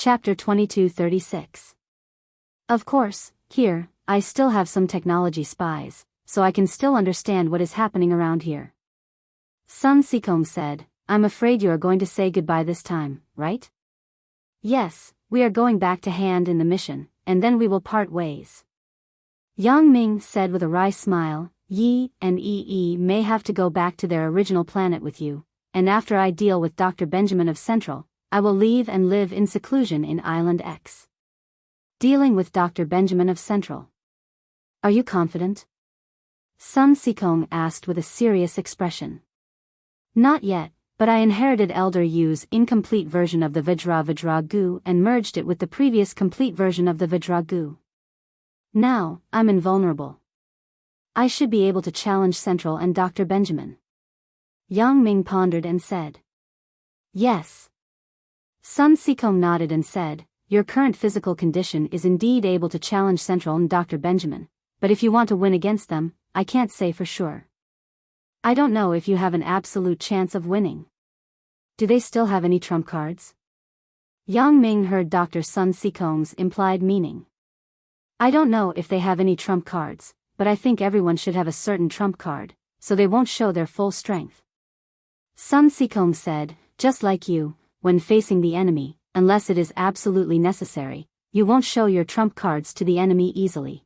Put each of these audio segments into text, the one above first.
Chapter 2236. Of course, here, I still have some technology spies, so I can still understand what is happening around here. Sun Sikong said, I'm afraid you are going to say goodbye this time, right? Yes, we are going back to hand in the mission, and then we will part ways. Yang Ming said with a wry smile, Yi and Yi may have to go back to their original planet with you, and after I deal with Dr. Benjamin of Central, I will leave and live in seclusion in Island X. Dealing with Dr. Benjamin of Central. Are you confident? Sun Sikong asked with a serious expression. Not yet, but I inherited Elder Yu's incomplete version of the Vajra Gu and merged it with the previous complete version of the Vajra Gu. Now, I'm invulnerable. I should be able to challenge Central and Dr. Benjamin. Yang Ming pondered and said. Yes. Sun Sikong nodded and said, your current physical condition is indeed able to challenge Central and Dr. Benjamin, but if you want to win against them, I can't say for sure. I don't know if you have an absolute chance of winning. Do they still have any trump cards? Yang Ming heard Dr. Sun Sikong's implied meaning. I don't know if they have any trump cards, but I think everyone should have a certain trump card, so they won't show their full strength. Sun Sikong said, just like you, when facing the enemy, unless it is absolutely necessary, you won't show your trump cards to the enemy easily.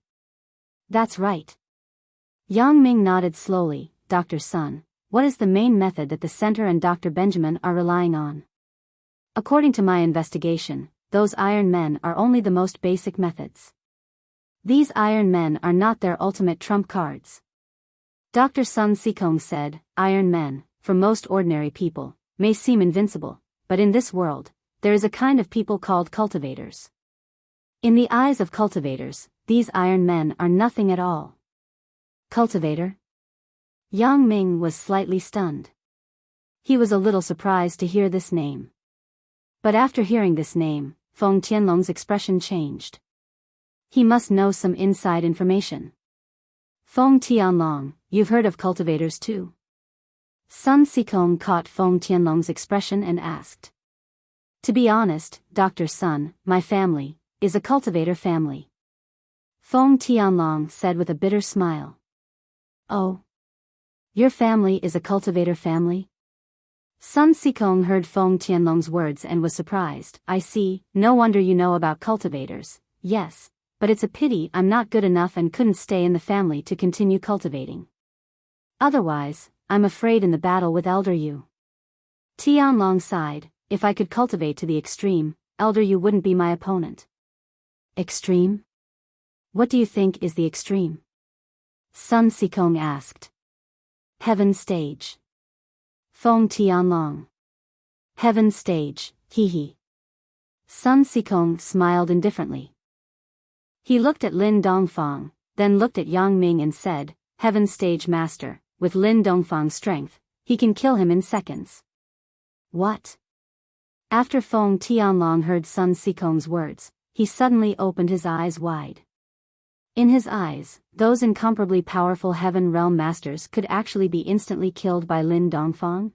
That's right. Yang Ming nodded slowly. Dr. Sun, what is the main method that the Center and Dr. Benjamin are relying on? According to my investigation, those Iron Men are only the most basic methods. These Iron Men are not their ultimate trump cards. Dr. Sun Sikong said, Iron Men, for most ordinary people, may seem invincible, but in this world, there is a kind of people called cultivators. In the eyes of cultivators, these Iron Men are nothing at all. Cultivator? Yang Ming was slightly stunned. He was a little surprised to hear this name. But after hearing this name, Feng Tianlong's expression changed. He must know some inside information. Feng Tianlong, you've heard of cultivators too? Sun Sikong caught Feng Tianlong's expression and asked. To be honest, Dr. Sun, my family, is a cultivator family. Feng Tianlong said with a bitter smile. Oh. Your family is a cultivator family? Sun Sikong heard Feng Tianlong's words and was surprised. I see, no wonder you know about cultivators. Yes, but it's a pity I'm not good enough and couldn't stay in the family to continue cultivating. Otherwise, I'm afraid in the battle with Elder Yu. Tianlong sighed, if I could cultivate to the extreme, Elder Yu wouldn't be my opponent. Extreme? What do you think is the extreme? Sun Sikong asked. Heaven stage. Feng Tianlong. Heaven stage, hee. Sun Sikong smiled indifferently. He looked at Lin Dongfang, then looked at Yang Ming and said, Heaven stage master, with Lin Dongfang's strength, he can kill him in seconds. What? After Feng Tianlong heard Sun Sikong's words, he suddenly opened his eyes wide. In his eyes, those incomparably powerful Heaven Realm Masters could actually be instantly killed by Lin Dongfang?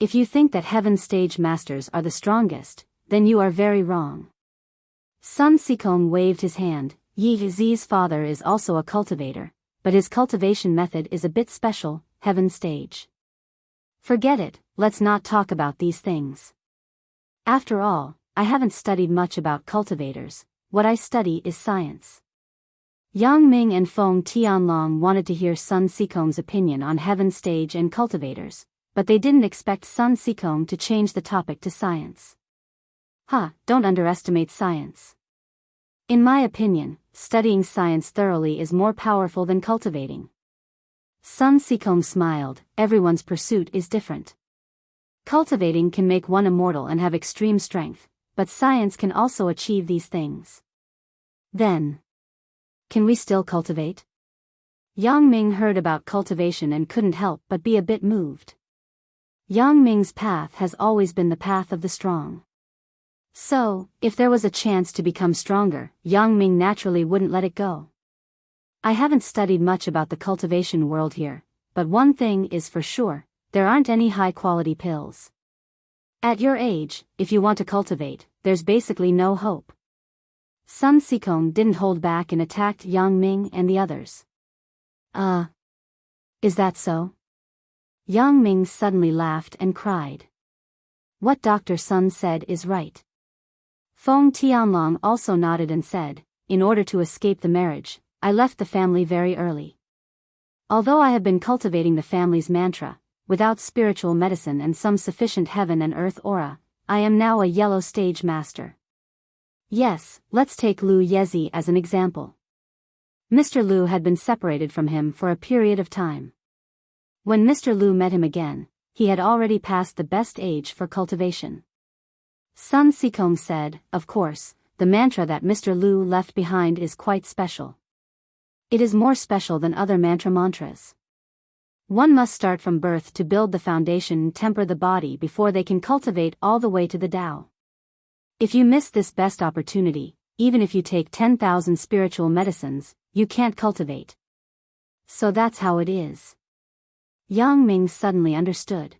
If you think that Heaven Stage Masters are the strongest, then you are very wrong. Sun Sikong waved his hand. Yi Zi's father is also a cultivator, but his cultivation method is a bit special, Heaven Stage. Forget it, let's not talk about these things. After all, I haven't studied much about cultivators, what I study is science. Yang Ming and Feng Tianlong wanted to hear Sun Sikong's opinion on Heaven Stage and cultivators, but they didn't expect Sun Sikong to change the topic to science. Don't underestimate science. In my opinion, studying science thoroughly is more powerful than cultivating. Sun Sikong smiled, everyone's pursuit is different. Cultivating can make one immortal and have extreme strength, but science can also achieve these things. Then, can we still cultivate? Yang Ming heard about cultivation and couldn't help but be a bit moved. Yang Ming's path has always been the path of the strong. So, if there was a chance to become stronger, Yang Ming naturally wouldn't let it go. I haven't studied much about the cultivation world here, but one thing is for sure, there aren't any high-quality pills. At your age, if you want to cultivate, there's basically no hope. Sun Sikong didn't hold back and attacked Yang Ming and the others. Is that so? Yang Ming suddenly laughed and cried. What Dr. Sun said is right. Feng Tianlong also nodded and said, in order to escape the marriage, I left the family very early. Although I have been cultivating the family's mantra, without spiritual medicine and some sufficient heaven and earth aura, I am now a yellow stage master. Yes, let's take Lu Yezi as an example. Mr. Lu had been separated from him for a period of time. When Mr. Lu met him again, he had already passed the best age for cultivation. Sun Sikong said, of course, the mantra that Mr. Lu left behind is quite special. It is more special than other mantras. One must start from birth to build the foundation and temper the body before they can cultivate all the way to the Tao. If you miss this best opportunity, even if you take 10,000 spiritual medicines, you can't cultivate. So that's how it is. Yang Ming suddenly understood.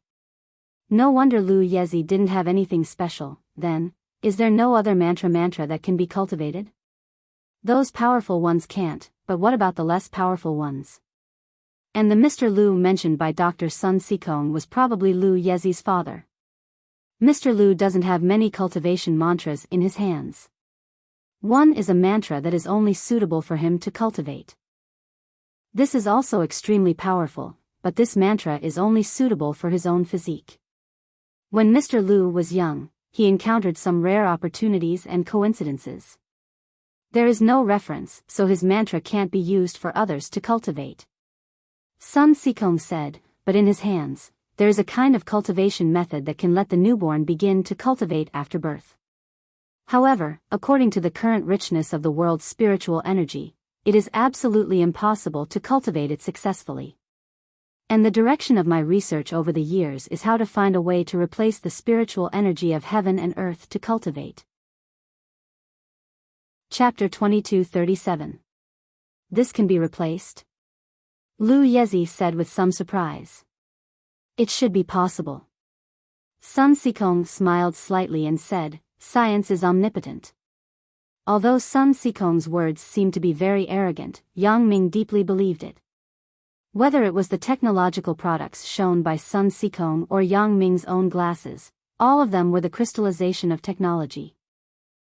No wonder Lu Yezi didn't have anything special, then, is there no other mantra that can be cultivated? Those powerful ones can't, but what about the less powerful ones? And the Mr. Lu mentioned by Dr. Sun Sikong was probably Lu Yezi's father. Mr. Lu doesn't have many cultivation mantras in his hands. One is a mantra that is only suitable for him to cultivate. This is also extremely powerful, but this mantra is only suitable for his own physique. When Mr. Lu was young, he encountered some rare opportunities and coincidences. There is no reference, so his mantra can't be used for others to cultivate. Sun Sikong said, but in his hands, there is a kind of cultivation method that can let the newborn begin to cultivate after birth. However, according to the current richness of the world's spiritual energy, it is absolutely impossible to cultivate it successfully. And the direction of my research over the years is how to find a way to replace the spiritual energy of heaven and earth to cultivate. Chapter 2237. This can be replaced? Lu Yezi said with some surprise. It should be possible. Sun Sikong smiled slightly and said, science is omnipotent. Although Sun Sikong's words seemed to be very arrogant, Yang Ming deeply believed it. Whether it was the technological products shown by Sun Sikong or Yang Ming's own glasses, all of them were the crystallization of technology.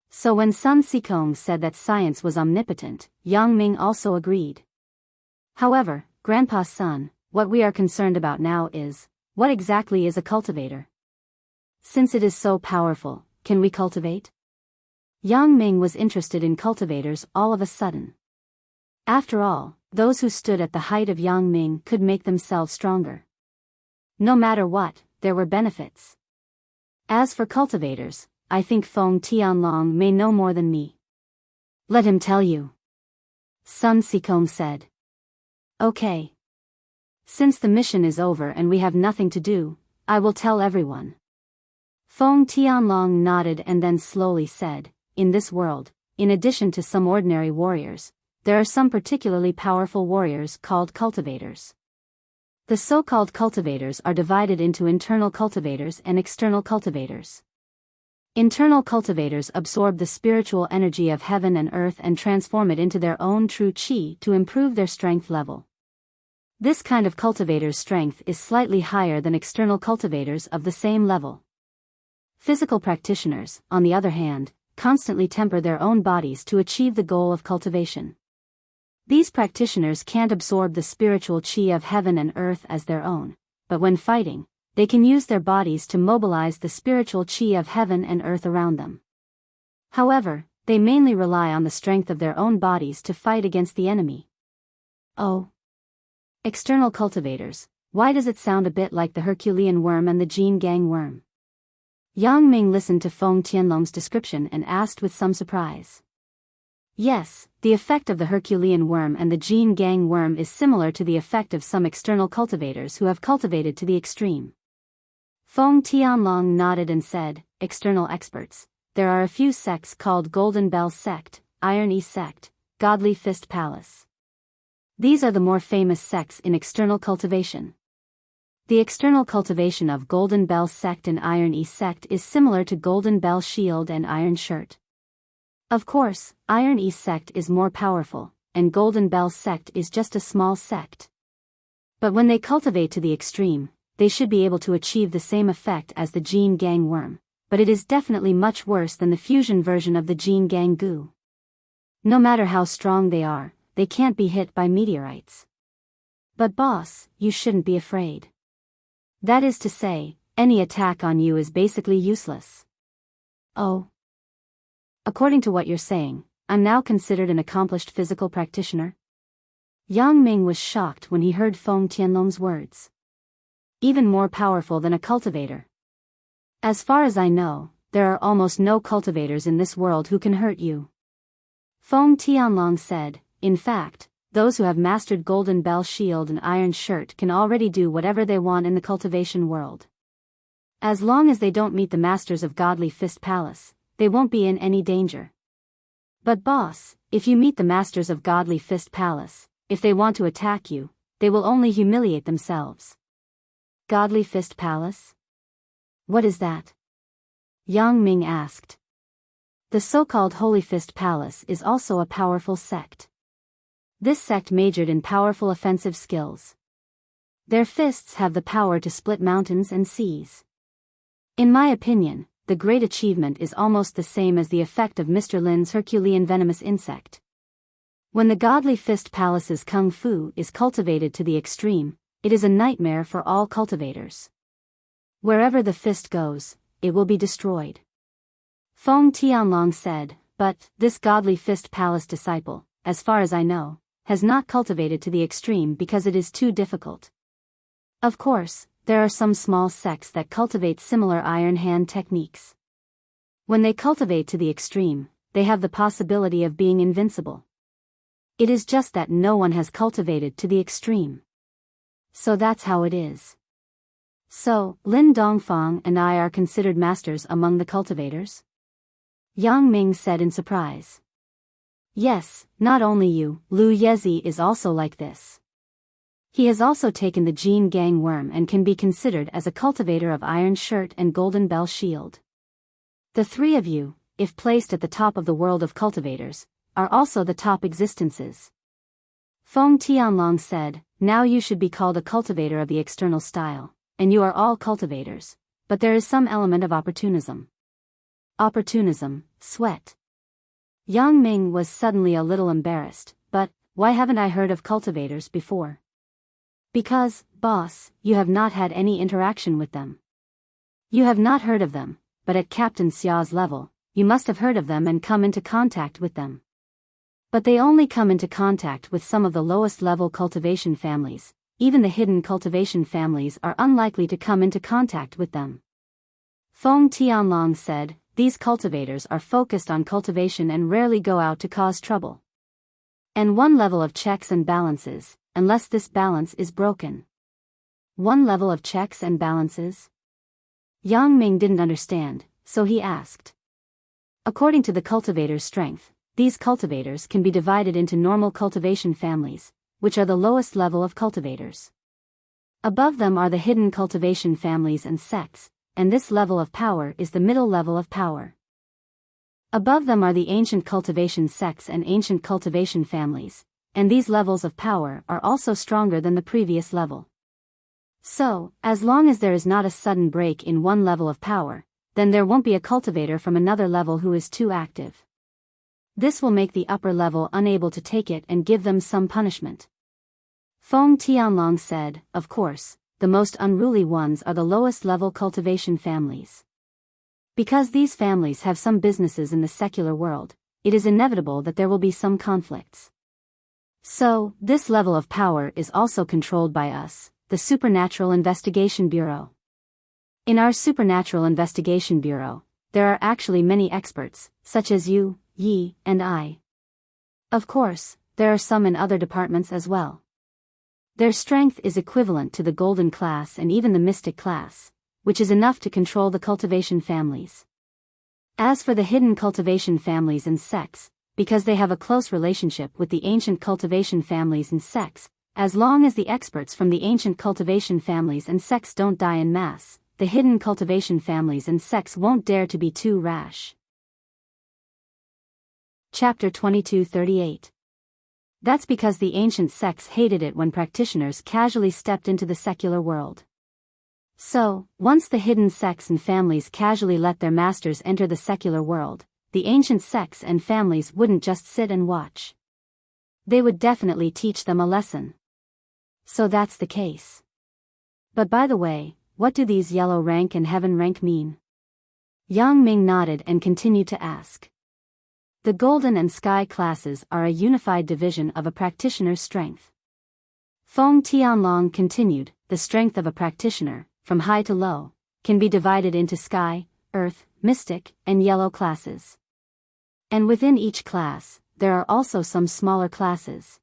So when Sun Sikong said that science was omnipotent, Yang Ming also agreed. However, Grandpa Sun, what we are concerned about now is, what exactly is a cultivator? Since it is so powerful, can we cultivate? Yang Ming was interested in cultivators all of a sudden. After all, those who stood at the height of Yang Ming could make themselves stronger. No matter what, there were benefits. As for cultivators, I think Feng Tianlong may know more than me. Let him tell you. Sun Sikong said. Okay. Since the mission is over and we have nothing to do, I will tell everyone. Feng Tianlong nodded and then slowly said, in this world, in addition to some ordinary warriors, there are some particularly powerful warriors called cultivators. The so-called cultivators are divided into internal cultivators and external cultivators. Internal cultivators absorb the spiritual energy of heaven and earth and transform it into their own true qi to improve their strength level. This kind of cultivator's strength is slightly higher than external cultivators of the same level. Physical practitioners, on the other hand, constantly temper their own bodies to achieve the goal of cultivation. These practitioners can't absorb the spiritual qi of heaven and earth as their own, but when fighting, they can use their bodies to mobilize the spiritual qi of heaven and earth around them. However, they mainly rely on the strength of their own bodies to fight against the enemy. Oh. External cultivators, why does it sound a bit like the Herculean worm and the Jin Gang worm? Yang Ming listened to Feng Tianlong's description and asked with some surprise. Yes, the effect of the Herculean worm and the Jin Gang worm is similar to the effect of some external cultivators who have cultivated to the extreme. Feng Tianlong nodded and said, external experts, there are a few sects called Golden Bell Sect, Iron E Sect, Godly Fist Palace. These are the more famous sects in external cultivation. The external cultivation of Golden Bell Sect and Iron East Sect is similar to Golden Bell Shield and Iron Shirt. Of course, Iron East Sect is more powerful, and Golden Bell Sect is just a small sect. But when they cultivate to the extreme, they should be able to achieve the same effect as the Gene Gang worm, but it is definitely much worse than the fusion version of the Gene Gang goo. No matter how strong they are, they can't be hit by meteorites. But boss, you shouldn't be afraid. That is to say, any attack on you is basically useless. Oh. According to what you're saying, I'm now considered an accomplished physical practitioner? Yang Ming was shocked when he heard Feng Tianlong's words. Even more powerful than a cultivator. As far as I know, there are almost no cultivators in this world who can hurt you. Feng Tianlong said, in fact, those who have mastered Golden Bell Shield and Iron Shirt can already do whatever they want in the cultivation world. As long as they don't meet the masters of Godly Fist Palace, they won't be in any danger. But boss, if you meet the masters of Godly Fist Palace, if they want to attack you, they will only humiliate themselves. Godly Fist Palace? What is that? Yang Ming asked. The so-called Holy Fist Palace is also a powerful sect. This sect majored in powerful offensive skills. Their fists have the power to split mountains and seas. In my opinion, the great achievement is almost the same as the effect of Mr. Lin's Herculean venomous insect. When the Godly Fist Palace's Kung Fu is cultivated to the extreme, it is a nightmare for all cultivators. Wherever the fist goes, it will be destroyed. Feng Tianlong said, but this Godly Fist Palace disciple, as far as I know, has not cultivated to the extreme because it is too difficult. Of course, there are some small sects that cultivate similar iron hand techniques. When they cultivate to the extreme, they have the possibility of being invincible. It is just that no one has cultivated to the extreme. So that's how it is. So, Lin Dongfang and I are considered masters among the cultivators? Yang Ming said in surprise. Yes, not only you, Lu Yezi is also like this. He has also taken the Gene Gang worm and can be considered as a cultivator of Iron Shirt and Golden Bell Shield. The three of you, if placed at the top of the world of cultivators, are also the top existences. Feng Tianlong said, now you should be called a cultivator of the external style, and you are all cultivators, but there is some element of opportunism. Opportunism, sweat. Yang Ming was suddenly a little embarrassed, but, why haven't I heard of cultivators before? Because, boss, you have not had any interaction with them. You have not heard of them, but at Captain Xia's level, you must have heard of them and come into contact with them. But they only come into contact with some of the lowest level cultivation families, even the hidden cultivation families are unlikely to come into contact with them. Feng Tianlong said, these cultivators are focused on cultivation and rarely go out to cause trouble. And one level of checks and balances, unless this balance is broken. One level of checks and balances? Yang Ming didn't understand, so he asked. According to the cultivator's strength, these cultivators can be divided into normal cultivation families, which are the lowest level of cultivators. Above them are the hidden cultivation families and sects, and this level of power is the middle level of power. Above them are the ancient cultivation sects and ancient cultivation families, and these levels of power are also stronger than the previous level. So, as long as there is not a sudden break in one level of power, then there won't be a cultivator from another level who is too active. This will make the upper level unable to take it and give them some punishment. Feng Tianlong said, of course, the most unruly ones are the lowest level cultivation families. Because these families have some businesses in the secular world, it is inevitable that there will be some conflicts. So, this level of power is also controlled by us, the Supernatural Investigation Bureau. In our Supernatural Investigation Bureau, there are actually many experts, such as you, Yi, and I. Of course, there are some in other departments as well. Their strength is equivalent to the Golden class and even the Mystic class, which is enough to control the cultivation families. As for the hidden cultivation families and sects, because they have a close relationship with the ancient cultivation families and sects, As long as the experts from the ancient cultivation families and sects don't die en masse, the hidden cultivation families and sects won't dare to be too rash. Chapter 2238. That's because the ancient sects hated it when practitioners casually stepped into the secular world. So, once the hidden sects and families casually let their masters enter the secular world, the ancient sects and families wouldn't just sit and watch. They would definitely teach them a lesson. So that's the case. But by the way, what do these yellow rank and heaven rank mean? Yang Ming nodded and continued to ask. The golden and sky classes are a unified division of a practitioner's strength. Feng Tianlong continued, the strength of a practitioner, from high to low, can be divided into sky, earth, mystic, and yellow classes. And within each class, there are also some smaller classes.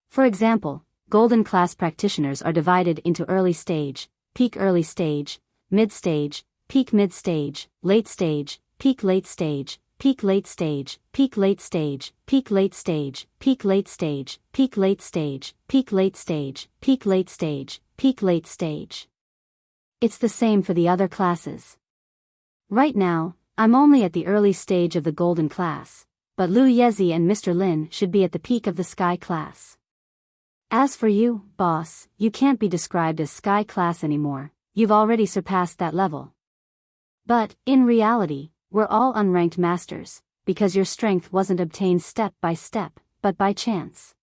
For example, golden class practitioners are divided into early stage, peak early stage, mid stage, peak mid stage, late stage, peak late stage, peak late stage, peak late stage, peak late stage, peak late stage, peak late stage, peak late stage, peak late stage, peak late stage. It's the same for the other classes. Right now, I'm only at the early stage of the golden class, but Lu Yezi and Mr. Lin should be at the peak of the sky class. As for you, boss, you can't be described as sky class anymore, you've already surpassed that level. But, in reality, we're all unranked masters, because your strength wasn't obtained step by step, but by chance.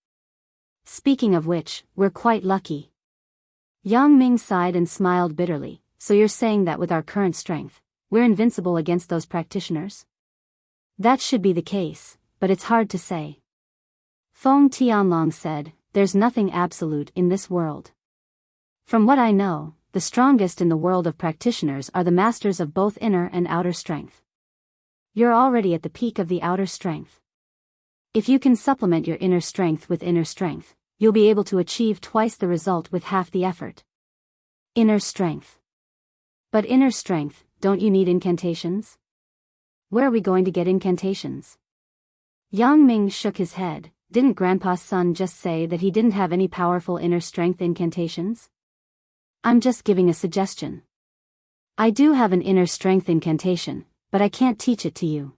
Speaking of which, we're quite lucky. Yang Ming sighed and smiled bitterly. So you're saying that with our current strength, we're invincible against those practitioners? That should be the case, but it's hard to say. Feng Tianlong said, there's nothing absolute in this world. From what I know, the strongest in the world of practitioners are the masters of both inner and outer strength. You're already at the peak of the outer strength. If you can supplement your inner strength with inner strength, you'll be able to achieve twice the result with half the effort. Inner strength. But inner strength, don't you need incantations? Where are we going to get incantations? Yang Ming shook his head. Didn't Grandpa's son just say that he didn't have any powerful inner strength incantations? I'm just giving a suggestion. I do have an inner strength incantation, but I can't teach it to you.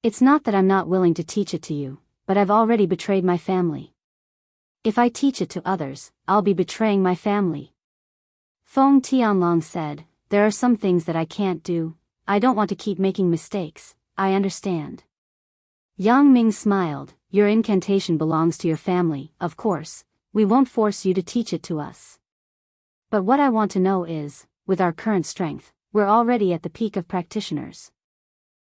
It's not that I'm not willing to teach it to you, but I've already betrayed my family. If I teach it to others, I'll be betraying my family. Feng Tianlong said, there are some things that I can't do. I don't want to keep making mistakes, I understand. Yang Ming smiled, your incantation belongs to your family, of course, we won't force you to teach it to us. But what I want to know is, with our current strength, we're already at the peak of practitioners.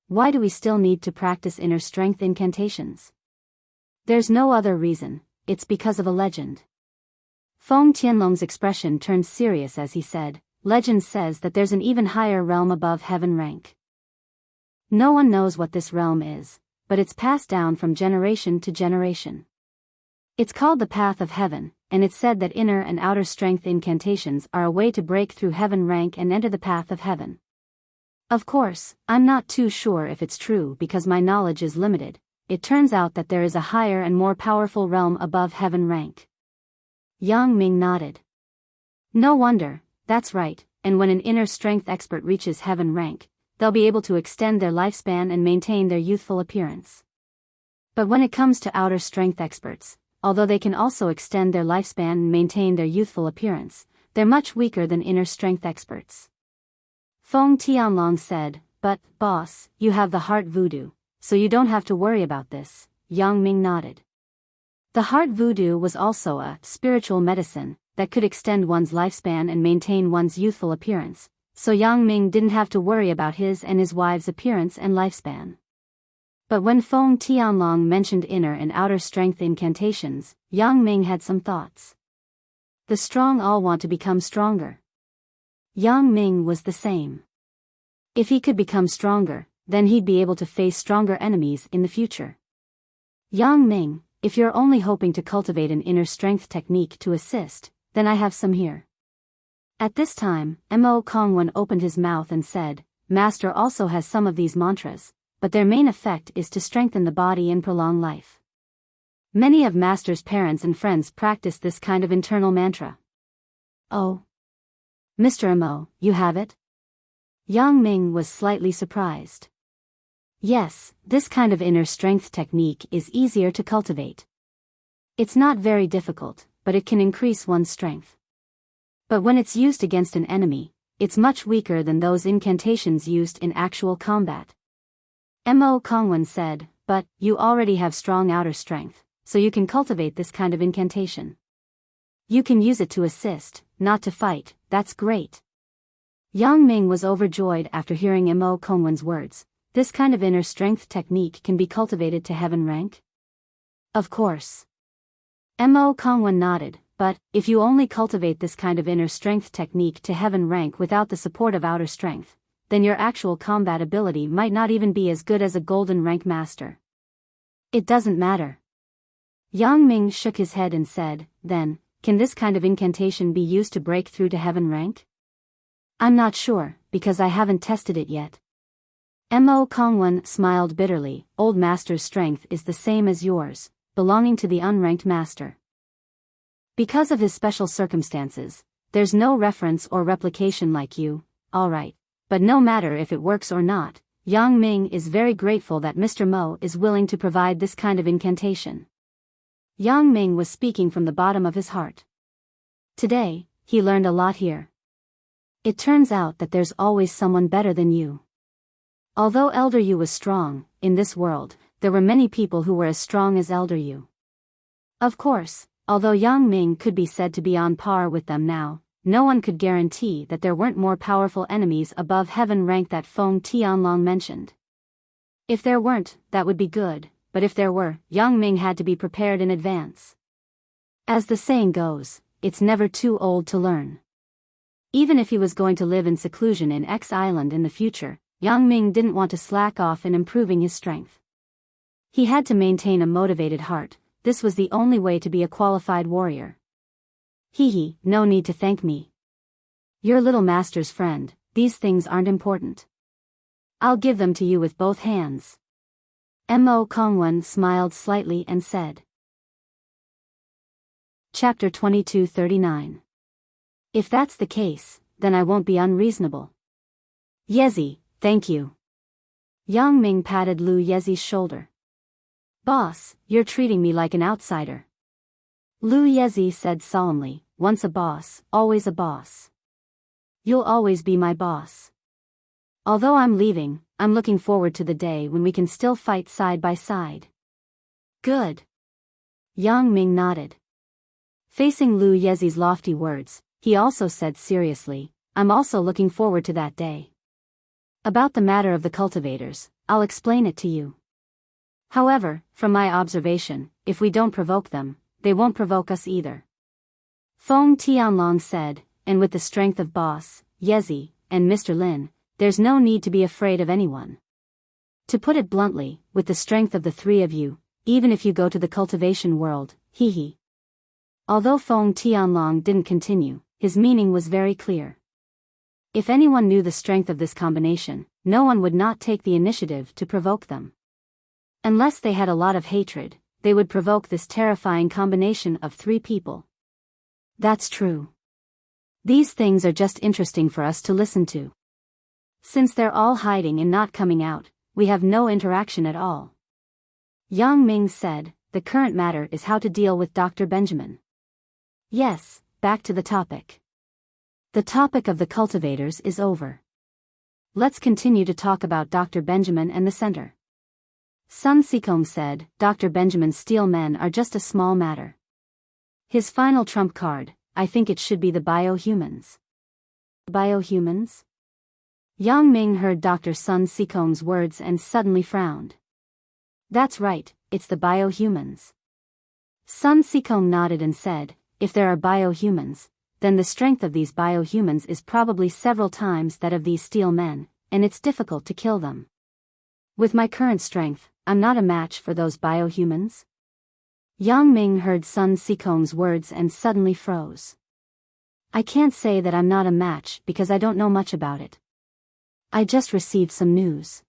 Why do we still need to practice inner strength incantations? There's no other reason, it's because of a legend. Feng Tianlong's expression turned serious as he said, legend says that there's an even higher realm above heaven rank. No one knows what this realm is, but it's passed down from generation to generation. It's called the Path of Heaven, and it's said that inner and outer strength incantations are a way to break through heaven rank and enter the path of heaven. Of course, I'm not too sure if it's true because my knowledge is limited. It turns out that there is a higher and more powerful realm above heaven rank. Yang Ming nodded. No wonder, that's right, and when an inner strength expert reaches heaven rank, they'll be able to extend their lifespan and maintain their youthful appearance. But when it comes to outer strength experts, although they can also extend their lifespan and maintain their youthful appearance, they're much weaker than inner strength experts. Feng Tianlong said, but, boss, you have the heart voodoo, so you don't have to worry about this. Yang Ming nodded. The heart voodoo was also a spiritual medicine that could extend one's lifespan and maintain one's youthful appearance, so Yang Ming didn't have to worry about his and his wife's appearance and lifespan. But when Feng Tianlong mentioned inner and outer strength incantations, Yang Ming had some thoughts. The strong all want to become stronger. Yang Ming was the same. If he could become stronger, then he'd be able to face stronger enemies in the future. Yang Ming, if you're only hoping to cultivate an inner strength technique to assist, then I have some here. At this time, Mo Kongwen opened his mouth and said, Master also has some of these mantras, but their main effect is to strengthen the body and prolong life. Many of Master's parents and friends practice this kind of internal mantra. Oh. Mr. Mo, you have it? Yang Ming was slightly surprised. Yes, this kind of inner strength technique is easier to cultivate. It's not very difficult, but it can increase one's strength. But when it's used against an enemy, it's much weaker than those incantations used in actual combat. Mo Kongwen said, but you already have strong outer strength, so you can cultivate this kind of incantation. You can use it to assist, not to fight. That's great. Yang Ming was overjoyed after hearing Mo Kongwen's words. This kind of inner strength technique can be cultivated to heaven rank? Of course. Mo Kongwen nodded, but if you only cultivate this kind of inner strength technique to heaven rank without the support of outer strength, then your actual combat ability might not even be as good as a golden rank master. It doesn't matter. Yang Ming shook his head and said, then, can this kind of incantation be used to break through to heaven rank? I'm not sure, because I haven't tested it yet. Mo Kongwen smiled bitterly. Old Master's strength is the same as yours, belonging to the unranked master. Because of his special circumstances, there's no reference or replication like you, alright. But no matter if it works or not, Yang Ming is very grateful that Mr. Mo is willing to provide this kind of incantation. Yang Ming was speaking from the bottom of his heart. Today, he learned a lot here. It turns out that there's always someone better than you. Although Elder Yu was strong, in this world, there were many people who were as strong as Elder Yu. Of course, although Yang Ming could be said to be on par with them now, no one could guarantee that there weren't more powerful enemies above heaven rank that Feng Tianlong mentioned. If there weren't, that would be good, but if there were, Yang Ming had to be prepared in advance. As the saying goes, it's never too old to learn. Even if he was going to live in seclusion in X Island in the future, Yang Ming didn't want to slack off in improving his strength. He had to maintain a motivated heart. This was the only way to be a qualified warrior. Hee, no need to thank me. You're little master's friend, these things aren't important. I'll give them to you with both hands. Mo Kongwen smiled slightly and said. Chapter 2239. If that's the case, then I won't be unreasonable. Yezi, thank you. Yang Ming patted Lu Yezi's shoulder. Boss, you're treating me like an outsider. Lu Yezi said solemnly, once a boss, always a boss. You'll always be my boss. Although I'm leaving, I'm looking forward to the day when we can still fight side by side. Good. Yang Ming nodded. Facing Lu Yezi's lofty words, he also said seriously, I'm also looking forward to that day. About the matter of the cultivators, I'll explain it to you. However, from my observation, if we don't provoke them, they won't provoke us either. Feng Tianlong said, and with the strength of Boss, Yezi, and Mr. Lin, there's no need to be afraid of anyone. To put it bluntly, with the strength of the three of you, even if you go to the cultivation world, hee. Although Feng Tianlong didn't continue, his meaning was very clear. If anyone knew the strength of this combination, no one would not take the initiative to provoke them. Unless they had a lot of hatred, they would provoke this terrifying combination of three people. That's true. These things are just interesting for us to listen to. Since they're all hiding and not coming out, we have no interaction at all. Yang Ming said, the current matter is how to deal with Dr. Benjamin. Yes, back to the topic. The topic of the cultivators is over. Let's continue to talk about Dr. Benjamin and the center. Sun Sikong said, Dr. Benjamin's steel men are just a small matter. His final trump card, I think it should be the biohumans. Biohumans? Yang Ming heard Dr. Sun Sikong's words and suddenly frowned. That's right, it's the biohumans. Sun Sikong nodded and said, if there are biohumans, then the strength of these biohumans is probably several times that of these steel men, and it's difficult to kill them. With my current strength, I'm not a match for those biohumans. Yang Ming heard Sun Sikong's words and suddenly froze. I can't say that I'm not a match because I don't know much about it. I just received some news.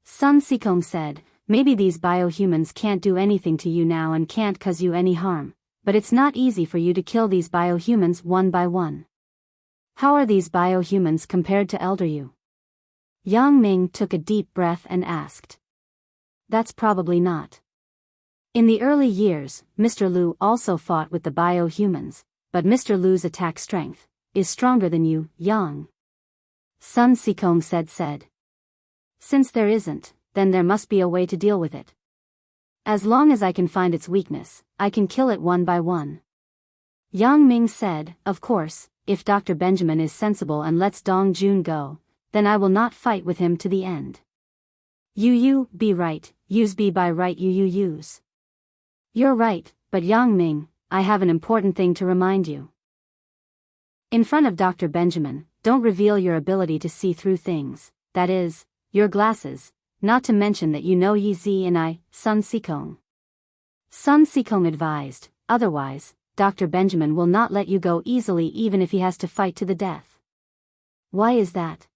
Sun Sikong said, maybe these biohumans can't do anything to you now and can't cause you any harm, but it's not easy for you to kill these biohumans one by one. How are these biohumans compared to Elder you? Yang Ming took a deep breath and asked. That's probably not. In the early years, Mr. Liu also fought with the biohumans, but Mr. Liu's attack strength is stronger than you, Yang. Sun Sikong said. Since there isn't, then there must be a way to deal with it. As long as I can find its weakness, I can kill it one by one. Yang Ming said, of course, if Dr. Benjamin is sensible and lets Dong Jun go, then I will not fight with him to the end. You be right, use be by right you use. You're right, but Yang Ming, I have an important thing to remind you. In front of Dr. Benjamin, don't reveal your ability to see through things, that is, your glasses, not to mention that you know Yi Zi and I, Sun Sikong. Sun Sikong advised, otherwise, Dr. Benjamin will not let you go easily even if he has to fight to the death. Why is that?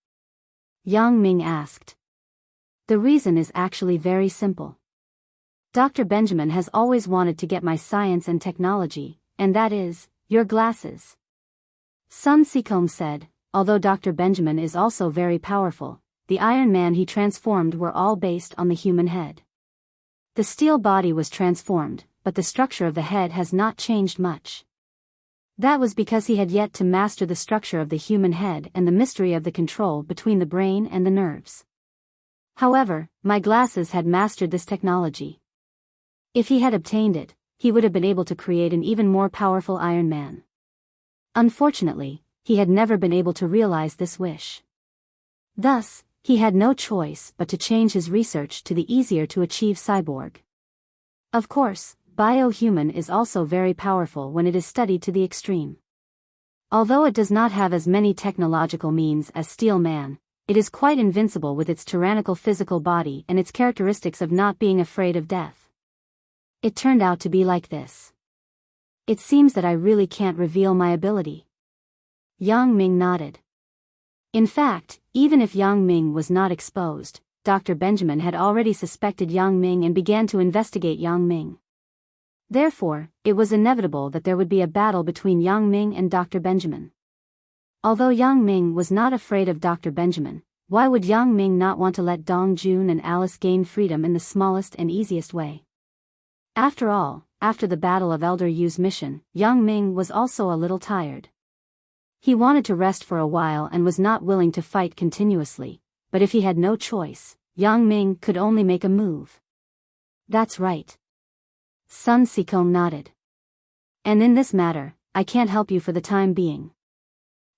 Yang Ming asked. The reason is actually very simple. Dr. Benjamin has always wanted to get my science and technology, and that is, your glasses. Sun Sikong said, although Dr. Benjamin is also very powerful, the Iron Man he transformed were all based on the human head. The steel body was transformed, but the structure of the head has not changed much. That was because he had yet to master the structure of the human head and the mystery of the control between the brain and the nerves. However, my glasses had mastered this technology. If he had obtained it, he would have been able to create an even more powerful Iron Man. Unfortunately, he had never been able to realize this wish. Thus, he had no choice but to change his research to the easier-to-achieve cyborg. Of course, biohuman is also very powerful when it is studied to the extreme. Although it does not have as many technological means as Steel Man, it is quite invincible with its tyrannical physical body and its characteristics of not being afraid of death. It turned out to be like this. It seems that I really can't reveal my ability. Yang Ming nodded. In fact, even if Yang Ming was not exposed, Dr. Benjamin had already suspected Yang Ming and began to investigate Yang Ming. Therefore, it was inevitable that there would be a battle between Yang Ming and Dr. Benjamin. Although Yang Ming was not afraid of Dr. Benjamin, why would Yang Ming not want to let Dong Jun and Alice gain freedom in the smallest and easiest way? After all, after the Battle of Elder Yu's mission, Yang Ming was also a little tired. He wanted to rest for a while and was not willing to fight continuously, but if he had no choice, Yang Ming could only make a move. That's right. Sun Sikong nodded. And in this matter, I can't help you for the time being.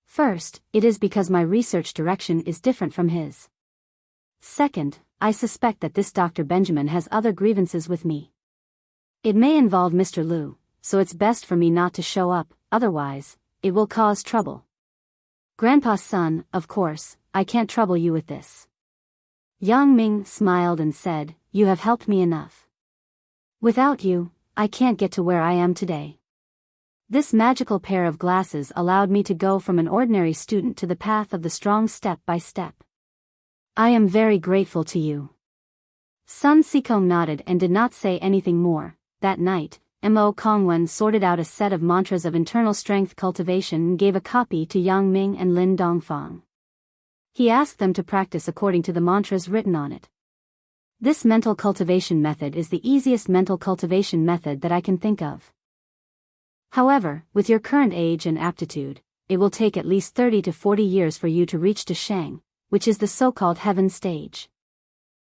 First, it is because my research direction is different from his. Second, I suspect that this Dr. Benjamin has other grievances with me. It may involve Mr. Liu, so it's best for me not to show up, otherwise, it will cause trouble. Grandpa's son, of course, I can't trouble you with this. Yang Ming smiled and said, you have helped me enough. Without you, I can't get to where I am today. This magical pair of glasses allowed me to go from an ordinary student to the path of the strong step by step. I am very grateful to you. Sun Sikong nodded and did not say anything more. That night, Mo Kongwen sorted out a set of mantras of internal strength cultivation and gave a copy to Yang Ming and Lin Dongfang. He asked them to practice according to the mantras written on it. This mental cultivation method is the easiest mental cultivation method that I can think of. However, with your current age and aptitude, it will take at least 30 to 40 years for you to reach Dashang, which is the so-called heaven stage.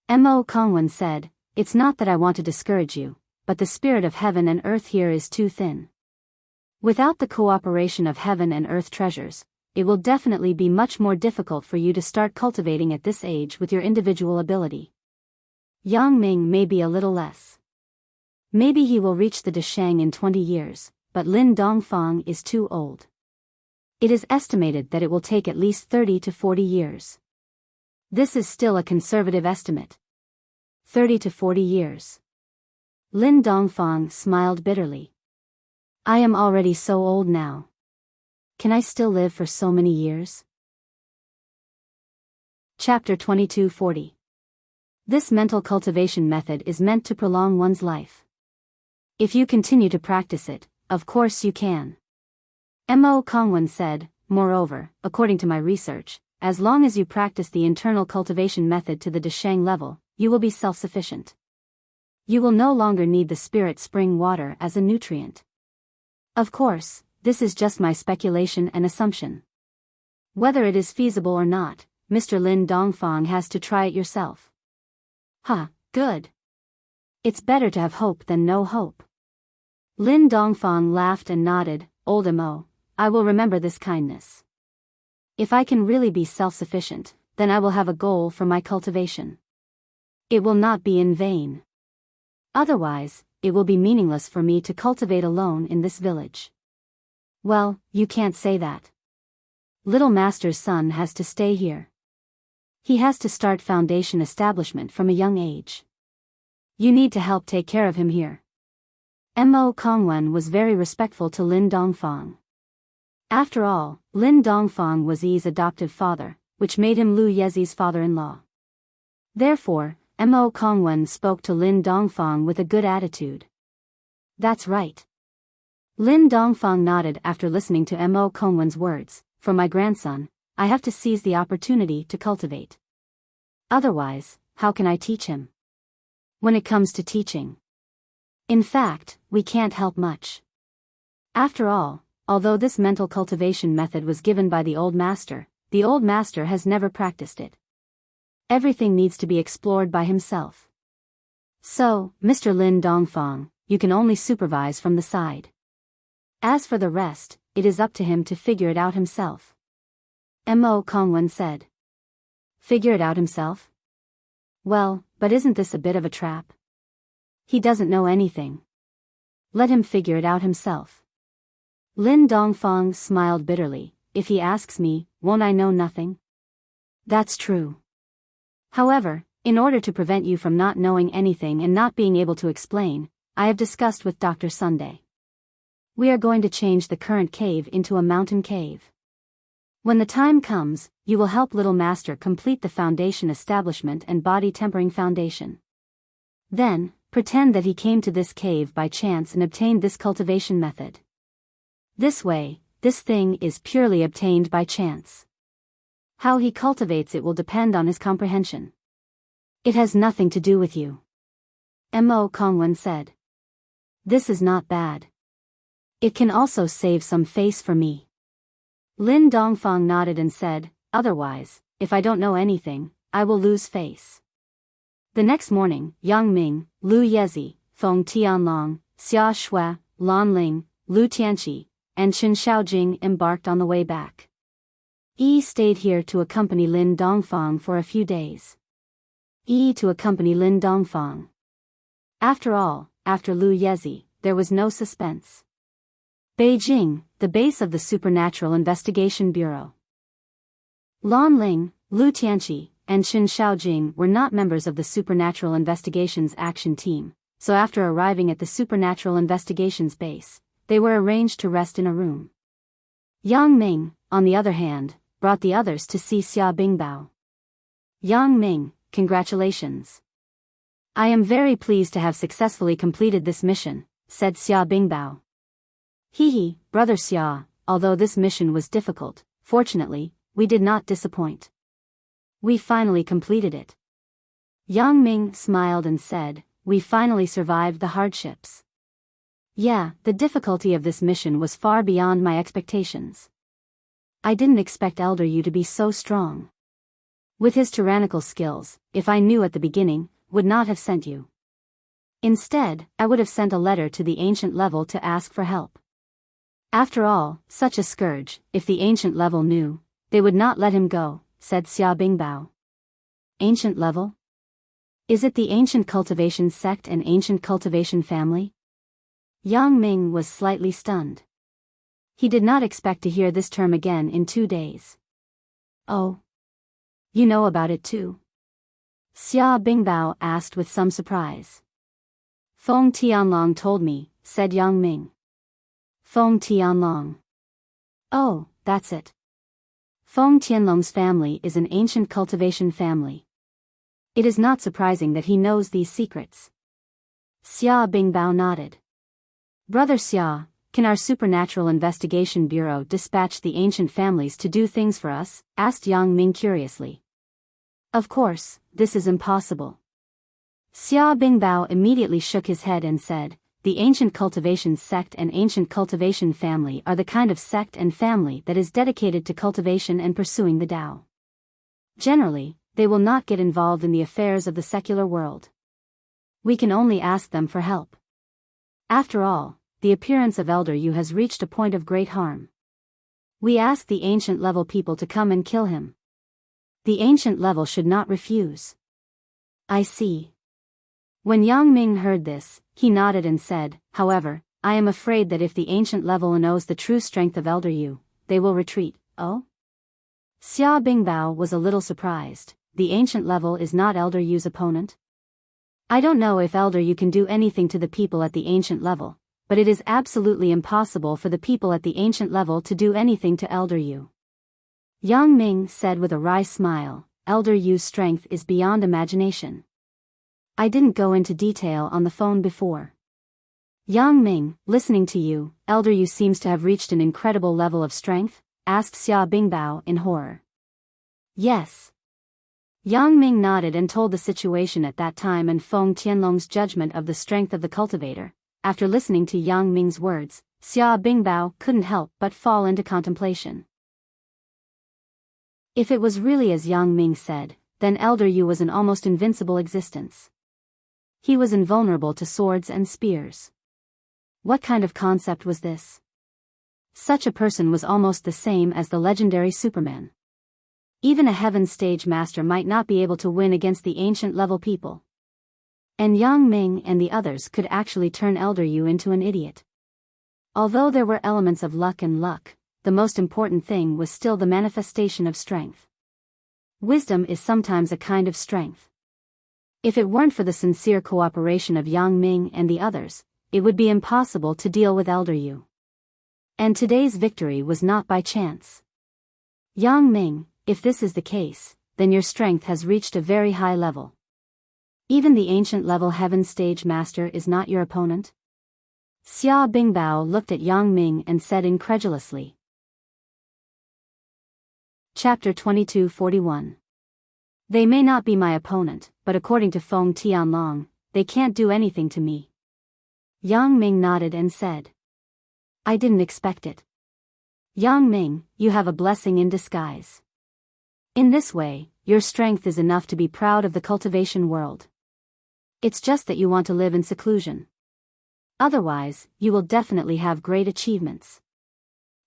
Mo Kongwen said, it's not that I want to discourage you, but the spirit of heaven and earth here is too thin. Without the cooperation of heaven and earth treasures, it will definitely be much more difficult for you to start cultivating at this age with your individual ability. Yang Ming may be a little less. Maybe he will reach the Dashang in 20 years, but Lin Dongfang is too old. It is estimated that it will take at least 30 to 40 years. This is still a conservative estimate. 30 to 40 years. Lin Dongfang smiled bitterly. I am already so old now. Can I still live for so many years? Chapter 2240. This mental cultivation method is meant to prolong one's life. If you continue to practice it, of course you can. Mo Kongwen said, moreover, according to my research, as long as you practice the internal cultivation method to the Desheng level, you will be self-sufficient. You will no longer need the spirit spring water as a nutrient. Of course, this is just my speculation and assumption. Whether it is feasible or not, Mr. Lin Dongfang has to try it yourself. Good. It's better to have hope than no hope. Lin Dongfang laughed and nodded. Old Mo, I will remember this kindness. If I can really be self-sufficient, then I will have a goal for my cultivation. It will not be in vain. Otherwise, it will be meaningless for me to cultivate alone in this village. Well, you can't say that. Little Master's son has to stay here. He has to start foundation establishment from a young age. You need to help take care of him here. Mo Kongwen was very respectful to Lin Dongfang. After all, Lin Dongfang was Yi's adoptive father, which made him Lu Yezi's father-in-law. Therefore, Mo Kongwen spoke to Lin Dongfang with a good attitude. That's right. Lin Dongfang nodded after listening to Mo Kongwen's words. For my grandson, I have to seize the opportunity to cultivate. Otherwise, how can I teach him? When it comes to teaching. In fact, we can't help much. After all, although this mental cultivation method was given by the old master has never practiced it. Everything needs to be explored by himself. So, Mr. Lin Dongfang, you can only supervise from the side. As for the rest, it is up to him to figure it out himself. Mo Kongwen said. Figure it out himself? Well, but isn't this a bit of a trap? He doesn't know anything. Let him figure it out himself. Lin Dongfang smiled bitterly. If he asks me, won't I know nothing? That's true. However, in order to prevent you from not knowing anything and not being able to explain, I have discussed with Dr. Sunday. We are going to change the current cave into a mountain cave. When the time comes, you will help Little Master complete the foundation establishment and body tempering foundation. Then, pretend that he came to this cave by chance and obtained this cultivation method. This way, this thing is purely obtained by chance. How he cultivates it will depend on his comprehension. It has nothing to do with you. Mo Kongwen said. This is not bad. It can also save some face for me. Lin Dongfang nodded and said, otherwise, if I don't know anything, I will lose face. The next morning, Yang Ming, Lu Yezi, Feng Tianlong, Xia Shui, Lan Ling, Lu Tianqi, and Chen Shaojing embarked on the way back. Yi stayed here to accompany Lin Dongfang for a few days. After all, after Lu Yezi, there was no suspense. Beijing, the base of the Supernatural Investigation Bureau. Lan Ling, Lu Tianqi, and Chen Shaojing were not members of the Supernatural Investigations Action Team, so after arriving at the Supernatural Investigations base, they were arranged to rest in a room. Yang Ming, on the other hand, brought the others to see Xia Bingbao. Yang Ming, congratulations. I am very pleased to have successfully completed this mission, said Xia Bingbao. Brother Xia, although this mission was difficult, fortunately, we did not disappoint. We finally completed it. Yang Ming smiled and said, we finally survived the hardships. Yeah, the difficulty of this mission was far beyond my expectations. I didn't expect Elder Yu to be so strong. With his tyrannical skills, if I knew at the beginning, would not have sent you. Instead, I would have sent a letter to the ancient level to ask for help. After all, such a scourge, if the ancient level knew, they would not let him go, said Xia Bingbao. Ancient level? Is it the ancient cultivation sect and ancient cultivation family? Yang Ming was slightly stunned. He did not expect to hear this term again in 2 days. Oh. You know about it too? Xia Bingbao asked with some surprise. Feng Tianlong told me, said Yang Ming. Feng Tianlong. Oh, that's it. Feng Tianlong's family is an ancient cultivation family. It is not surprising that he knows these secrets. Xia Bingbao nodded. Brother Xia, can our Supernatural Investigation Bureau dispatch the ancient families to do things for us? Asked Yang Ming curiously. Of course, this is impossible. Xia Bingbao immediately shook his head and said, the ancient cultivation sect and ancient cultivation family are the kind of sect and family that is dedicated to cultivation and pursuing the Tao. Generally, they will not get involved in the affairs of the secular world. We can only ask them for help. After all, the appearance of Elder Yu has reached a point of great harm. We ask the ancient level people to come and kill him. The ancient level should not refuse. I see. When Yang Ming heard this, he nodded and said, however, I am afraid that if the ancient level knows the true strength of Elder Yu, they will retreat. Oh? Xia Bingbao was a little surprised. The ancient level is not Elder Yu's opponent? I don't know if Elder Yu can do anything to the people at the ancient level, but it is absolutely impossible for the people at the ancient level to do anything to Elder Yu. Yang Ming said with a wry smile, Elder Yu's strength is beyond imagination. I didn't go into detail on the phone before. Yang Ming, listening to you, Elder Yu seems to have reached an incredible level of strength? Asked Xia Bingbao in horror. Yes. Yang Ming nodded and told the situation at that time and Feng Tianlong's judgment of the strength of the cultivator. After listening to Yang Ming's words, Xia Bingbao couldn't help but fall into contemplation. If it was really as Yang Ming said, then Elder Yu was an almost invincible existence. He was invulnerable to swords and spears. What kind of concept was this? Such a person was almost the same as the legendary Superman. Even a heaven stage master might not be able to win against the ancient level people. And Yang Ming and the others could actually turn Elder Yu into an idiot. Although there were elements of luck, the most important thing was still the manifestation of strength. Wisdom is sometimes a kind of strength. If it weren't for the sincere cooperation of Yang Ming and the others, it would be impossible to deal with Elder Yu. And today's victory was not by chance. Yang Ming, if this is the case, then your strength has reached a very high level. Even the ancient level heaven stage master is not your opponent? Xia Bingbao looked at Yang Ming and said incredulously. Chapter 2241. They may not be my opponent, but according to Feng Tianlong, they can't do anything to me. Yang Ming nodded and said. I didn't expect it. Yang Ming, you have a blessing in disguise. In this way, your strength is enough to be proud of the cultivation world. It's just that you want to live in seclusion. Otherwise, you will definitely have great achievements.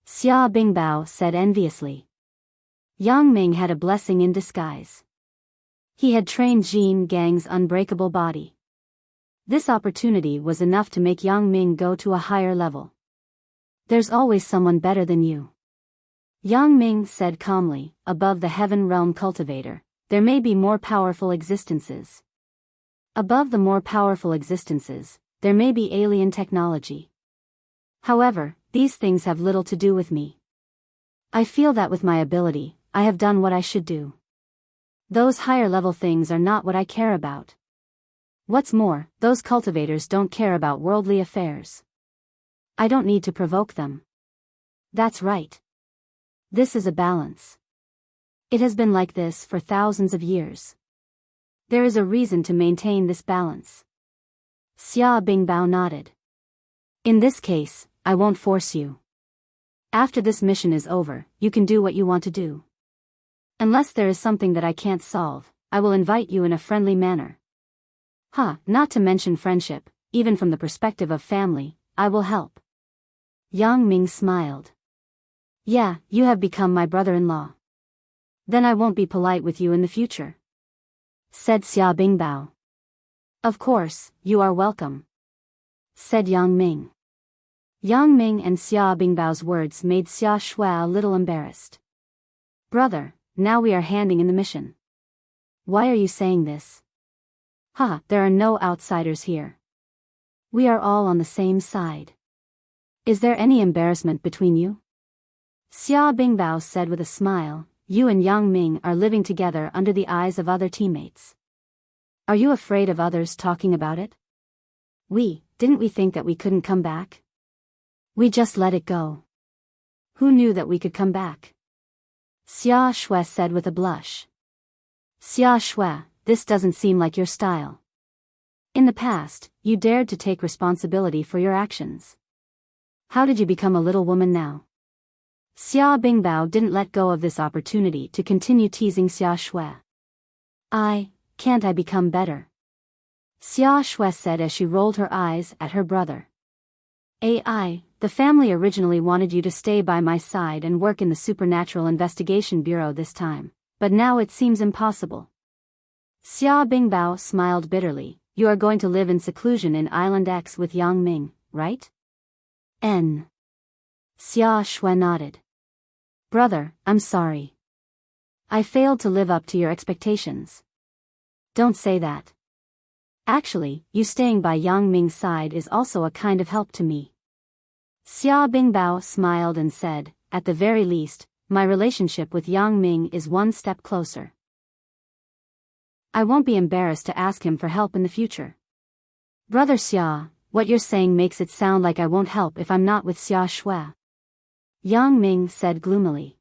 Xia Bingbao said enviously. Yang Ming had a blessing in disguise. He had trained Jin Gang's unbreakable body. This opportunity was enough to make Yang Ming go to a higher level. There's always someone better than you. Yang Ming said calmly, above the heaven realm cultivator, there may be more powerful existences. Above the more powerful existences, there may be alien technology. However, these things have little to do with me. I feel that with my ability, I have done what I should do. Those higher level things are not what I care about. What's more, those cultivators don't care about worldly affairs. I don't need to provoke them. That's right. This is a balance. It has been like this for thousands of years. There is a reason to maintain this balance. Xia Bingbao nodded. In this case, I won't force you. After this mission is over, you can do what you want to do. Unless there is something that I can't solve, I will invite you in a friendly manner. Not to mention friendship, even from the perspective of family, I will help. Yang Ming smiled. Yeah, you have become my brother-in-law. Then I won't be polite with you in the future. Said Xia Bingbao. Of course, you are welcome. Said Yang Ming. Yang Ming and Xia Bingbao's words made Xia Shui a little embarrassed. Brother, now we are handing in the mission. Why are you saying this? There are no outsiders here. We are all on the same side. Is there any embarrassment between you? Xia Bingbao said with a smile, you and Yang Ming are living together under the eyes of other teammates. Are you afraid of others talking about it? Didn't we think that we couldn't come back? We just let it go. Who knew that we could come back? Xia Shui said with a blush. Xia Shui, this doesn't seem like your style. In the past, you dared to take responsibility for your actions. How did you become a little woman now? Xia Bingbao didn't let go of this opportunity to continue teasing Xia Shui. Can't I become better? Xia Shui said as she rolled her eyes at her brother. The family originally wanted you to stay by my side and work in the Supernatural Investigation Bureau this time, but now it seems impossible. Xia Bingbao smiled bitterly. You are going to live in seclusion in Island X with Yang Ming, right? Xia Shui nodded. Brother, I'm sorry. I failed to live up to your expectations. Don't say that. Actually, you staying by Yang Ming's side is also a kind of help to me. Xia Bingbao smiled and said, at the very least, my relationship with Yang Ming is one step closer. I won't be embarrassed to ask him for help in the future. Brother Xia, what you're saying makes it sound like I won't help if I'm not with Xia Shui. Yang Ming said gloomily.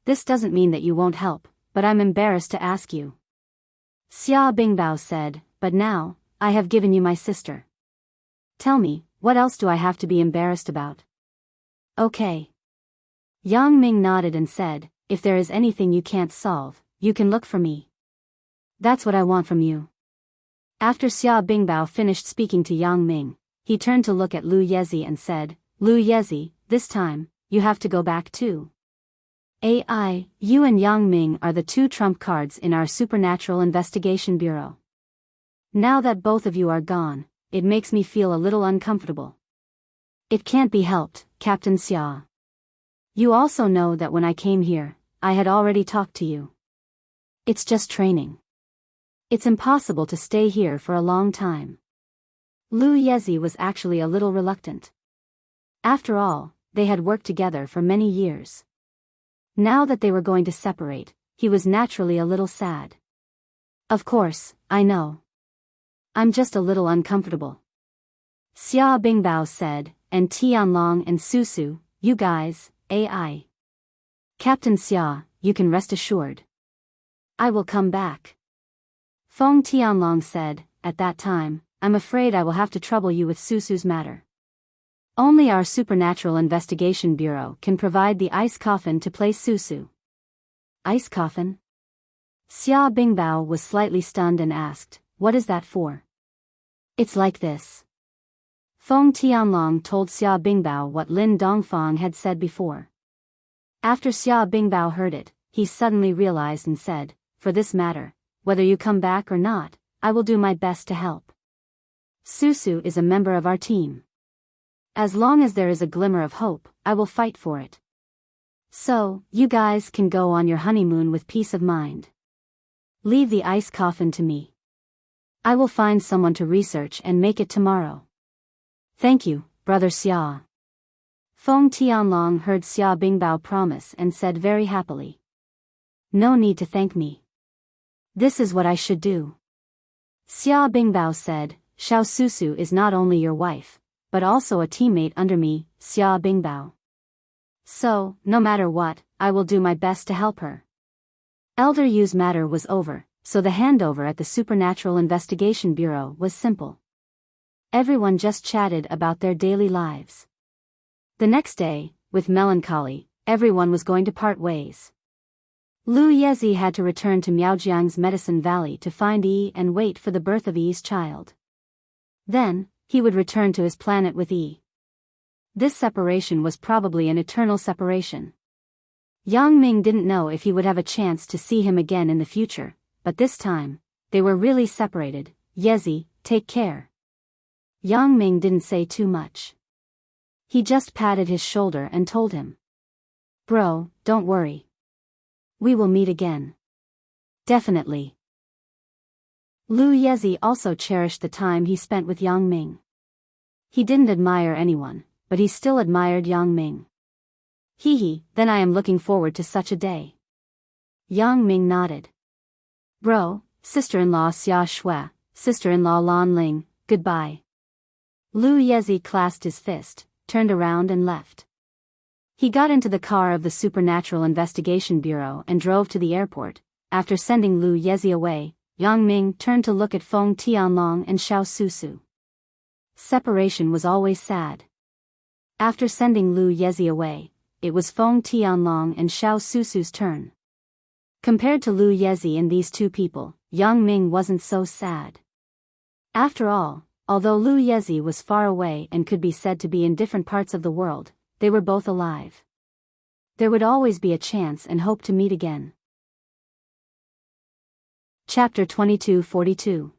This doesn't mean that you won't help, but I'm embarrassed to ask you. Xia Bingbao said, but now, I have given you my sister. Tell me, what else do I have to be embarrassed about? Okay. Yang Ming nodded and said, if there is anything you can't solve, you can look for me. That's what I want from you. After Xia Bingbao finished speaking to Yang Ming, he turned to look at Lu Yezi and said, Lu Yezi, this time, you have to go back too. You and Yang Ming are the two trump cards in our Supernatural Investigation Bureau. Now that both of you are gone, it makes me feel a little uncomfortable. It can't be helped, Captain Xia. You also know that when I came here, I had already talked to you. It's just training. It's impossible to stay here for a long time. Lu Yezi was actually a little reluctant. After all, they had worked together for many years. Now that they were going to separate, he was naturally a little sad. Of course, I know. I'm just a little uncomfortable. Xia Bingbao said, and Tianlong and Susu, you guys, Captain Xia, you can rest assured. I will come back. Feng Tianlong said, at that time, I'm afraid I will have to trouble you with Susu's matter. Only our Supernatural Investigation Bureau can provide the ice coffin to place Susu. Ice coffin? Xia Bingbao was slightly stunned and asked, what is that for? It's like this. Feng Tianlong told Xia Bingbao what Lin Dongfang had said before. After Xia Bingbao heard it, he suddenly realized and said, for this matter, whether you come back or not, I will do my best to help. Susu is a member of our team. As long as there is a glimmer of hope, I will fight for it. So, you guys can go on your honeymoon with peace of mind. Leave the ice coffin to me. I will find someone to research and make it tomorrow. Thank you, Brother Xia. Feng Tianlong heard Xia Bingbao promise and said very happily. No need to thank me. This is what I should do. Xia Bingbao said, Xiao Susu is not only your wife, but also a teammate under me, Xia Bingbao. So, no matter what, I will do my best to help her. Elder Yu's matter was over, so the handover at the Supernatural Investigation Bureau was simple. Everyone just chatted about their daily lives. The next day, with melancholy, everyone was going to part ways. Lu Yezi had to return to Miaojiang's Medicine Valley to find Yi and wait for the birth of Yi's child. Then, he would return to his planet with Yi. This separation was probably an eternal separation. Yang Ming didn't know if he would have a chance to see him again in the future, but this time, they were really separated. Yezi, take care. Yang Ming didn't say too much. He just patted his shoulder and told him. Bro, don't worry. We will meet again. Definitely. Lu Yezi also cherished the time he spent with Yang Ming. He didn't admire anyone, but he still admired Yang Ming. Then I am looking forward to such a day. Yang Ming nodded. Bro, sister-in-law Xia Shui, sister-in-law Lan Ling, goodbye. Lu Yezi clasped his fist, turned around and left. He got into the car of the Supernatural Investigation Bureau and drove to the airport. After sending Lu Yezi away, Yang Ming turned to look at Feng Tianlong and Xiao Susu. Separation was always sad. After sending Lu Yezi away, it was Feng Tianlong and Xiao Susu's turn. Compared to Lu Yezi and these two people, Yang Ming wasn't so sad. After all, although Lu Yezi was far away and could be said to be in different parts of the world, they were both alive. There would always be a chance and hope to meet again. Chapter 2242.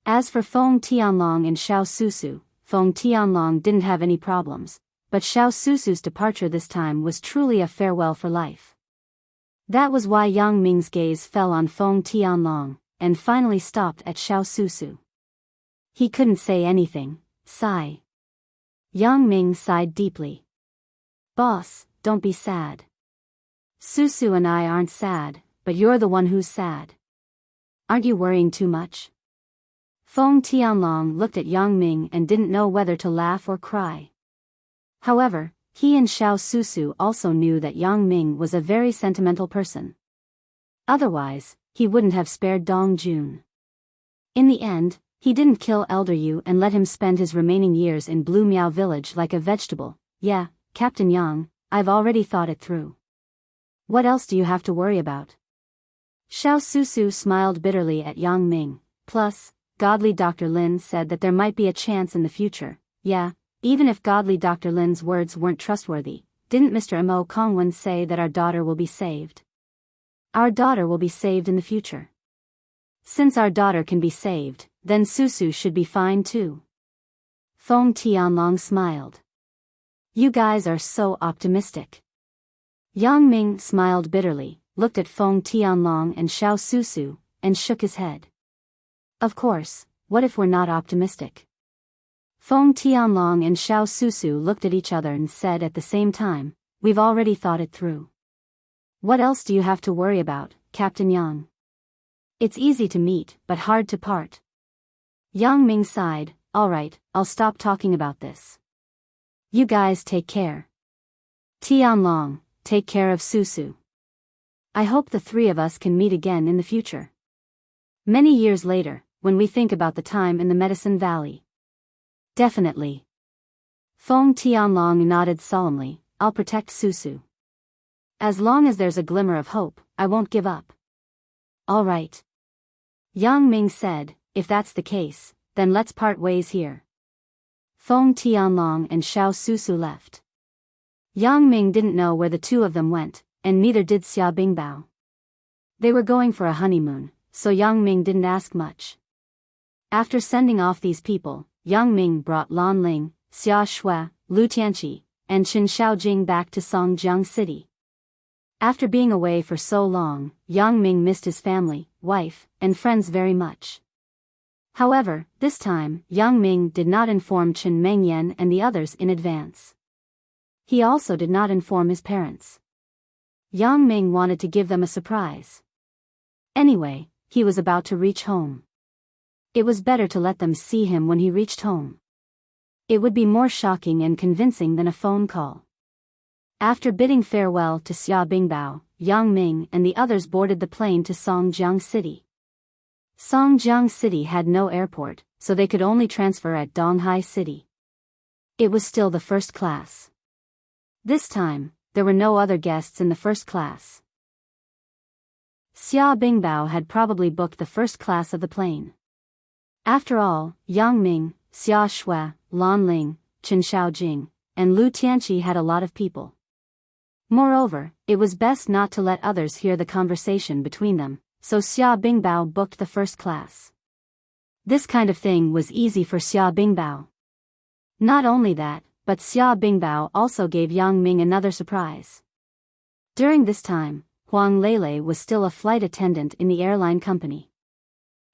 As for Feng Tianlong and Xiao Susu, Feng Tianlong didn't have any problems, but Xiao Susu's departure this time was truly a farewell for life. That was why Yang Ming's gaze fell on Feng Tianlong, and finally stopped at Xiao Susu. He couldn't say anything. Sigh. Yang Ming sighed deeply. Boss, don't be sad. Susu and I aren't sad, but you're the one who's sad. Aren't you worrying too much? Feng Tianlong looked at Yang Ming and didn't know whether to laugh or cry. However, he and Xiao Susu also knew that Yang Ming was a very sentimental person. Otherwise, he wouldn't have spared Dong Jun. In the end, he didn't kill Elder Yu and let him spend his remaining years in Blue Miao Village like a vegetable. Yeah, Captain Yang, I've already thought it through. What else do you have to worry about? Xiao Susu smiled bitterly at Yang Ming. Plus, godly Dr. Lin said that there might be a chance in the future. Yeah, even if godly Dr. Lin's words weren't trustworthy, didn't Mr. Mo Kongwen say that our daughter will be saved? Our daughter will be saved in the future. Since our daughter can be saved, then Susu should be fine too. Feng Tianlong smiled. You guys are so optimistic. Yang Ming smiled bitterly, looked at Feng Tianlong and Xiao Susu, and shook his head. Of course, what if we're not optimistic? Feng Tianlong and Xiao Susu looked at each other and said at the same time, we've already thought it through. What else do you have to worry about, Captain Yang? It's easy to meet, but hard to part. Yang Ming sighed, alright, I'll stop talking about this. You guys take care. Tianlong, take care of Susu. I hope the three of us can meet again in the future. Many years later, when we think about the time in the Medicine Valley. Definitely. Feng Tianlong nodded solemnly, I'll protect Susu. As long as there's a glimmer of hope, I won't give up. All right. Yang Ming said, if that's the case, then let's part ways here. Feng Tianlong and Xiao Susu left. Yang Ming didn't know where the two of them went, and neither did Xia Bingbao. They were going for a honeymoon, so Yang Ming didn't ask much. After sending off these people, Yang Ming brought Lan Ling, Xia Shui, Lu Tianqi, and Qin Shaojing back to Songjiang City. After being away for so long, Yang Ming missed his family, wife, and friends very much. However, this time, Yang Ming did not inform Chen Mengyan and the others in advance. He also did not inform his parents. Yang Ming wanted to give them a surprise. Anyway, he was about to reach home. It was better to let them see him when he reached home. It would be more shocking and convincing than a phone call. After bidding farewell to Xia Bingbao, Yang Ming and the others boarded the plane to Songjiang City. Songjiang City had no airport, so they could only transfer at Donghai City. It was still the first class. This time, there were no other guests in the first class. Xia Bingbao had probably booked the first class of the plane. After all, Yang Ming, Xia Shui, Lan Ling, Qin Shaojing, and Lu Tianqi had a lot of people. Moreover, it was best not to let others hear the conversation between them, so Xia Bingbao booked the first class. This kind of thing was easy for Xia Bingbao. Not only that, but Xia Bingbao also gave Yang Ming another surprise. During this time, Huang Lele was still a flight attendant in the airline company.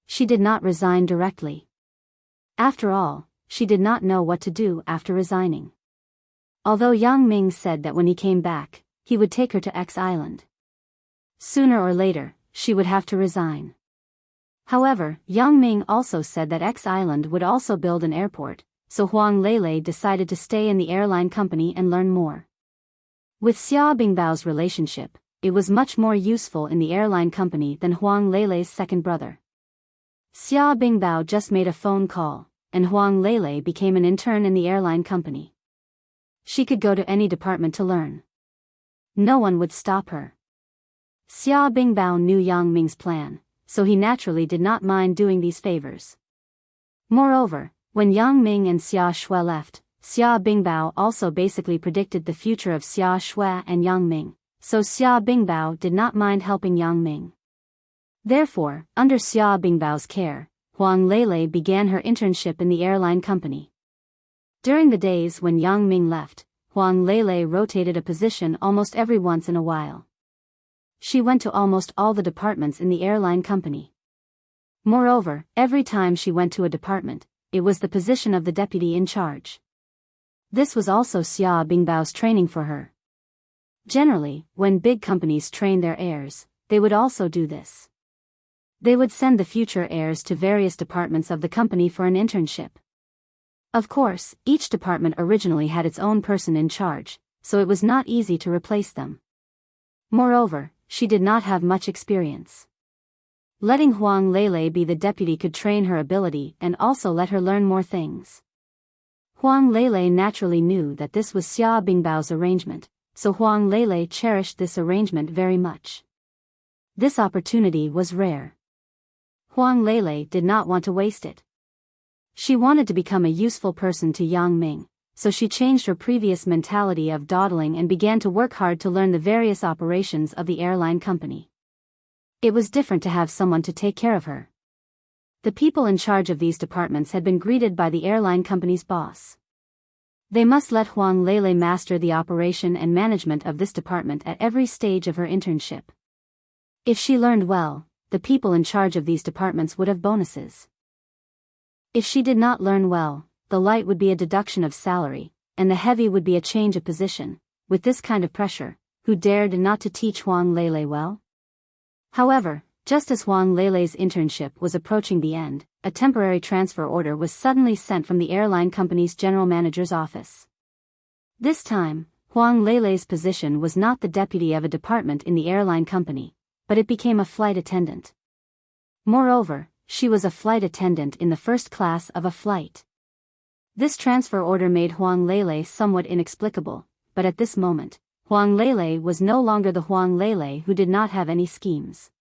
She did not resign directly. After all, she did not know what to do after resigning. Although Yang Ming said that when he came back, he would take her to X Island. Sooner or later, she would have to resign. However, Yang Ming also said that X Island would also build an airport, so Huang Lele decided to stay in the airline company and learn more. With Xia Bingbao's relationship, it was much more useful in the airline company than Huang Lele's second brother. Xia Bingbao just made a phone call, and Huang Lele became an intern in the airline company. She could go to any department to learn. No one would stop her. Xia Bingbao knew Yang Ming's plan, so he naturally did not mind doing these favors. Moreover, when Yang Ming and Xia Shui left, Xia Bingbao also basically predicted the future of Xia Shui and Yang Ming, so Xia Bingbao did not mind helping Yang Ming. Therefore, under Xia Bingbao's care, Huang Lele began her internship in the airline company. During the days when Yang Ming left, Huang Lele rotated a position almost every once in a while. She went to almost all the departments in the airline company. Moreover, every time she went to a department, it was the position of the deputy in charge. This was also Xia Bingbao's training for her. Generally, when big companies train their heirs, they would also do this. They would send the future heirs to various departments of the company for an internship. Of course, each department originally had its own person in charge, so it was not easy to replace them. Moreover, she did not have much experience. Letting Huang Lele be the deputy could train her ability and also let her learn more things. Huang Lele naturally knew that this was Xia Bingbao's arrangement, so Huang Lele cherished this arrangement very much. This opportunity was rare. Huang Lele did not want to waste it. She wanted to become a useful person to Yang Ming, so she changed her previous mentality of dawdling and began to work hard to learn the various operations of the airline company. It was different to have someone to take care of her. The people in charge of these departments had been greeted by the airline company's boss. They must let Huang Lele master the operation and management of this department at every stage of her internship. If she learned well, the people in charge of these departments would have bonuses. If she did not learn well, the light would be a deduction of salary, and the heavy would be a change of position. With this kind of pressure, who dared not to teach Huang Lele well? However, just as Huang Lele's internship was approaching the end, a temporary transfer order was suddenly sent from the airline company's general manager's office. This time, Huang Lele's position was not the deputy of a department in the airline company, but it became a flight attendant. Moreover, she was a flight attendant in the first class of a flight. This transfer order made Huang Lele somewhat inexplicable, but at this moment, Huang Lele was no longer the Huang Lele who did not have any schemes.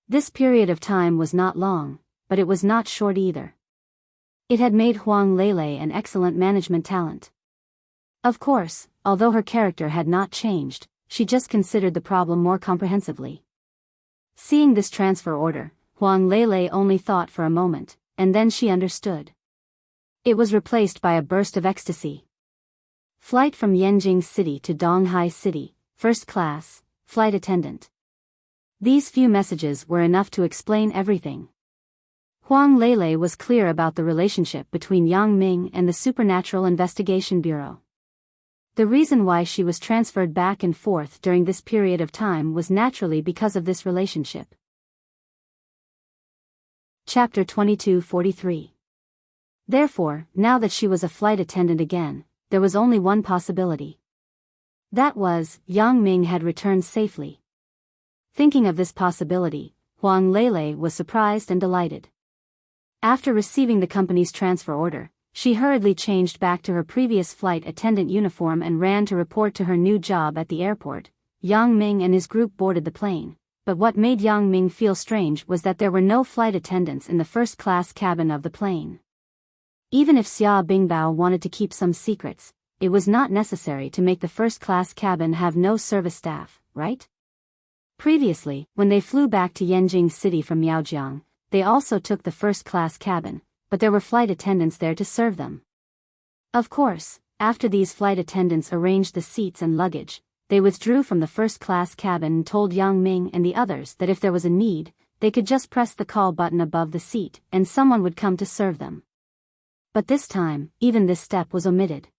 This period of time was not long, but it was not short either. It had made Huang Lele an excellent management talent. Of course, although her character had not changed, she just considered the problem more comprehensively. Seeing this transfer order, Huang Lele only thought for a moment, and then she understood. It was replaced by a burst of ecstasy. Flight from Yanjing City to Donghai City, first class, flight attendant. These few messages were enough to explain everything. Huang Lele was clear about the relationship between Yang Ming and the Supernatural Investigation Bureau. The reason why she was transferred back and forth during this period of time was naturally because of this relationship. Chapter 2243. Therefore, now that she was a flight attendant again, there was only one possibility. That was, Yang Ming had returned safely. Thinking of this possibility, Huang Lele was surprised and delighted. After receiving the company's transfer order, she hurriedly changed back to her previous flight attendant uniform and ran to report to her new job at the airport. Yang Ming and his group boarded the plane, but what made Yang Ming feel strange was that there were no flight attendants in the first-class cabin of the plane. Even if Xia Bingbao wanted to keep some secrets, it was not necessary to make the first-class cabin have no service staff, right? Previously, when they flew back to Yanjing City from Miaojiang, they also took the first-class cabin, but there were flight attendants there to serve them. Of course, after these flight attendants arranged the seats and luggage, they withdrew from the first-class cabin and told Yang Ming and the others that if there was a need, they could just press the call button above the seat and someone would come to serve them. But this time, even this step was omitted.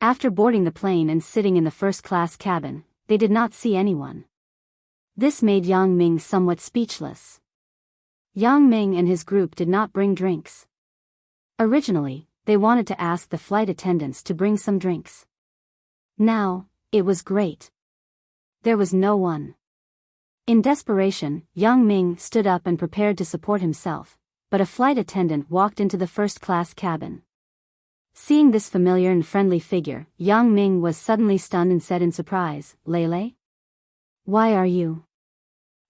After boarding the plane and sitting in the first-class cabin, they did not see anyone. This made Yang Ming somewhat speechless. Yang Ming and his group did not bring drinks. Originally, they wanted to ask the flight attendants to bring some drinks. Now, it was great. There was no one. In desperation, Yang Ming stood up and prepared to support himself, but a flight attendant walked into the first-class cabin. Seeing this familiar and friendly figure, Yang Ming was suddenly stunned and said in surprise, "Lele? Why are you?"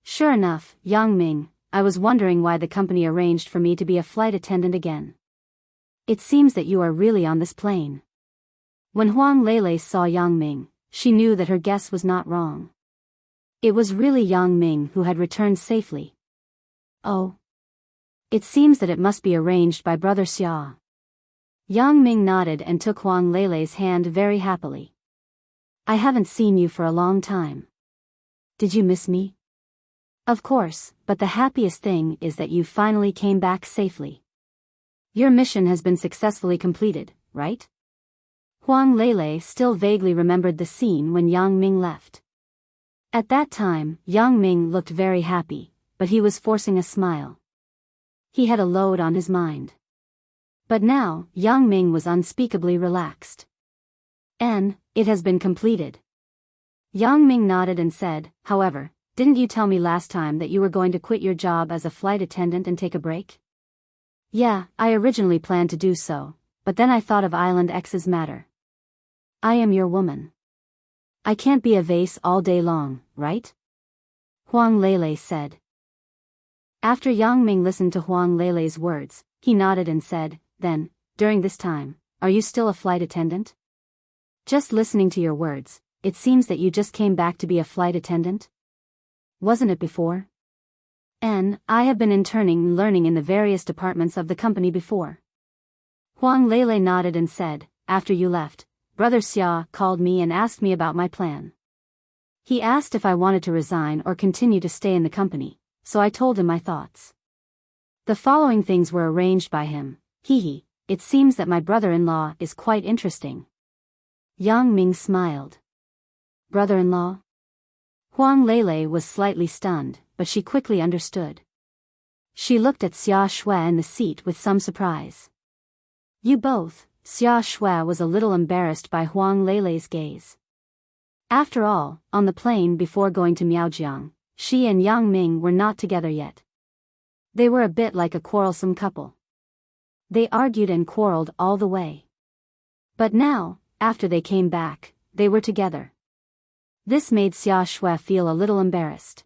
Sure enough, Yang Ming, I was wondering why the company arranged for me to be a flight attendant again. It seems that you are really on this plane. When Huang Lele saw Yang Ming, she knew that her guess was not wrong. It was really Yang Ming who had returned safely. Oh. It seems that it must be arranged by Brother Xia. Yang Ming nodded and took Huang Lele's hand very happily. I haven't seen you for a long time. Did you miss me? Of course, but the happiest thing is that you finally came back safely. Your mission has been successfully completed, right? Huang Lele still vaguely remembered the scene when Yang Ming left. At that time, Yang Ming looked very happy, but he was forcing a smile. He had a load on his mind. But now, Yang Ming was unspeakably relaxed. It has been completed. Yang Ming nodded and said, however, didn't you tell me last time that you were going to quit your job as a flight attendant and take a break? Yeah, I originally planned to do so, but then I thought of Island X's matter. I am your woman. I can't be a vase all day long, right? Huang Lele said. After Yang Ming listened to Huang Lele's words, he nodded and said, then, during this time, are you still a flight attendant? Just listening to your words, it seems that you just came back to be a flight attendant? Wasn't it before? I have been interning and learning in the various departments of the company before. Huang Lele nodded and said, after you left, Brother Xia called me and asked me about my plan. He asked if I wanted to resign or continue to stay in the company, so I told him my thoughts. The following things were arranged by him. It seems that my brother-in-law is quite interesting. Yang Ming smiled. Brother-in-law? Huang Lele was slightly stunned, but she quickly understood. She looked at Xia Shui in the seat with some surprise. You both. Xia Shui was a little embarrassed by Huang Lele's gaze. After all, on the plane before going to Miaojiang, she and Yang Ming were not together yet. They were a bit like a quarrelsome couple. They argued and quarreled all the way. But now, after they came back, they were together. This made Xia Shui feel a little embarrassed.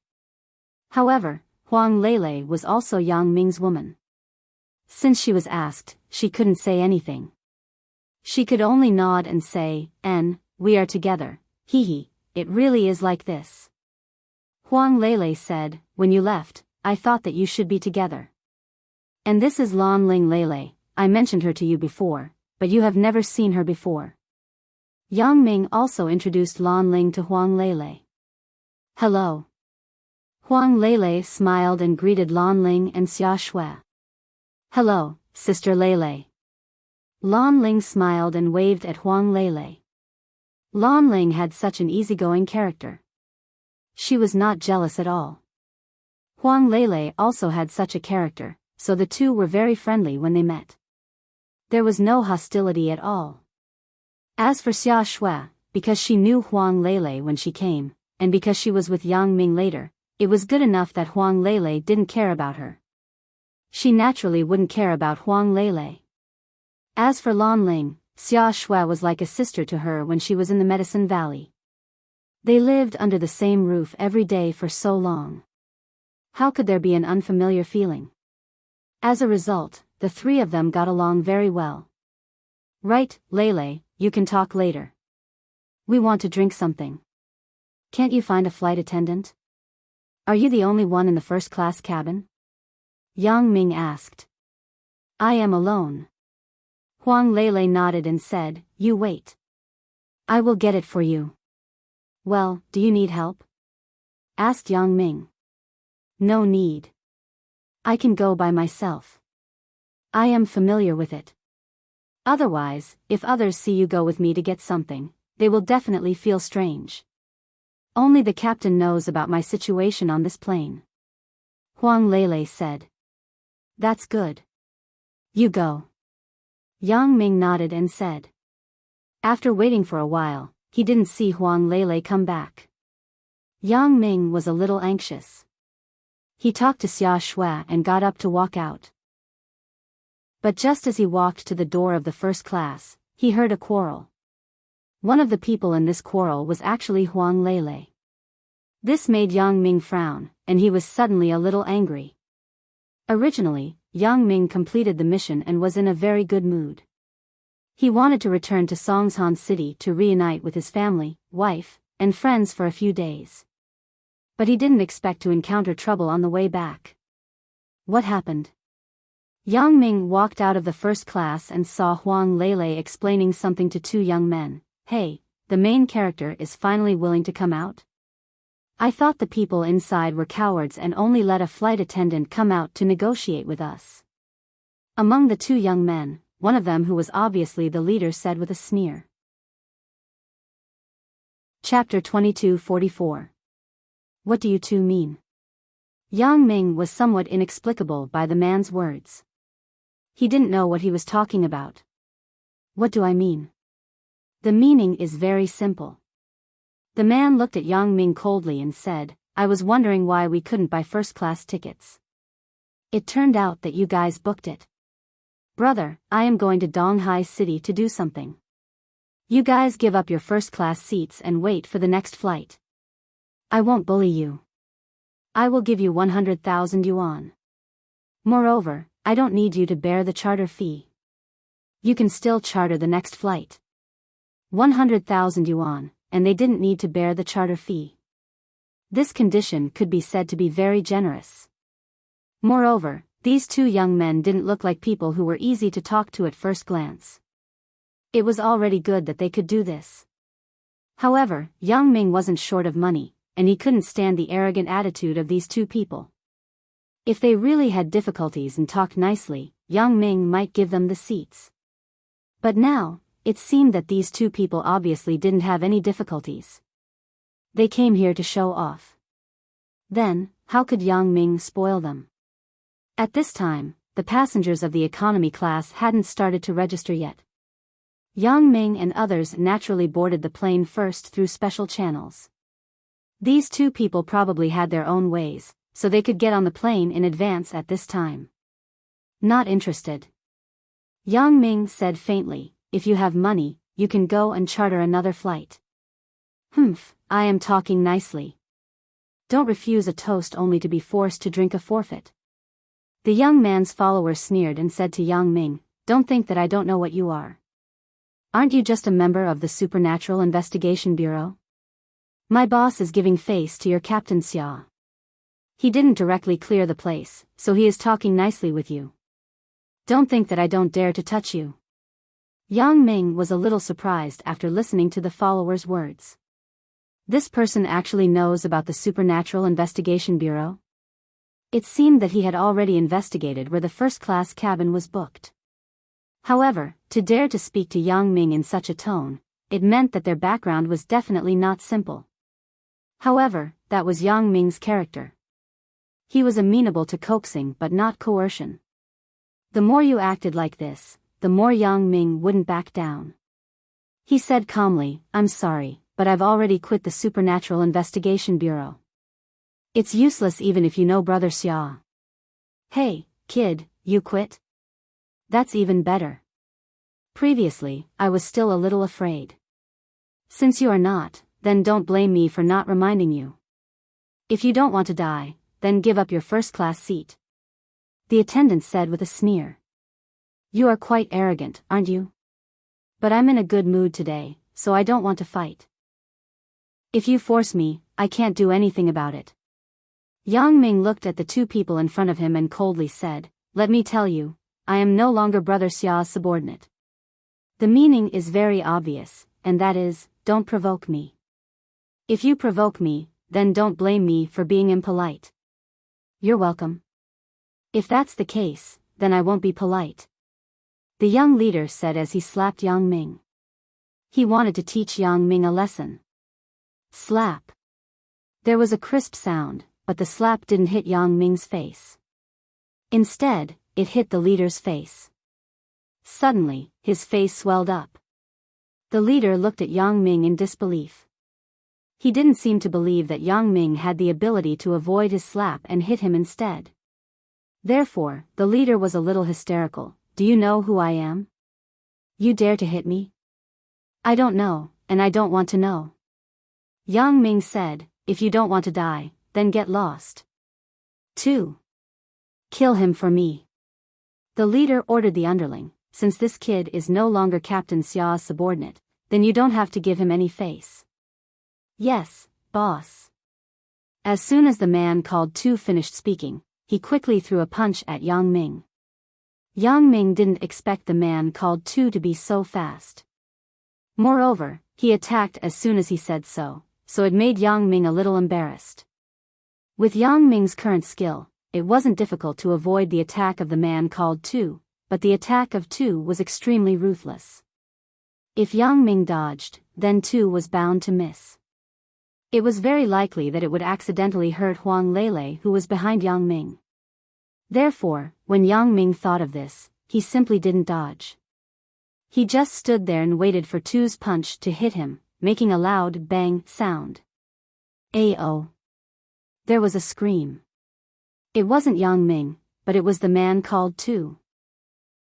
However, Huang Lele was also Yang Ming's woman. Since she was asked, she couldn't say anything. She could only nod and say, we are together, it really is like this. Huang Lele said, when you left, I thought that you should be together. And this is Lan Ling Lele, I mentioned her to you before, but you have never seen her before. Yang Ming also introduced Lan Ling to Huang Lele. Hello. Huang Lele smiled and greeted Lan Ling and Xia Shui. Hello, Sister Lele. Lan Ling smiled and waved at Huang Lele. Lan Ling had such an easygoing character. She was not jealous at all. Huang Lele also had such a character, so the two were very friendly when they met. There was no hostility at all. As for Xia Shui, because she knew Huang Lele when she came, and because she was with Yang Ming later, it was good enough that Huang Lele didn't care about her. She naturally wouldn't care about Huang Lele. As for Lan Ling, Xia Shui was like a sister to her when she was in the Medicine Valley. They lived under the same roof every day for so long. How could there be an unfamiliar feeling? As a result, the three of them got along very well. Right, Lele, you can talk later. We want to drink something. Can't you find a flight attendant? Are you the only one in the first-class cabin? Yang Ming asked. I am alone. Huang Lele nodded and said, you wait. I will get it for you. Well, do you need help? Asked Yang Ming. No need. I can go by myself. I am familiar with it. Otherwise, if others see you go with me to get something, they will definitely feel strange. Only the captain knows about my situation on this plane. Huang Lele said. That's good. You go. Yang Ming nodded and said. After waiting for a while, he didn't see Huang Lele come back. Yang Ming was a little anxious. He talked to Xia Shui and got up to walk out. But just as he walked to the door of the first class, he heard a quarrel. One of the people in this quarrel was actually Huang Lele. This made Yang Ming frown, and he was suddenly a little angry. Originally, Yang Ming completed the mission and was in a very good mood. He wanted to return to Songshan City to reunite with his family, wife, and friends for a few days. But he didn't expect to encounter trouble on the way back. What happened? Yang Ming walked out of the first class and saw Huang Lele explaining something to two young men. Hey, the main character is finally willing to come out? I thought the people inside were cowards and only let a flight attendant come out to negotiate with us. Among the two young men, one of them who was obviously the leader said with a sneer. Chapter 22:44. What do you two mean? Yang Ming was somewhat inexplicable by the man's words. He didn't know what he was talking about. What do I mean? The meaning is very simple. The man looked at Yang Ming coldly and said, I was wondering why we couldn't buy first-class tickets. It turned out that you guys booked it. Brother, I am going to Donghai City to do something. You guys give up your first-class seats and wait for the next flight. I won't bully you. I will give you 100,000 yuan. Moreover, I don't need you to bear the charter fee. You can still charter the next flight. 100,000 yuan, and they didn't need to bear the charter fee. This condition could be said to be very generous. Moreover, these two young men didn't look like people who were easy to talk to at first glance. It was already good that they could do this. However, Yang Ming wasn't short of money, and he couldn't stand the arrogant attitude of these two people. If they really had difficulties and talked nicely, Yang Ming might give them the seats. But now, it seemed that these two people obviously didn't have any difficulties. They came here to show off. Then, how could Yang Ming spoil them? At this time, the passengers of the economy class hadn't started to register yet. Yang Ming and others naturally boarded the plane first through special channels. These two people probably had their own ways, so they could get on the plane in advance at this time. Not interested. Yang Ming said faintly, if you have money, you can go and charter another flight. Humph, I am talking nicely. Don't refuse a toast only to be forced to drink a forfeit. The young man's follower sneered and said to Yang Ming, don't think that I don't know what you are. Aren't you just a member of the Supernatural Investigation Bureau? My boss is giving face to your Captain Xia. He didn't directly clear the place, so he is talking nicely with you. Don't think that I don't dare to touch you. Yang Ming was a little surprised after listening to the follower's words. This person actually knows about the Supernatural Investigation Bureau? It seemed that he had already investigated where the first-class cabin was booked. However, to dare to speak to Yang Ming in such a tone, it meant that their background was definitely not simple. However, that was Yang Ming's character. He was amenable to coaxing but not coercion. The more you acted like this, the more Yang Ming wouldn't back down. He said calmly, I'm sorry, but I've already quit the Supernatural Investigation Bureau. It's useless even if you know Brother Xia. Hey, kid, you quit? That's even better. Previously, I was still a little afraid. Since you are not, then don't blame me for not reminding you. If you don't want to die, then give up your first-class seat. The attendant said with a sneer. You are quite arrogant, aren't you? But I'm in a good mood today, so I don't want to fight. If you force me, I can't do anything about it. Yang Ming looked at the two people in front of him and coldly said, let me tell you, I am no longer Brother Xia's subordinate. The meaning is very obvious, and that is, don't provoke me. If you provoke me, then don't blame me for being impolite. You're welcome. If that's the case, then I won't be polite. The young leader said as he slapped Yang Ming. He wanted to teach Yang Ming a lesson. Slap. There was a crisp sound, but the slap didn't hit Yang Ming's face. Instead, it hit the leader's face. Suddenly, his face swelled up. The leader looked at Yang Ming in disbelief. He didn't seem to believe that Yang Ming had the ability to avoid his slap and hit him instead. Therefore, the leader was a little hysterical. "Do you know who I am? You dare to hit me?" "I don't know, and I don't want to know." Yang Ming said, "If you don't want to die, then get lost." 2. Kill him for me. The leader ordered the underling, "Since this kid is no longer Captain Xia's subordinate, then you don't have to give him any face." "Yes, boss." As soon as the man called Tu finished speaking, he quickly threw a punch at Yang Ming. Yang Ming didn't expect the man called Tu to be so fast. Moreover, he attacked as soon as he said so it made Yang Ming a little embarrassed. With Yang Ming's current skill, it wasn't difficult to avoid the attack of the man called Tu, but the attack of Tu was extremely ruthless. If Yang Ming dodged, then Tu was bound to miss. It was very likely that it would accidentally hurt Huang Lele, who was behind Yang Ming. Therefore, when Yang Ming thought of this, he simply didn't dodge. He just stood there and waited for Tu's punch to hit him, making a loud bang sound. Ayo! There was a scream. It wasn't Yang Ming, but it was the man called Tu.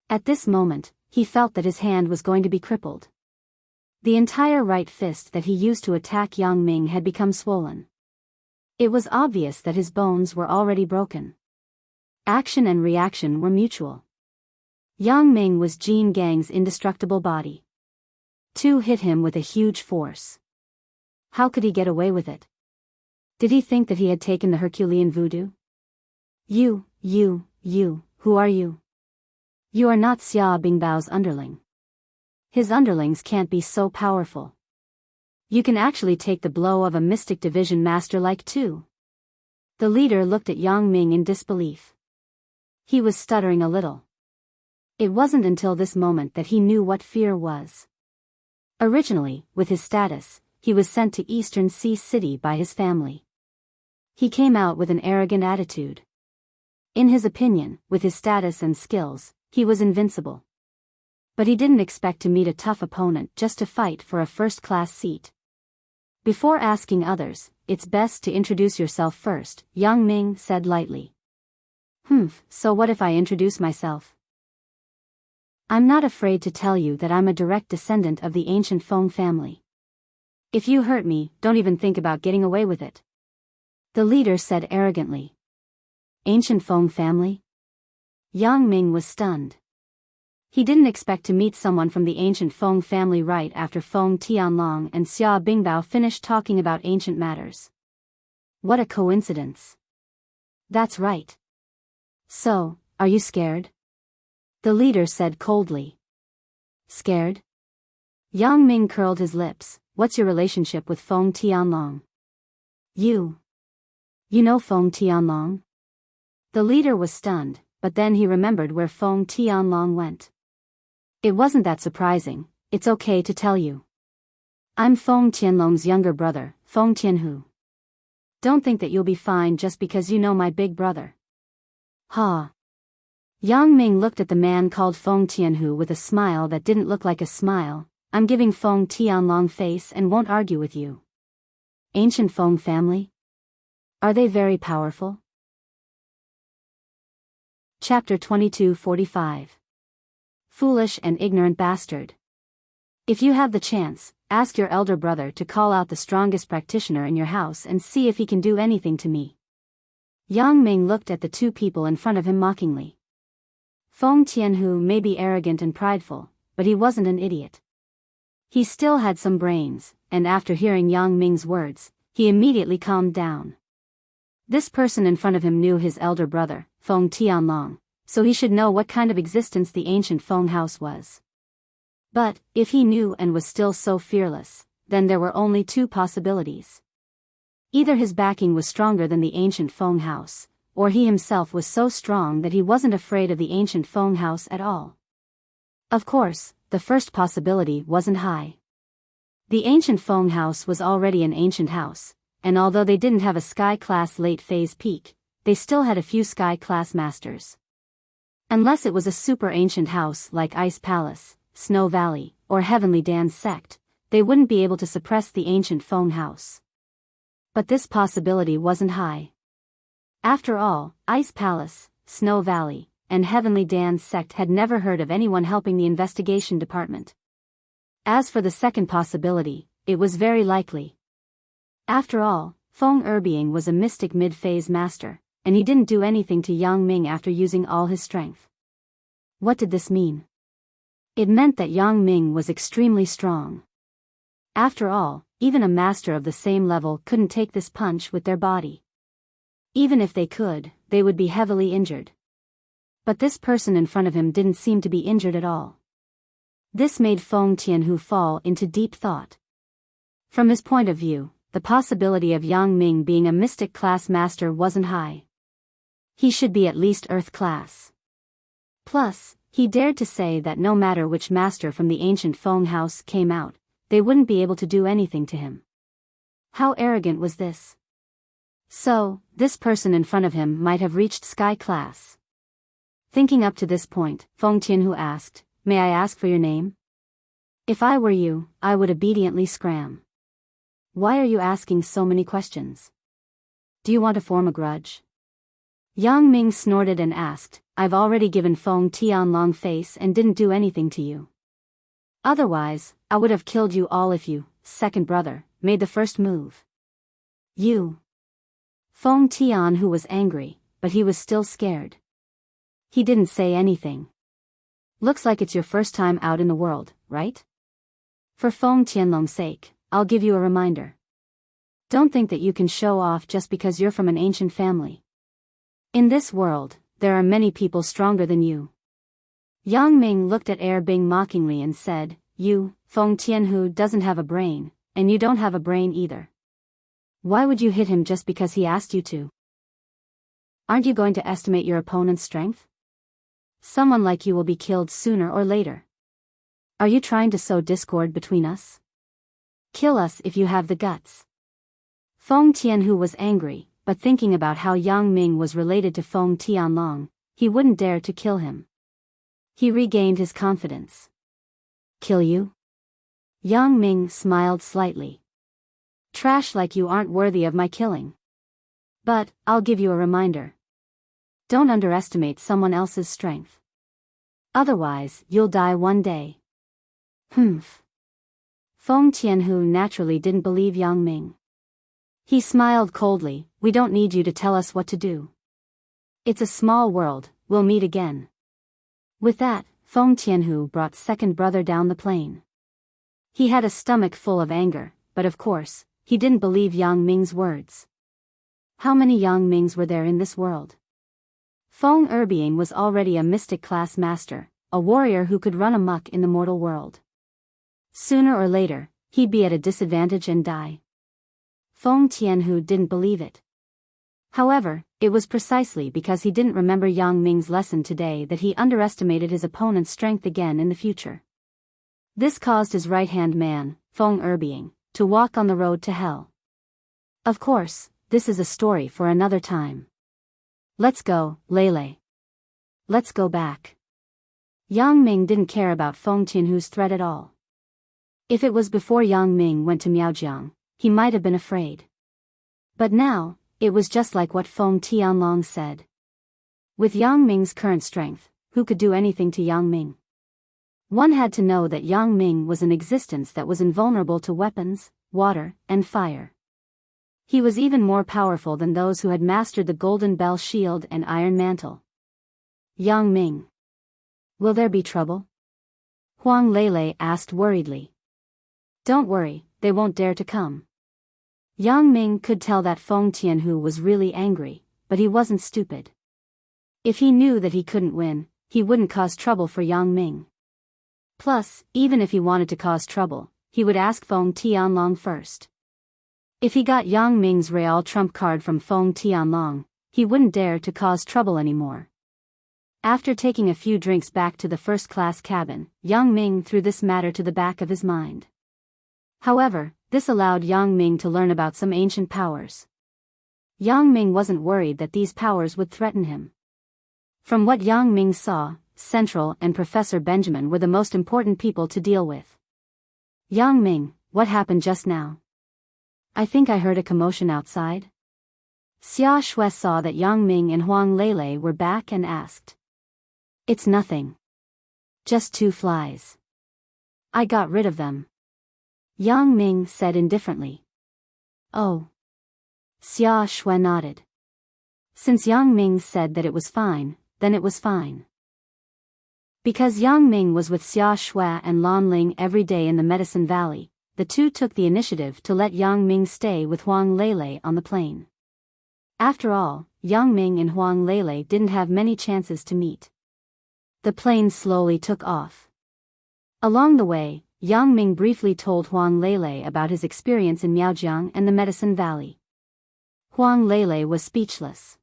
At this moment, he felt that his hand was going to be crippled. The entire right fist that he used to attack Yang Ming had become swollen. It was obvious that his bones were already broken. Action and reaction were mutual. Yang Ming was Jin Gang's indestructible body. Tu hit him with a huge force. How could he get away with it? Did he think that he had taken the Herculean voodoo? You, who are you? You are not Xia Bingbao's underling. His underlings can't be so powerful. You can actually take the blow of a mystic division master like Tu. The leader looked at Yang Ming in disbelief. He was stuttering a little. It wasn't until this moment that he knew what fear was. Originally, with his status, he was sent to Eastern Sea City by his family. He came out with an arrogant attitude. In his opinion, with his status and skills, he was invincible. But he didn't expect to meet a tough opponent just to fight for a first-class seat. Before asking others, it's best to introduce yourself first, Yang Ming said lightly. So what if I introduce myself? I'm not afraid to tell you that I'm a direct descendant of the ancient Feng family. If you hurt me, don't even think about getting away with it. The leader said arrogantly. Ancient Feng family? Yang Ming was stunned. He didn't expect to meet someone from the ancient Feng family right after Feng Tianlong and Xia Bingbao finished talking about ancient matters. What a coincidence. That's right. So, are you scared? The leader said coldly. Scared? Yang Ming curled his lips. What's your relationship with Feng Tianlong? You know Feng Tianlong? The leader was stunned, but then he remembered where Feng Tianlong went. It wasn't that surprising, it's okay to tell you. I'm Feng Tianlong's younger brother, Feng Tianhu. Don't think that you'll be fine just because you know my big brother. Ha! Yang Ming looked at the man called Feng Tianhu with a smile that didn't look like a smile. I'm giving Feng Tianlong face and won't argue with you. Ancient Feng family? Are they very powerful? Chapter 22:45. Foolish and ignorant bastard. If you have the chance, ask your elder brother to call out the strongest practitioner in your house and see if he can do anything to me. Yang Ming looked at the two people in front of him mockingly. Feng Tianhu may be arrogant and prideful, but he wasn't an idiot. He still had some brains, and after hearing Yang Ming's words, he immediately calmed down. This person in front of him knew his elder brother, Feng Tianlong, so he should know what kind of existence the ancient Feng house was. But, if he knew and was still so fearless, then there were only two possibilities. Either his backing was stronger than the ancient Feng house, or he himself was so strong that he wasn't afraid of the ancient Feng house at all. Of course, the first possibility wasn't high. The ancient Feng house was already an ancient house, and although they didn't have a sky-class late-phase peak, they still had a few sky-class masters. Unless it was a super ancient house like Ice Palace, Snow Valley, or Heavenly Dan's sect, they wouldn't be able to suppress the ancient Feng house. But this possibility wasn't high. After all, Ice Palace, Snow Valley, and Heavenly Dan's sect had never heard of anyone helping the investigation department. As for the second possibility, it was very likely. After all, Feng Erbiang was a mystic mid-phase master, and he didn't do anything to Yang Ming after using all his strength. What did this mean? It meant that Yang Ming was extremely strong. After all, even a master of the same level couldn't take this punch with their body. Even if they could, they would be heavily injured. But this person in front of him didn't seem to be injured at all. This made Feng Tianhu fall into deep thought. From his point of view, the possibility of Yang Ming being a mystic class master wasn't high. He should be at least Earth class. Plus, he dared to say that no matter which master from the ancient Feng house came out, they wouldn't be able to do anything to him. How arrogant was this? So, this person in front of him might have reached sky class. Thinking up to this point, Feng Tianhu asked, "May I ask for your name?" If I were you, I would obediently scram. Why are you asking so many questions? Do you want to form a grudge? Yang Ming snorted and asked, "I've already given Feng Tianlong face and didn't do anything to you. Otherwise, I would have killed you all if you, second brother, made the first move." You. Feng Tianhu was angry, but he was still scared. He didn't say anything. Looks like it's your first time out in the world, right? For Feng Tianlong's sake, I'll give you a reminder. Don't think that you can show off just because you're from an ancient family. In this world, there are many people stronger than you. Yang Ming looked at Bing mockingly and said, "You, Feng Tianhu, doesn't have a brain, and you don't have a brain either. Why would you hit him just because he asked you to? Aren't you going to estimate your opponent's strength? Someone like you will be killed sooner or later. Are you trying to sow discord between us? Kill us if you have the guts." Feng Tianhu was angry, but thinking about how Yang Ming was related to Feng Tianlong, he wouldn't dare to kill him. He regained his confidence. "Kill you?" Yang Ming smiled slightly. "Trash like you aren't worthy of my killing. But, I'll give you a reminder. Don't underestimate someone else's strength. Otherwise, you'll die one day." Humph. Feng Tianhu naturally didn't believe Yang Ming. He smiled coldly, "We don't need you to tell us what to do. It's a small world, we'll meet again." With that, Feng Tianhu brought second brother down the plane. He had a stomach full of anger, but of course, he didn't believe Yang Ming's words. How many Yang Mings were there in this world? Feng Erbiang was already a mystic class master, a warrior who could run amok in the mortal world. Sooner or later, he'd be at a disadvantage and die. Feng Tianhu didn't believe it. However, it was precisely because he didn't remember Yang Ming's lesson today that he underestimated his opponent's strength again in the future. This caused his right-hand man, Feng Erbiang, to walk on the road to hell. Of course, this is a story for another time. Let's go, Lele. Let's go back. Yang Ming didn't care about Feng Tianhu's threat at all. If it was before Yang Ming went to Miaojiang, he might have been afraid. But now, it was just like what Feng Tianlong said. With Yang Ming's current strength, who could do anything to Yang Ming? One had to know that Yang Ming was an existence that was invulnerable to weapons, water, and fire. He was even more powerful than those who had mastered the Golden Bell Shield and Iron Mantle. Yang Ming. Will there be trouble? Huang Lele asked worriedly. Don't worry, they won't dare to come. Yang Ming could tell that Feng Tianhu was really angry, but he wasn't stupid. If he knew that he couldn't win, he wouldn't cause trouble for Yang Ming. Plus, even if he wanted to cause trouble, he would ask Feng Tianlong first. If he got Yang Ming's Real trump card from Feng Tianlong, he wouldn't dare to cause trouble anymore. After taking a few drinks back to the first-class cabin, Yang Ming threw this matter to the back of his mind. However, this allowed Yang Ming to learn about some ancient powers. Yang Ming wasn't worried that these powers would threaten him. From what Yang Ming saw, Central and Professor Benjamin were the most important people to deal with. Yang Ming, what happened just now? I think I heard a commotion outside. Xia Shui saw that Yang Ming and Huang Lele were back and asked. It's nothing. Just 2 flies. I got rid of them. Yang Ming said indifferently. Oh. Xia Shui nodded. Since Yang Ming said that it was fine, then it was fine. Because Yang Ming was with Xia Shui and Lan Ling every day in the Medicine Valley, the two took the initiative to let Yang Ming stay with Huang Lele on the plane. After all, Yang Ming and Huang Lele didn't have many chances to meet. The plane slowly took off. Along the way, Yang Ming briefly told Huang Lele about his experience in Miaojiang and the Medicine Valley. Huang Lele was speechless.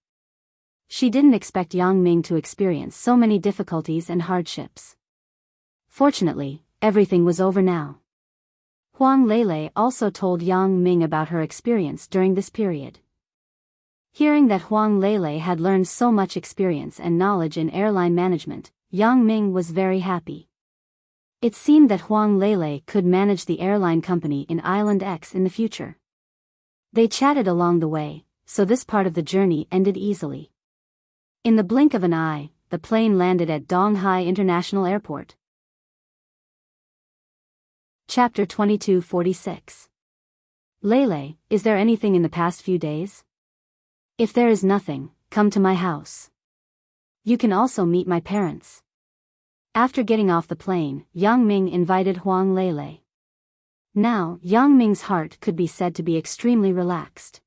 She didn't expect Yang Ming to experience so many difficulties and hardships. Fortunately, everything was over now. Huang Lele also told Yang Ming about her experience during this period. Hearing that Huang Lele had learned so much experience and knowledge in airline management, Yang Ming was very happy. It seemed that Huang Lele could manage the airline company in Island X in the future. They chatted along the way, so this part of the journey ended easily. In the blink of an eye, the plane landed at Donghai International Airport. Chapter 2246. Lele, is there anything in the past few days? If there is nothing, come to my house. You can also meet my parents. After getting off the plane, Yang Ming invited Huang Lele. Now, Yang Ming's heart could be said to be extremely relaxed.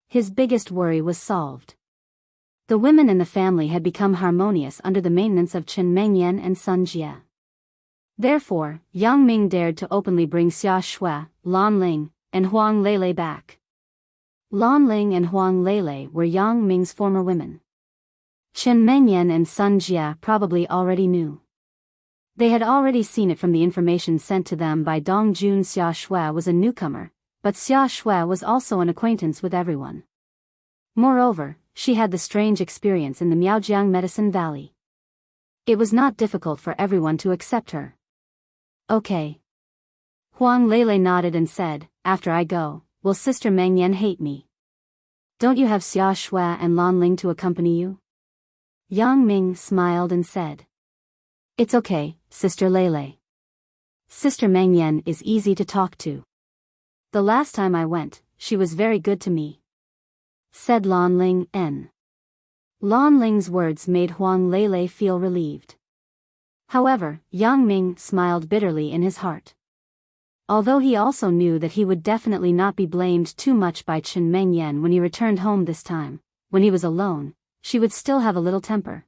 His biggest worry was solved. The women in the family had become harmonious under the maintenance of Chen Mengyan and Sun Jie. Therefore, Yang Ming dared to openly bring Xia Shui, Lan Ling, and Huang Lele back. Lan Ling and Huang Lele were Yang Ming's former women. Chen Mengyan and Sun Jie probably already knew. They had already seen it from the information sent to them by Dong Jun. Xia Shui was a newcomer, but Xia Shui was also an acquaintance with everyone. Moreover, she had the strange experience in the Miaojiang Medicine Valley. It was not difficult for everyone to accept her. Okay. Huang Lele nodded and said, after I go, will Sister Mengyan hate me? Don't you have Xia Shui and Lan Ling to accompany you? Yang Ming smiled and said. It's okay, Sister Lele. Sister Mengyan is easy to talk to. The last time I went, she was very good to me. Said Lan Ling. Lan Ling's words made Huang Lele feel relieved. However, Yang Ming smiled bitterly in his heart. Although he also knew that he would definitely not be blamed too much by Chen Mengyan when he returned home this time, when he was alone, she would still have a little temper.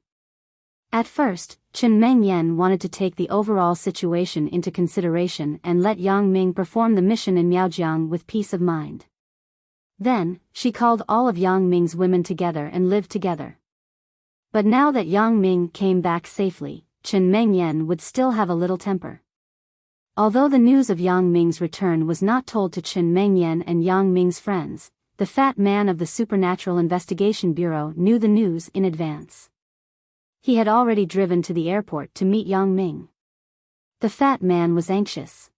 At first, Chen Mengyan wanted to take the overall situation into consideration and let Yang Ming perform the mission in Miaojiang with peace of mind. Then, she called all of Yang Ming's women together and lived together. But now that Yang Ming came back safely, Chen Mengyan would still have a little temper. Although the news of Yang Ming's return was not told to Chen Mengyan and Yang Ming's friends, the fat man of the Supernatural Investigation Bureau knew the news in advance. He had already driven to the airport to meet Yang Ming. The fat man was anxious.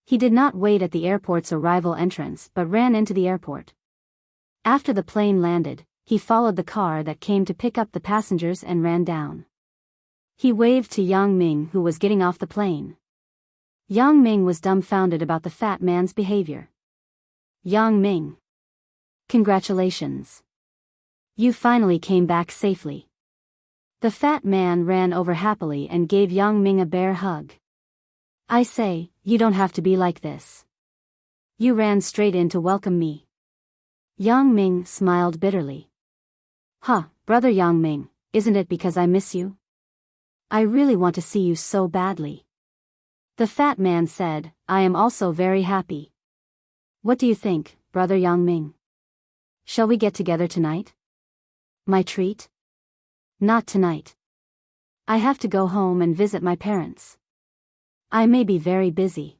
He did not wait at the airport's arrival entrance but ran into the airport. After the plane landed, he followed the car that came to pick up the passengers and ran down. He waved to Yang Ming, who was getting off the plane. Yang Ming was dumbfounded about the fat man's behavior. Yang Ming. Congratulations. You finally came back safely. The fat man ran over happily and gave Yang Ming a bear hug. I say, you don't have to be like this. You ran straight in to welcome me. Yang Ming smiled bitterly. Huh, brother Yang Ming, isn't it because I miss you? I really want to see you so badly. The fat man said, I am also very happy. What do you think, brother Yang Ming? Shall we get together tonight? My treat? Not tonight. I have to go home and visit my parents. I may be very busy.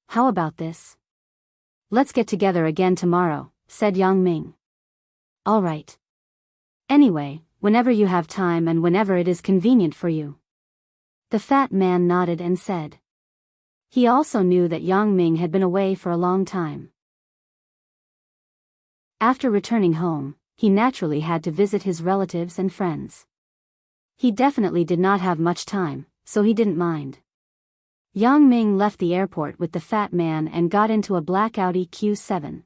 How about this? Let's get together again tomorrow, said Yang Ming. All right. Anyway, whenever you have time and whenever it is convenient for you. The fat man nodded and said. He also knew that Yang Ming had been away for a long time. After returning home, he naturally had to visit his relatives and friends. He definitely did not have much time, so he didn't mind. Yang Ming left the airport with the fat man and got into a black Audi Q7.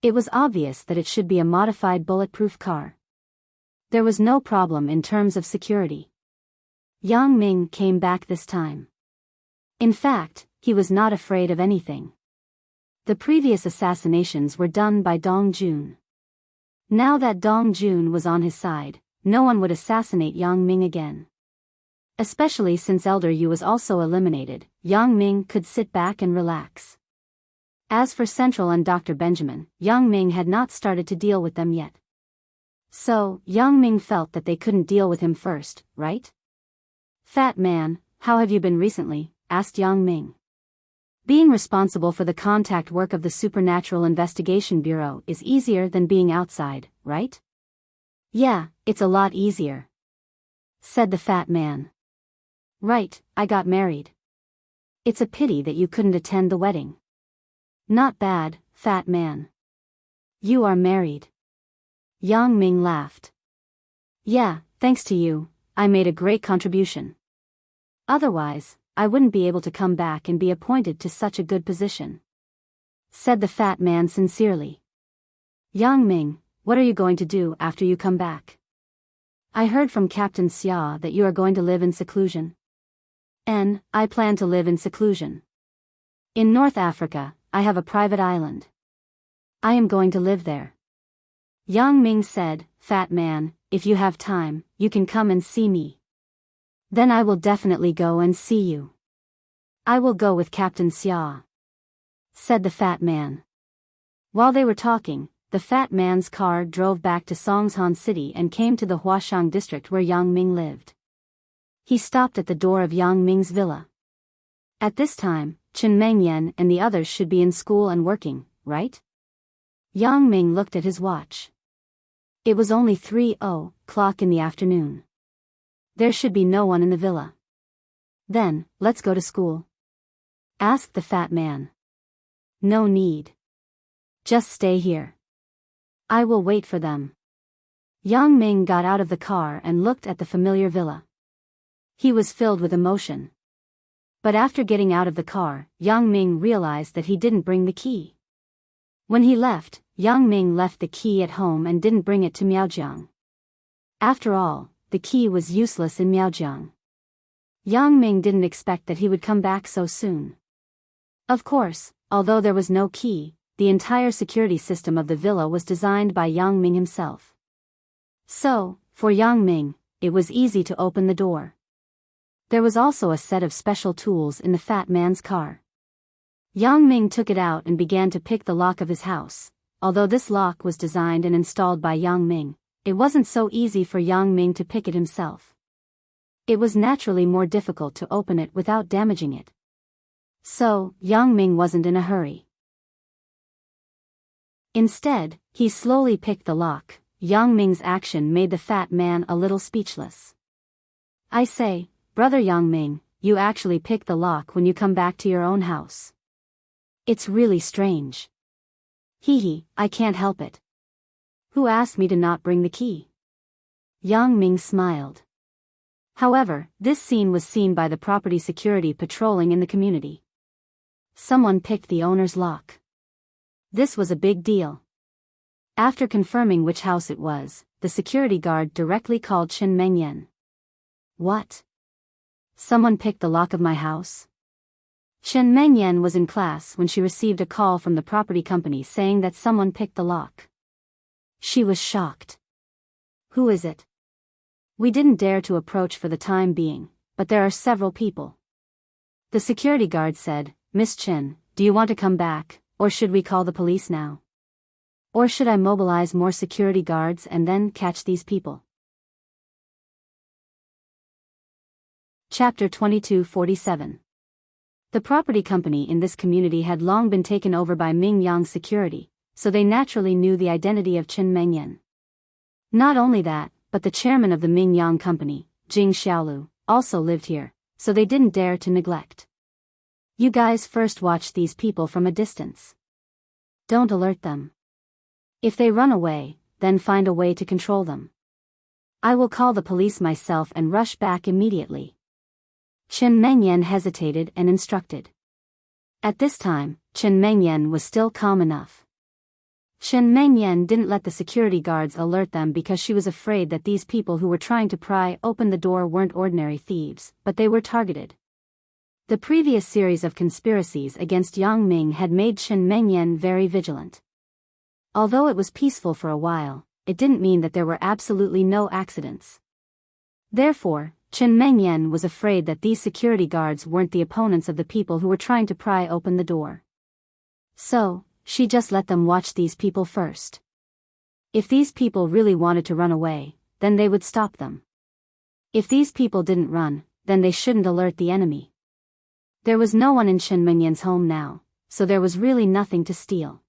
It was obvious that it should be a modified bulletproof car. There was no problem in terms of security. Yang Ming came back this time. In fact, he was not afraid of anything. The previous assassinations were done by Dong Jun. Now that Dong Jun was on his side, no one would assassinate Yang Ming again. Especially since Elder Yu was also eliminated, Yang Ming could sit back and relax. As for Central and Dr. Benjamin, Yang Ming had not started to deal with them yet. So, Yang Ming felt that they couldn't deal with him first, right? Fat man, how have you been recently? Asked Yang Ming. Being responsible for the contact work of the Supernatural Investigation Bureau is easier than being outside, right? Yeah, it's a lot easier, said the fat man. Right, I got married. It's a pity that you couldn't attend the wedding. Not bad, fat man. You are married. Yang Ming laughed. Yeah, thanks to you, I made a great contribution. Otherwise, I wouldn't be able to come back and be appointed to such a good position, said the fat man sincerely. Yang Ming, what are you going to do after you come back? I heard from Captain Xia that you are going to live in seclusion. I plan to live in seclusion. In North Africa, I have a private island. I am going to live there. Yang Ming said, Fat man, if you have time, you can come and see me. Then I will definitely go and see you. I will go with Captain Xia, said the fat man. While they were talking, the fat man's car drove back to Songshan City and came to the Huashang district where Yang Ming lived. He stopped at the door of Yang Ming's villa. At this time, Chen Mengyan and the others should be in school and working, right? Yang Ming looked at his watch. It was only 3:00 in the afternoon. There should be no one in the villa. Then, let's go to school, asked the fat man. No need. Just stay here. I will wait for them. Yang Ming got out of the car and looked at the familiar villa. He was filled with emotion. But after getting out of the car, Yang Ming realized that he didn't bring the key. When he left, Yang Ming left the key at home and didn't bring it to Miaojiang. After all, the key was useless in Miaojiang. Yang Ming didn't expect that he would come back so soon. Of course, although there was no key, the entire security system of the villa was designed by Yang Ming himself. So, for Yang Ming, it was easy to open the door. There was also a set of special tools in the fat man's car. Yang Ming took it out and began to pick the lock of his house. Although this lock was designed and installed by Yang Ming, it wasn't so easy for Yang Ming to pick it himself. It was naturally more difficult to open it without damaging it. So, Yang Ming wasn't in a hurry. Instead, he slowly picked the lock. Yang Ming's action made the fat man a little speechless. I say, Brother Yang Ming, you actually pick the lock when you come back to your own house. It's really strange. Hee, I can't help it. Who asked me to not bring the key? Yang Ming smiled. However, this scene was seen by the property security patrolling in the community. Someone picked the owner's lock. This was a big deal. After confirming which house it was, the security guard directly called Chen Mengyan. What? Someone picked the lock of my house? Chen Mengyan was in class when she received a call from the property company saying that someone picked the lock. She was shocked. Who is it? We didn't dare to approach for the time being, but there are several people. The security guard said, Miss Chen, do you want to come back, or should we call the police now? Or should I mobilize more security guards and then catch these people? Chapter 2247. The property company in this community had long been taken over by Ming Yang Security, so they naturally knew the identity of Chen Mengyan. Not only that, but the chairman of the Mingyang company, Jing Xiaolu, also lived here, so they didn't dare to neglect. You guys first watch these people from a distance. Don't alert them. If they run away, then find a way to control them. I will call the police myself and rush back immediately. Chen Mengyan hesitated and instructed. At this time, Chen Mengyan was still calm enough. Chen Mengyan didn't let the security guards alert them because she was afraid that these people who were trying to pry open the door weren't ordinary thieves, but they were targeted. The previous series of conspiracies against Yang Ming had made Chen Mengyan very vigilant. Although it was peaceful for a while, it didn't mean that there were absolutely no accidents. Therefore, Chen Mengyan was afraid that these security guards weren't the opponents of the people who were trying to pry open the door. So, she just let them watch these people first. If these people really wanted to run away, then they would stop them. If these people didn't run, then they shouldn't alert the enemy. There was no one in Chen Mengyan's home now, so there was really nothing to steal.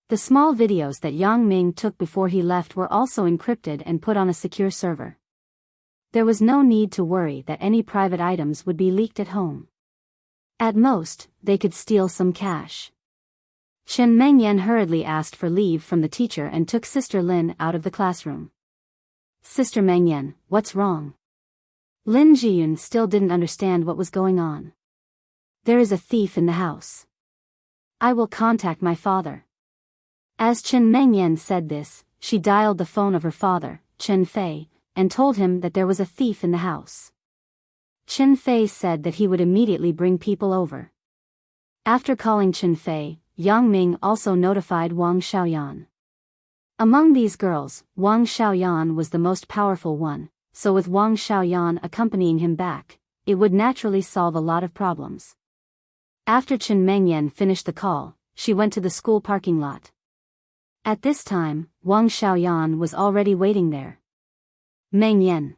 The small videos that Yang Ming took before he left were also encrypted and put on a secure server. There was no need to worry that any private items would be leaked at home. At most, they could steal some cash. Chen Mengyan hurriedly asked for leave from the teacher and took Sister Lin out of the classroom. Sister Mengyan, what's wrong? Lin Jiyun still didn't understand what was going on. There is a thief in the house. I will contact my father. As Chen Mengyan said this, she dialed the phone of her father, Chen Fei, and told him that there was a thief in the house. Chen Fei said that he would immediately bring people over. After calling Chen Fei, Yang Ming also notified Wang Xiaoyan. Among these girls, Wang Xiaoyan was the most powerful one, so with Wang Xiaoyan accompanying him back, it would naturally solve a lot of problems. After Chen Mengyan finished the call, she went to the school parking lot. At this time, Wang Xiaoyan was already waiting there. Mengyan.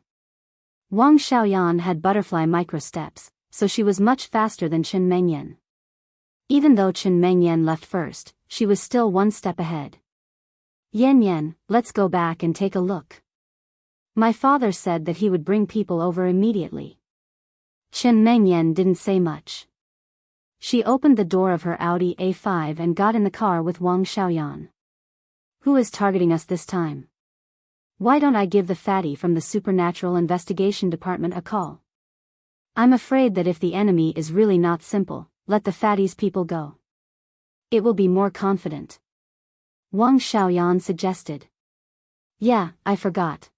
Wang Xiaoyan had butterfly microsteps, so she was much faster than Chen Mengyan. Even though Chen Mengyan left first, she was still one step ahead. Yan, let's go back and take a look. My father said that he would bring people over immediately. Chen Mengyan didn't say much. She opened the door of her Audi A5 and got in the car with Wang Xiaoyan. Who is targeting us this time? Why don't I give the fatty from the Supernatural Investigation Department a call? I'm afraid that if the enemy is really not simple, let the fatty's people go. It will be more confident. Wang Xiaoyan suggested. Yeah, I forgot.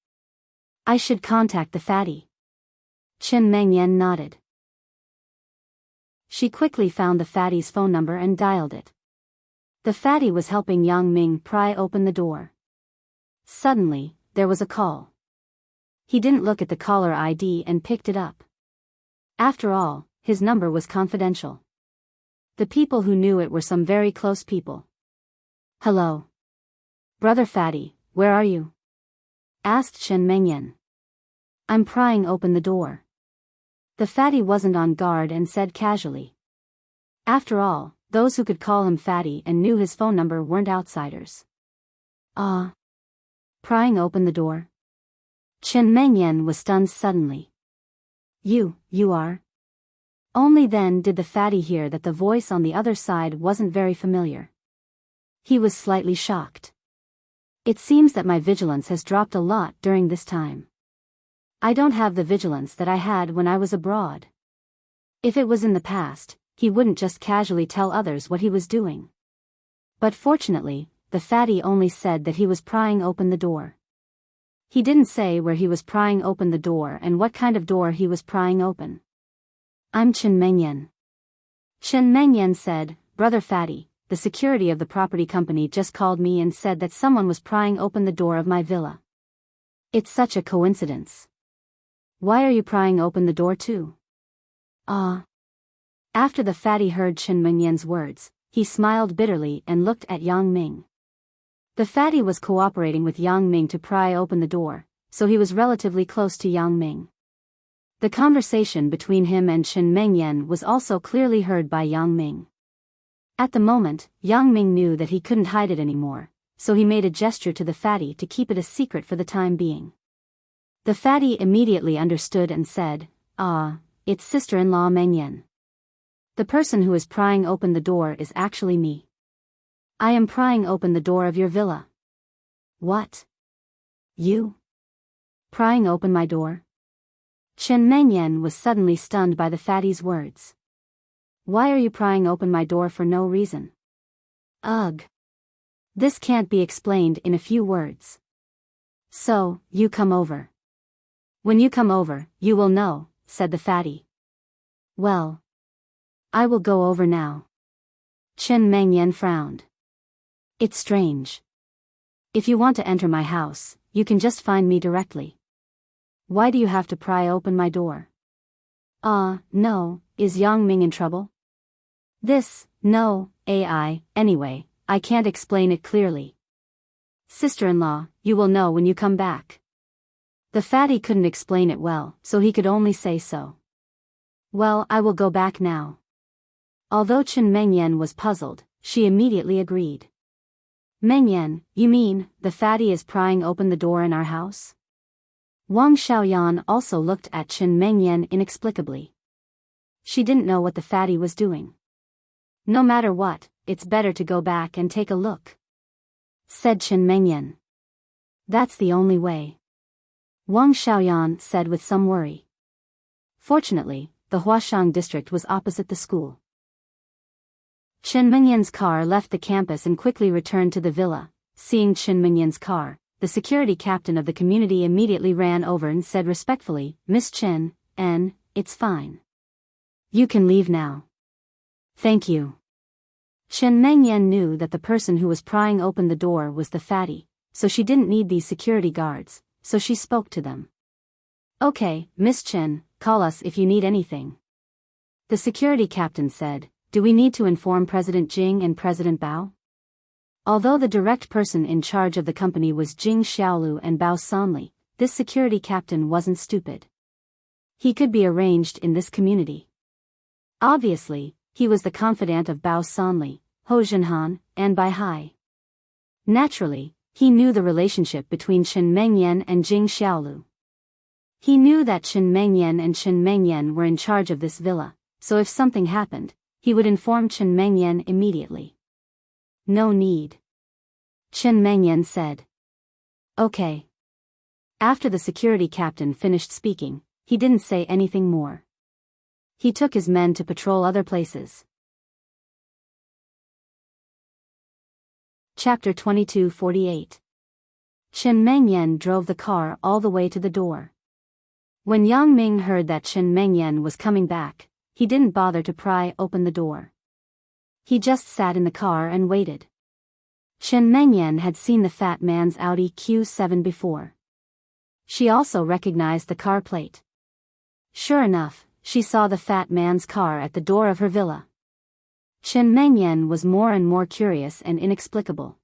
I should contact the fatty. Chen Mengyan nodded. She quickly found the fatty's phone number and dialed it. The fatty was helping Yang Ming pry open the door. Suddenly, there was a call. He didn't look at the caller ID and picked it up. After all, his number was confidential. The people who knew it were some very close people. Hello. Brother Fatty, where are you? Asked Chen Mengyan. I'm prying open the door. The fatty wasn't on guard and said casually. After all, those who could call him fatty and knew his phone number weren't outsiders. Prying open the door? Chen Mengyan was stunned suddenly. You are? Only then did the fatty hear that the voice on the other side wasn't very familiar. He was slightly shocked. It seems that my vigilance has dropped a lot during this time. I don't have the vigilance that I had when I was abroad. If it was in the past, he wouldn't just casually tell others what he was doing. But fortunately, the fatty only said that he was prying open the door. He didn't say where he was prying open the door and what kind of door he was prying open. I'm Chen Mengyan. Chen Mengyan said, Brother Fatty, the security of the property company just called me and said that someone was prying open the door of my villa. It's such a coincidence. Why are you prying open the door too? After the fatty heard Chen Mengyan's words, he smiled bitterly and looked at Yang Ming. The fatty was cooperating with Yang Ming to pry open the door, so he was relatively close to Yang Ming. The conversation between him and Chen Mengyan was also clearly heard by Yang Ming. At the moment, Yang Ming knew that he couldn't hide it anymore, so he made a gesture to the fatty to keep it a secret for the time being. The fatty immediately understood and said, "Ah, it's sister-in-law Mengyan. The person who is prying open the door is actually me. I am prying open the door of your villa." "What? You? Prying open my door?" Chen Mengyan was suddenly stunned by the fatty's words. "Why are you prying open my door for no reason?" "Ugh. This can't be explained in a few words. So, you come over. When you come over, you will know," said the fatty. "Well, I will go over now." Chen Mengyan frowned. "It's strange. If you want to enter my house, you can just find me directly. Why do you have to pry open my door?" No, is Yang Ming in trouble?" No, AI, anyway, I can't explain it clearly. Sister-in-law, you will know when you come back." The fatty couldn't explain it well, so he could only say so. "Well, I will go back now." Although Chen Mengyan was puzzled, she immediately agreed. "Mengyan, you mean, the fatty is prying open the door in our house?" Wang Xiaoyan also looked at Chen Mengyan inexplicably. She didn't know what the fatty was doing. "No matter what, it's better to go back and take a look," said Chen Mengyan. "That's the only way," Wang Xiaoyan said with some worry. Fortunately, the Huashang district was opposite the school. Chen Mengyan's car left the campus and quickly returned to the villa. Seeing Chen Mengyan's car, the security captain of the community immediately ran over and said respectfully, "Miss Chen, it's fine. You can leave now." "Thank you." Chen Mengyan knew that the person who was prying open the door was the fatty, so she didn't need these security guards, so she spoke to them. "Okay, Miss Chen, call us if you need anything." The security captain said, "Do we need to inform President Jing and President Bao?" Although the direct person in charge of the company was Jing Xiaolu and Bao Sanli, this security captain wasn't stupid. He could be arranged in this community. Obviously, he was the confidant of Bao Sanli, Ho Zhenhan, and Bai Hai. Naturally, he knew the relationship between Chen Mengyan and Jing Xiaolu. He knew that Chen Mengyan and Chen Mengyan were in charge of this villa, so if something happened, he would inform Chen Mengyan immediately. "No need," Chen Mengyan said. "Okay." After the security captain finished speaking, he didn't say anything more. He took his men to patrol other places. Chapter 2248. Chen Mengyan drove the car all the way to the door. When Yang Ming heard that Chen Mengyan was coming back, he didn't bother to pry open the door. He just sat in the car and waited. Chen Mengyan had seen the fat man's Audi Q7 before. She also recognized the car plate. Sure enough, she saw the fat man's car at the door of her villa. Chen Mengyan was more and more curious and inexplicable.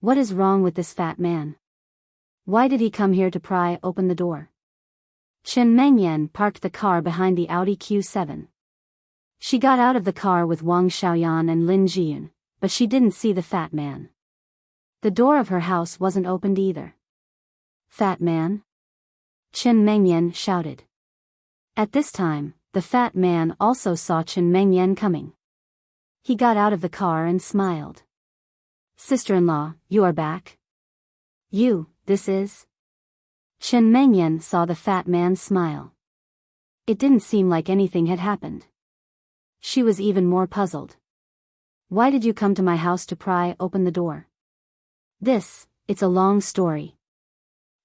What is wrong with this fat man? Why did he come here to pry open the door? Chen Mengyan parked the car behind the Audi Q7. She got out of the car with Wang Xiaoyan and Lin Jiyun, but she didn't see the fat man. The door of her house wasn't opened either. "Fat man?" Chen Mengyan shouted. At this time, the fat man also saw Chen Mengyan coming. He got out of the car and smiled. "Sister-in-law, you are back?" This is?" Chen Mengyan saw the fat man smile. It didn't seem like anything had happened. She was even more puzzled. "Why did you come to my house to pry open the door?" It's a long story.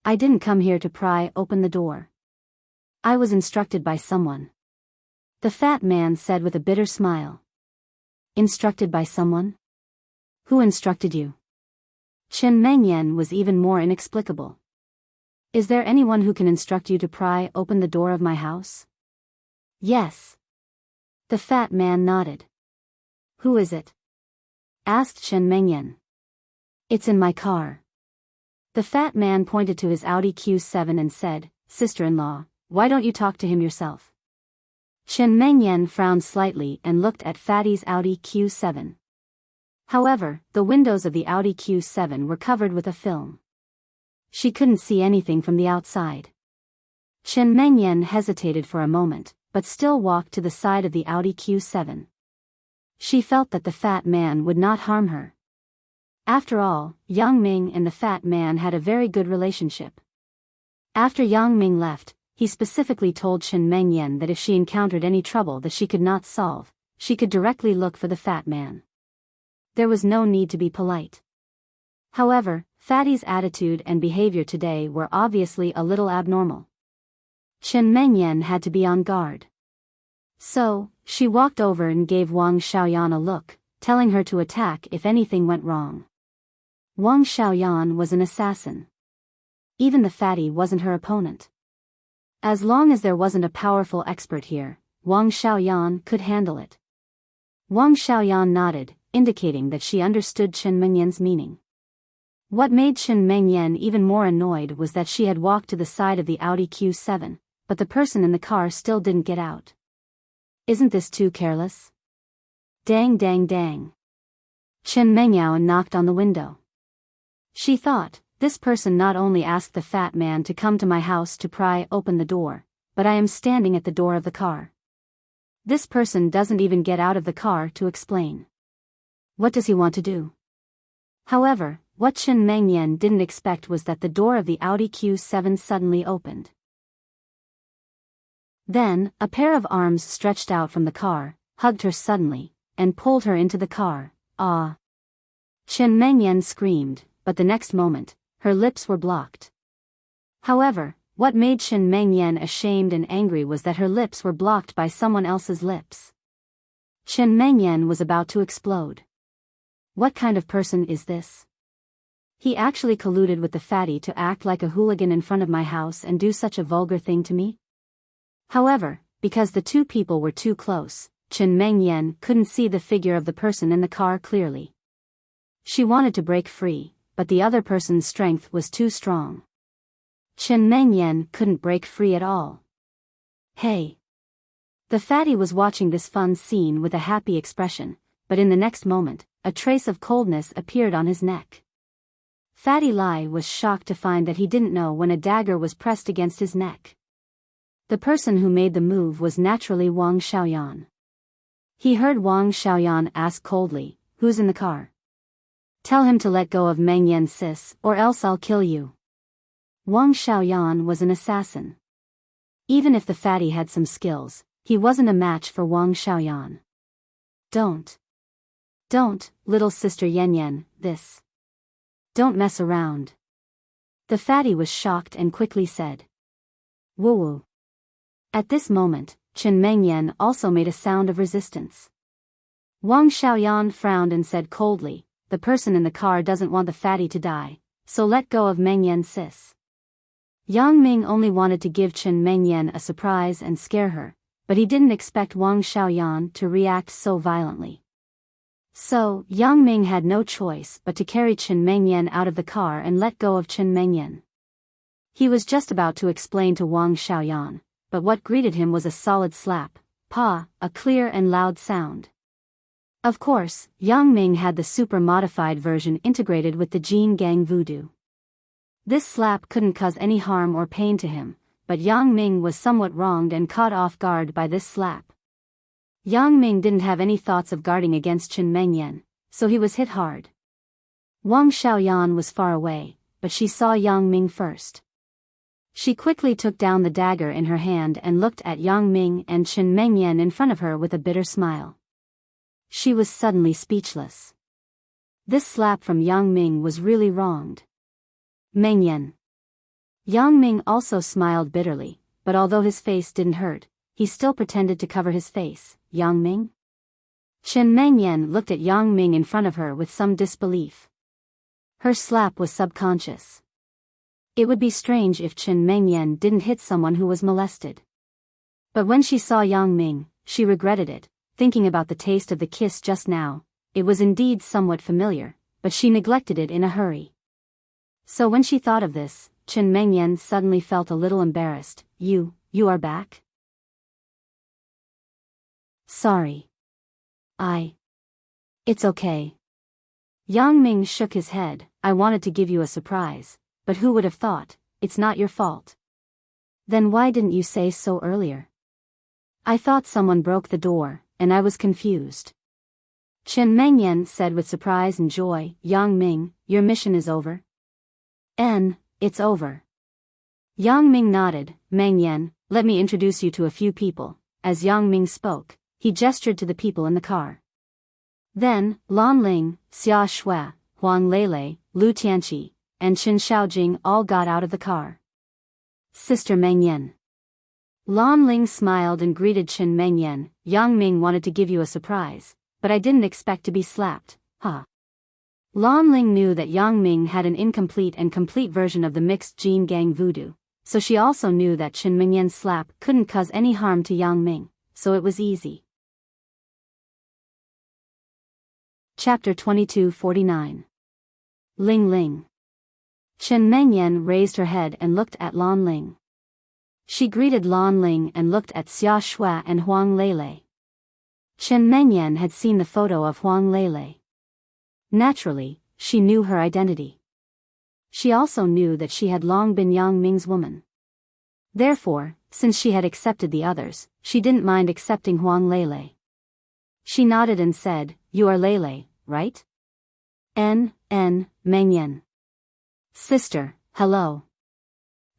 I didn't come here to pry open the door. I was instructed by someone," the fat man said with a bitter smile. "Instructed by someone? Who instructed you?" Chen Mengyan was even more inexplicable. "Is there anyone who can instruct you to pry open the door of my house?" "Yes." The fat man nodded. "Who is it?" asked Chen Mengyan. "It's in my car." The fat man pointed to his Audi Q7 and said, "Sister-in-law, why don't you talk to him yourself?" Chen Mengyan frowned slightly and looked at Fatty's Audi Q7. However, the windows of the Audi Q7 were covered with a film. She couldn't see anything from the outside. Chen Mengyan hesitated for a moment, but still walked to the side of the Audi Q7. She felt that the fat man would not harm her. After all, Yang Ming and the fat man had a very good relationship. After Yang Ming left, he specifically told Chen Mengyan that if she encountered any trouble that she could not solve, she could directly look for the fat man. There was no need to be polite. However, Fatty's attitude and behavior today were obviously a little abnormal. Chen Mengyan had to be on guard. So, she walked over and gave Wang Xiaoyan a look, telling her to attack if anything went wrong. Wang Xiaoyan was an assassin. Even the fatty wasn't her opponent. As long as there wasn't a powerful expert here, Wang Xiaoyan could handle it. Wang Xiaoyan nodded, indicating that she understood Chen Mengyan's meaning. What made Chen Mengyan even more annoyed was that she had walked to the side of the Audi Q7, but the person in the car still didn't get out. Isn't this too careless? Dang dang dang. Chen Mengyan knocked on the window. She thought, this person not only asked the fat man to come to my house to pry open the door, but I am standing at the door of the car. This person doesn't even get out of the car to explain. What does he want to do? However, what Chen Mengyan didn't expect was that the door of the Audi Q7 suddenly opened. Then, a pair of arms stretched out from the car, hugged her suddenly, and pulled her into the car. Ah! Chen Mengyan screamed, but the next moment, her lips were blocked. However, what made Chen Mengyan ashamed and angry was that her lips were blocked by someone else's lips. Chen Mengyan was about to explode. What kind of person is this? He actually colluded with the fatty to act like a hooligan in front of my house and do such a vulgar thing to me? However, because the two people were too close, Chen Mengyan couldn't see the figure of the person in the car clearly. She wanted to break free, but the other person's strength was too strong. Chen Mengyan couldn't break free at all. Hey! The fatty was watching this fun scene with a happy expression, but in the next moment, a trace of coldness appeared on his neck. Fatty Lai was shocked to find that he didn't know when a dagger was pressed against his neck. The person who made the move was naturally Wang Xiaoyan. He heard Wang Xiaoyan ask coldly, "Who's in the car? Tell him to let go of Mengyan sis, or else I'll kill you." Wang Xiaoyan was an assassin. Even if the fatty had some skills, he wasn't a match for Wang Xiaoyan. Don't, little sister Yan Yan, this. Don't mess around. The fatty was shocked and quickly said, "Woo-woo." At this moment, Chen Mengyan also made a sound of resistance. Wang Xiaoyan frowned and said coldly, "The person in the car doesn't want the fatty to die, so let go of Mengyan sis." Yang Ming only wanted to give Chen Mengyan a surprise and scare her, but he didn't expect Wang Xiaoyan to react so violently. So, Yang Ming had no choice but to carry Chen Mengyan out of the car and let go of Chen Mengyan. He was just about to explain to Wang Xiaoyan, but what greeted him was a solid slap, "Pa," a clear and loud sound. Of course, Yang Ming had the super-modified version integrated with the Jin Gang Voodoo. This slap couldn't cause any harm or pain to him, but Yang Ming was somewhat wronged and caught off guard by this slap. Yang Ming didn't have any thoughts of guarding against Chen Mengyan, so he was hit hard. Wang Xiaoyan was far away, but she saw Yang Ming first. She quickly took down the dagger in her hand and looked at Yang Ming and Chen Mengyan in front of her with a bitter smile. She was suddenly speechless. This slap from Yang Ming was really wronged. Mengyan. Yang Ming also smiled bitterly, but although his face didn't hurt, he still pretended to cover his face. Yang Ming? Chen Mengyan looked at Yang Ming in front of her with some disbelief. Her slap was subconscious. It would be strange if Chen Mengyan didn't hit someone who was molested. But when she saw Yang Ming, she regretted it, thinking about the taste of the kiss just now. It was indeed somewhat familiar, but she neglected it in a hurry. So when she thought of this, Chen Mengyan suddenly felt a little embarrassed. You are back? Sorry. It's okay. Yang Ming shook his head. I wanted to give you a surprise, but who would have thought? It's not your fault. Then why didn't you say so earlier? I thought someone broke the door, and I was confused. Chen Mengyan said with surprise and joy, Yang Ming, your mission is over? It's over. Yang Ming nodded. Mengyan, let me introduce you to a few people. As Yang Ming spoke, he gestured to the people in the car. Then, Lan Ling, Xia Shui, Huang Lele, Lu Tianqi, and Chen Shaojing all got out of the car. Sister Mengyan. Lan Ling smiled and greeted Chen Mengyan. Yang Ming wanted to give you a surprise, but I didn't expect to be slapped, huh? Lan Ling knew that Yang Ming had an incomplete and complete version of the mixed gene gang voodoo, so she also knew that Chen Mengyan's slap couldn't cause any harm to Yang Ming, so it was easy. Chapter 2249. Ling Ling. Chen Mengyan raised her head and looked at Lan Ling. She greeted Lan Ling and looked at Xia Shui and Huang Lele. Chen Mengyan had seen the photo of Huang Lele. Naturally, she knew her identity. She also knew that she had long been Yang Ming's woman. Therefore, since she had accepted the others, she didn't mind accepting Huang Lele. She nodded and said, You are Lele, right? Mengyan. Sister, hello.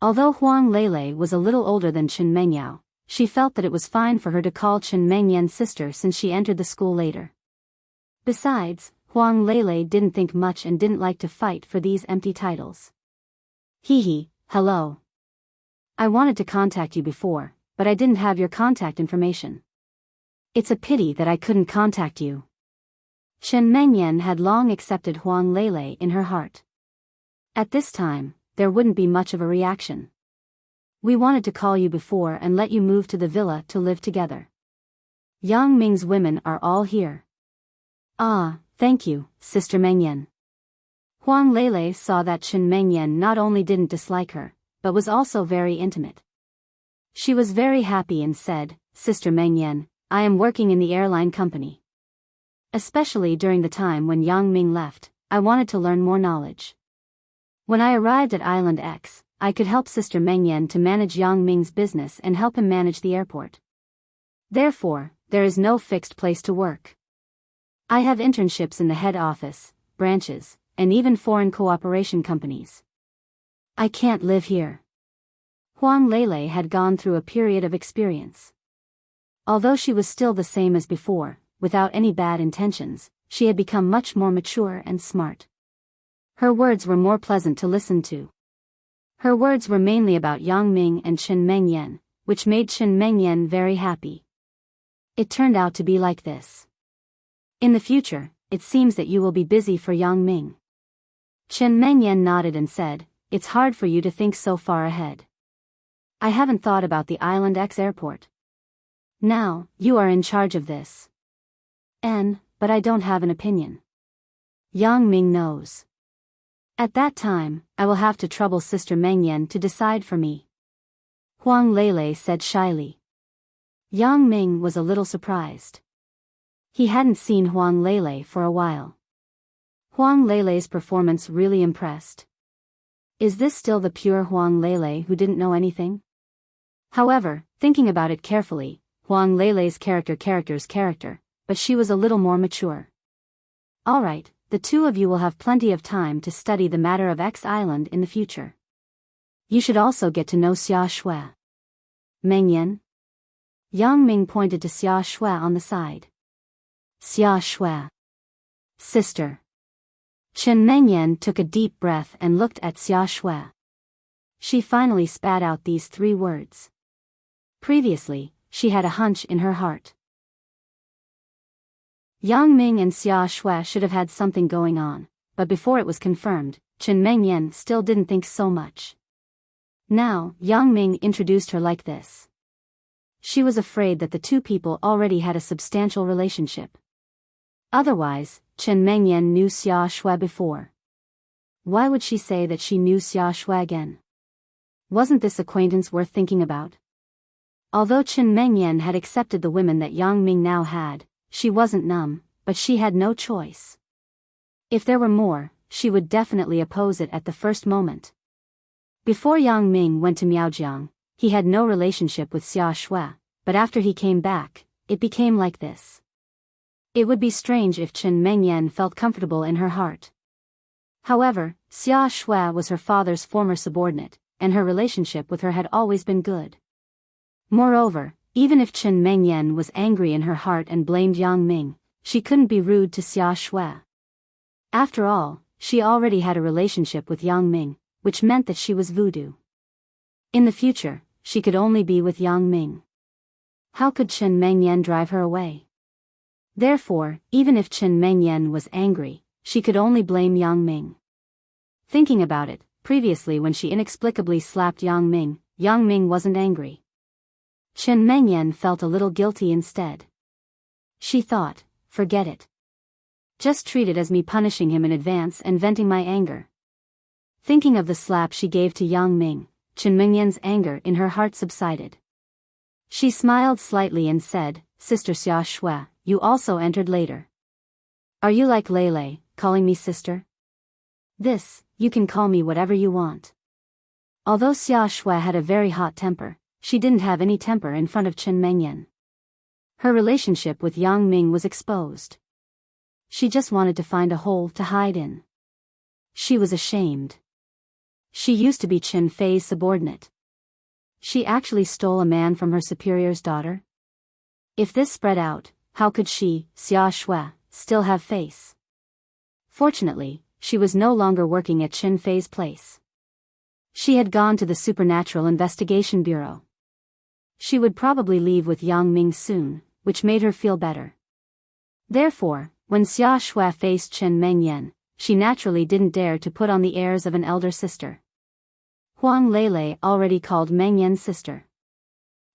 Although Huang Lele was a little older than Chen Mengyao, she felt that it was fine for her to call Chen Mengyan sister since she entered the school later. Besides, Huang Lele didn't think much and didn't like to fight for these empty titles. Hello. I wanted to contact you before, but I didn't have your contact information. It's a pity that I couldn't contact you. Chen Mengyan had long accepted Huang Lele in her heart. At this time, there wouldn't be much of a reaction. We wanted to call you before and let you move to the villa to live together. Yang Ming's women are all here. Ah, thank you, Sister Mengyan. Huang Lele saw that Chen Mengyan not only didn't dislike her, but was also very intimate. She was very happy and said, Sister Mengyan, I am working in the airline company. Especially during the time when Yang Ming left, I wanted to learn more knowledge. When I arrived at Island X, I could help Sister Mengyan to manage Yang Ming's business and help him manage the airport. Therefore, there is no fixed place to work. I have internships in the head office, branches, and even foreign cooperation companies. I can't live here. Huang Lele had gone through a period of experience. Although she was still the same as before, without any bad intentions, she had become much more mature and smart. Her words were more pleasant to listen to. Her words were mainly about Yang Ming and Chen Mengyan, which made Chen Mengyan very happy. It turned out to be like this. In the future, it seems that you will be busy for Yang Ming. Chen Mengyan nodded and said, It's hard for you to think so far ahead. I haven't thought about the Island X airport. Now, you are in charge of this. But I don't have an opinion. Yang Ming knows. At that time, I will have to trouble Sister Mengyan to decide for me. Huang Lele said shyly. Yang Ming was a little surprised. He hadn't seen Huang Lele for a while. Huang Lele's performance really impressed. Is this still the pure Huang Lele who didn't know anything? However, thinking about it carefully, Huang Lele's character, but she was a little more mature. Alright, the two of you will have plenty of time to study the matter of X Island in the future. You should also get to know Xia Shui. Mengyan? Yang Ming pointed to Xia Shui on the side. Xia Shui. Sister. Chen Mengyan took a deep breath and looked at Xia Shui. She finally spat out these 3 words. Previously, she had a hunch in her heart. Yang Ming and Xia Shui should have had something going on, but before it was confirmed, Chen Mengyan still didn't think so much. Now, Yang Ming introduced her like this. She was afraid that the two people already had a substantial relationship. Otherwise, Chen Mengyan knew Xia Shui before. Why would she say that she knew Xia Shui again? Wasn't this acquaintance worth thinking about? Although Chen Mengyan had accepted the women that Yang Ming now had, she wasn't numb, but she had no choice. If there were more, she would definitely oppose it at the first moment. Before Yang Ming went to Miaojiang, he had no relationship with Xia Shui, but after he came back, it became like this. It would be strange if Chen Mengyan felt comfortable in her heart. However, Xia Shui was her father's former subordinate, and her relationship with her had always been good. Moreover, even if Chen Mengyan was angry in her heart and blamed Yang Ming, she couldn't be rude to Xia Shui. After all, she already had a relationship with Yang Ming, which meant that she was voodoo. In the future, she could only be with Yang Ming. How could Chen Mengyan drive her away? Therefore, even if Chen Mengyan was angry, she could only blame Yang Ming. Thinking about it, previously when she inexplicably slapped Yang Ming wasn't angry. Chen Mengyan felt a little guilty instead. She thought, forget it. Just treat it as me punishing him in advance and venting my anger. Thinking of the slap she gave to Yang Ming, Chen Mengyan's anger in her heart subsided. She smiled slightly and said, Sister Xia Shui, you also entered later. Are you like Lele, calling me sister? This, you can call me whatever you want. Although Xia Shui had a very hot temper, she didn't have any temper in front of Chen Mengyan. Her relationship with Yang Ming was exposed. She just wanted to find a hole to hide in. She was ashamed. She used to be Chen Fei's subordinate. She actually stole a man from her superior's daughter? If this spread out, how could she, Xia Shui, still have face? Fortunately, she was no longer working at Chen Fei's place. She had gone to the Supernatural Investigation Bureau. She would probably leave with Yang Ming soon, which made her feel better. Therefore, when Xia Shui faced Chen Mengyan, she naturally didn't dare to put on the airs of an elder sister. Huang Lele already called Mengyan's sister.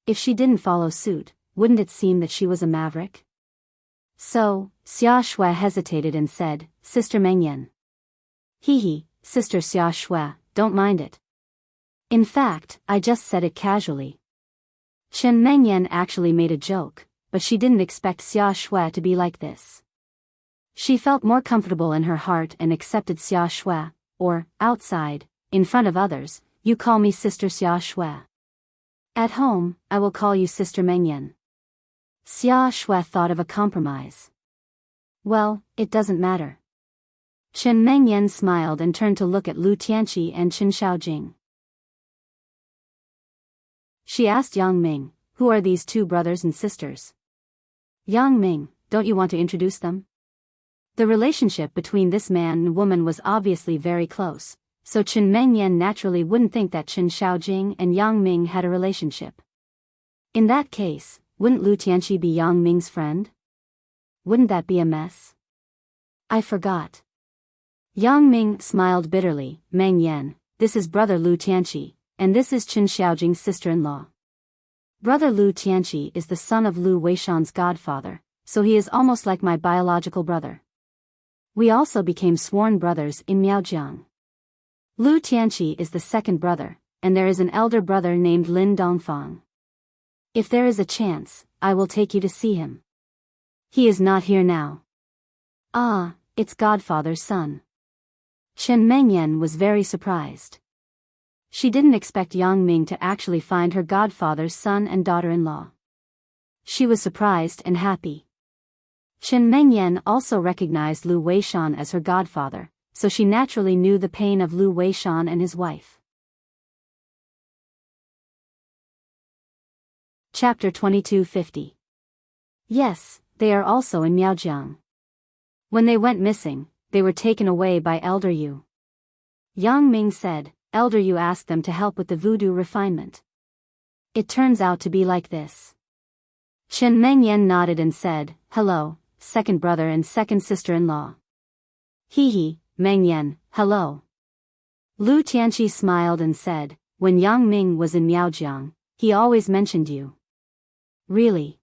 If she didn't follow suit, wouldn't it seem that she was a maverick? So, Xia Shui hesitated and said, Sister Mengyan. Sister Xia Shui, don't mind it. In fact, I just said it casually. Chen Mengyan actually made a joke, but she didn't expect Xia Shui to be like this. She felt more comfortable in her heart and accepted Xia Shui, or, outside, in front of others, you call me Sister Xia Shui. At home, I will call you Sister Mengyan. Xia Shui thought of a compromise. Well, it doesn't matter. Chen Mengyan smiled and turned to look at Lu Tianqi and Qin Shaojing. She asked Yang Ming, who are these two brothers and sisters? Yang Ming, don't you want to introduce them? The relationship between this man and woman was obviously very close, so Chen Mengyan naturally wouldn't think that Qin Shaojing and Yang Ming had a relationship. In that case, wouldn't Lu Tianqi be Yang Ming's friend? Wouldn't that be a mess? I forgot. Yang Ming smiled bitterly, Mengyan, this is brother Lu Tianqi, and this is Qin Shaojing's sister-in-law. Brother Lu Tianqi is the son of Lu Weishan's godfather, so he is almost like my biological brother. We also became sworn brothers in Miaojiang. Lu Tianqi is the second brother, and there is an elder brother named Lin Dongfang. If there is a chance, I will take you to see him. He is not here now. Ah, it's godfather's son. Chen Mengyan was very surprised. She didn't expect Yang Ming to actually find her godfather's son and daughter-in-law. She was surprised and happy. Chen Mengyan also recognized Lu Weishan as her godfather, so she naturally knew the pain of Lu Weishan and his wife. Chapter 2250. Yes, they are also in Miaojiang. When they went missing, they were taken away by Elder Yu. Yang Ming said, Elder Yu asked them to help with the voodoo refinement. It turns out to be like this. Chen Mengyan nodded and said, hello, second brother and second sister-in-law. Mengyan, hello. Lu Tianqi smiled and said, when Yang Ming was in Miaojiang, he always mentioned you. Really?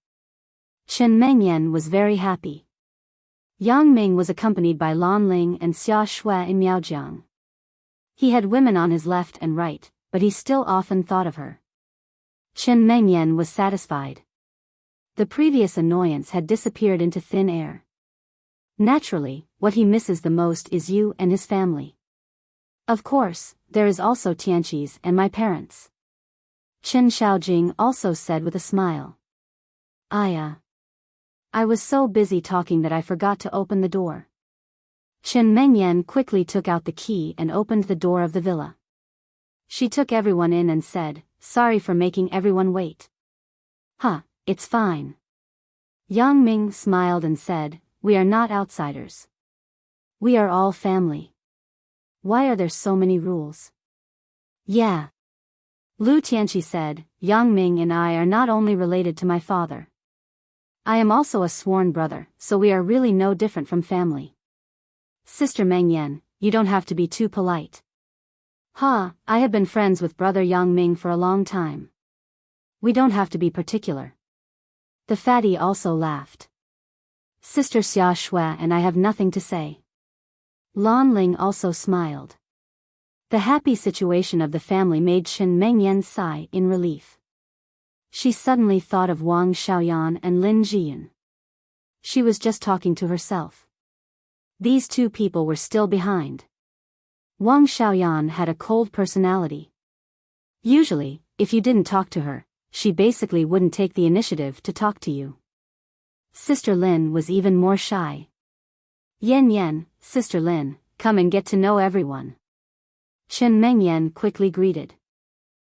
Chen Mengyan was very happy. Yang Ming was accompanied by Lan Ling and Xia Shui in Miaojiang. He had women on his left and right, but he still often thought of her. Chen Mengyan was satisfied. The previous annoyance had disappeared into thin air. Naturally, what he misses the most is you and his family. Of course, there is also Tianqi's and my parents. Chen Xiaojing also said with a smile. I was so busy talking that I forgot to open the door. Chen Mengyan quickly took out the key and opened the door of the villa. She took everyone in and said, "Sorry for making everyone wait." It's fine. Yang Ming smiled and said, "We are not outsiders. We are all family. Why are there so many rules?" "Yeah." Lu Tianqi said, "Yang Ming and I are not only related to my father. I am also a sworn brother, so we are really no different from family. Sister Mengyan, you don't have to be too polite." I have been friends with brother Yang Ming for a long time. We don't have to be particular." The fatty also laughed. "Sister Xia Shui and I have nothing to say." Lan Ling also smiled. The happy situation of the family made Chen Mengyan sigh in relief. She suddenly thought of Wang Xiaoyan and Lin Jiyun. She was just talking to herself. These two people were still behind. Wang Xiaoyan had a cold personality. Usually, if you didn't talk to her, she basically wouldn't take the initiative to talk to you. Sister Lin was even more shy. "Yen, Sister Lin, come and get to know everyone." Chen Mengyan quickly greeted.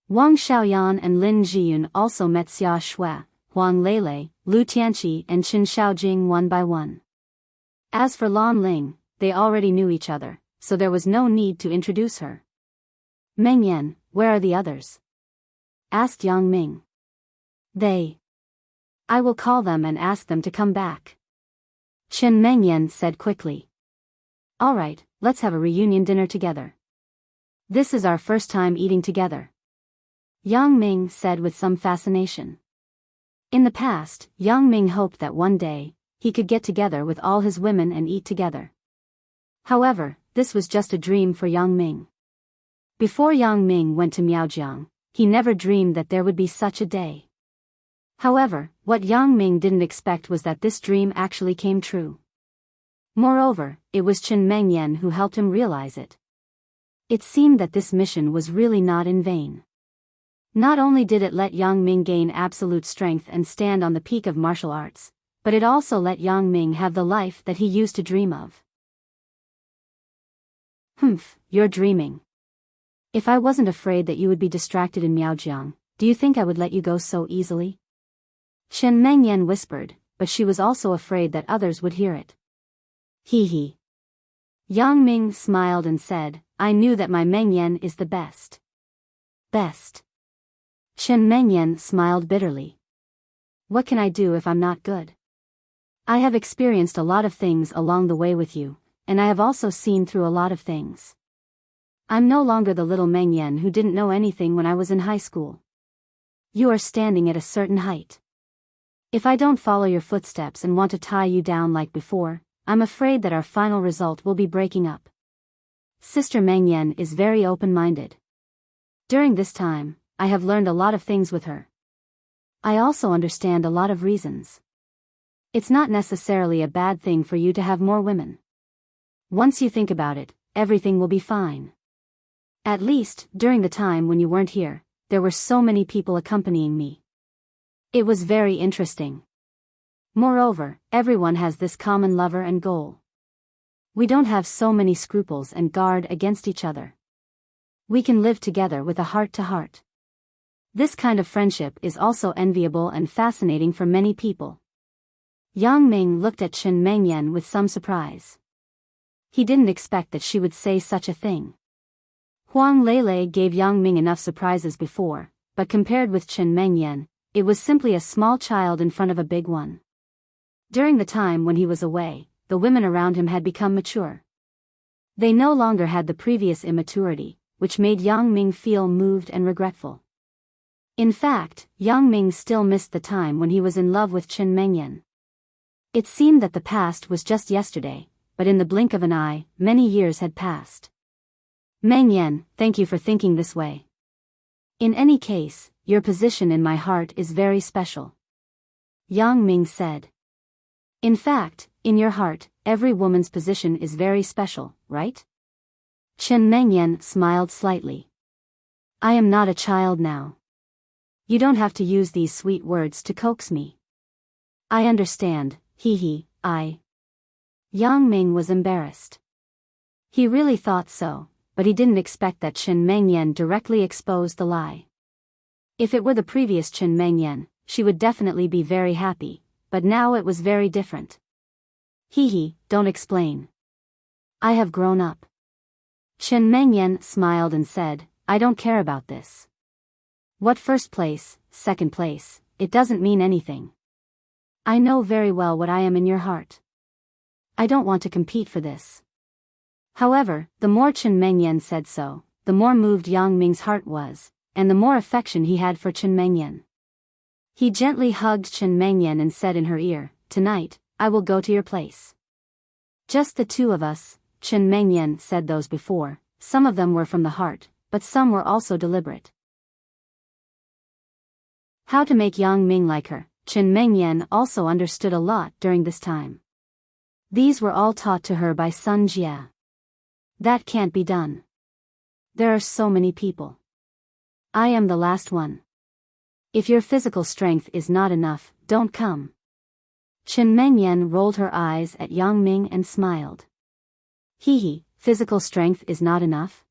Wang Xiaoyan and Lin Jiyun also met Xia Shui, Huang Lele, Lu Tianqi and Chen Xiaojing one by one. As for Lan Ling, they already knew each other, so there was no need to introduce her. "Mengyan, where are the others?" asked Yang Ming. I will call them and ask them to come back." Chen Mengyan said quickly. "All right, let's have a reunion dinner together. This is our first time eating together." Yang Ming said with some fascination. In the past, Yang Ming hoped that one day, he could get together with all his women and eat together. However, this was just a dream for Yang Ming. Before Yang Ming went to Miaojiang, he never dreamed that there would be such a day. However, what Yang Ming didn't expect was that this dream actually came true. Moreover, it was Chen Mengyan who helped him realize it. It seemed that this mission was really not in vain. Not only did it let Yang Ming gain absolute strength and stand on the peak of martial arts, but it also let Yang Ming have the life that he used to dream of. You're dreaming. If I wasn't afraid that you would be distracted in Miaojiang, do you think I would let you go so easily? Chen Mengyan whispered, but she was also afraid that others would hear it. He. Yang Ming smiled and said, "I knew that my Mengyan is the best." Best. Chen Mengyan smiled bitterly. "What can I do if I'm not good? I have experienced a lot of things along the way with you, and I have also seen through a lot of things. I'm no longer the little Mengyan who didn't know anything when I was in high school. You are standing at a certain height. If I don't follow your footsteps and want to tie you down like before, I'm afraid that our final result will be breaking up." Sister Mengyan is very open-minded. During this time, I have learned a lot of things with her. I also understand a lot of reasons. It's not necessarily a bad thing for you to have more women. Once you think about it, everything will be fine. At least, during the time when you weren't here, there were so many people accompanying me. It was very interesting. Moreover, everyone has this common lover and goal. We don't have so many scruples and guard against each other. We can live together with a heart-to-heart. This kind of friendship is also enviable and fascinating for many people. Yang Ming looked at Chen Mengyan with some surprise. He didn't expect that she would say such a thing. Huang Lele gave Yang Ming enough surprises before, but compared with Chen Mengyan, it was simply a small child in front of a big one. During the time when he was away, the women around him had become mature. They no longer had the previous immaturity, which made Yang Ming feel moved and regretful. In fact, Yang Ming still missed the time when he was in love with Chen Mengyan. It seemed that the past was just yesterday, but in the blink of an eye, many years had passed. Mengyan, thank you for thinking this way. In any case, your position in my heart is very special. Yang Ming said. In fact, in your heart, every woman's position is very special, right? Chen Mengyan smiled slightly. I am not a child now. You don't have to use these sweet words to coax me. I understand, Yang Ming was embarrassed. He really thought so, but he didn't expect that Chen Mengyan directly exposed the lie. If it were the previous Chen Mengyan, she would definitely be very happy, but now it was very different. Don't explain. I have grown up. Chen Mengyan smiled and said, I don't care about this. What first place, second place, it doesn't mean anything. I know very well what I am in your heart. I don't want to compete for this. However, the more Chen Mengyan said so, the more moved Yang Ming's heart was, and the more affection he had for Chen Mengyan. He gently hugged Chen Mengyan and said in her ear, Tonight, I will go to your place. Just the two of us. Chen Mengyan said those before, some of them were from the heart, but some were also deliberate. How to make Yang Ming like her. Chen Mengyan also understood a lot during this time. These were all taught to her by Sun Jia. That can't be done. There are so many people. I am the last one. If your physical strength is not enough, don't come. Chen Mengyan rolled her eyes at Yang Ming and smiled. Physical strength is not enough?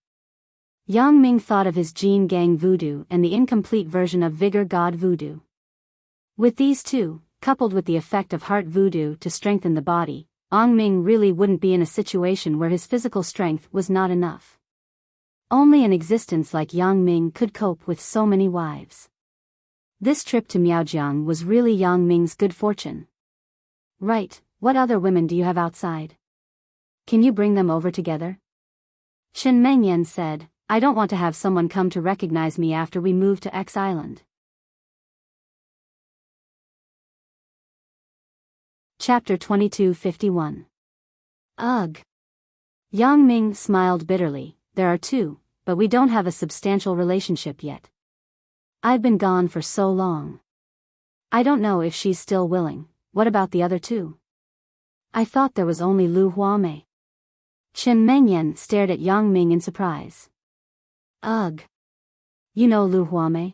Yang Ming thought of his Jin Gang voodoo and the incomplete version of Vigor God voodoo. With these two, coupled with the effect of heart voodoo to strengthen the body, Yang Ming really wouldn't be in a situation where his physical strength was not enough. Only an existence like Yang Ming could cope with so many wives. This trip to Miaojiang was really Yang Ming's good fortune. Right, what other women do you have outside? Can you bring them over together? Chen Mengyan said, I don't want to have someone come to recognize me after we move to X Island. Chapter 2251. Ugh. Yang Ming smiled bitterly, there are two, but we don't have a substantial relationship yet. I've been gone for so long. I don't know if she's still willing. What about the other two? I thought there was only Lu Huamei. Chen Mengyan stared at Yang Ming in surprise. Ugh. You know Lu Huamei?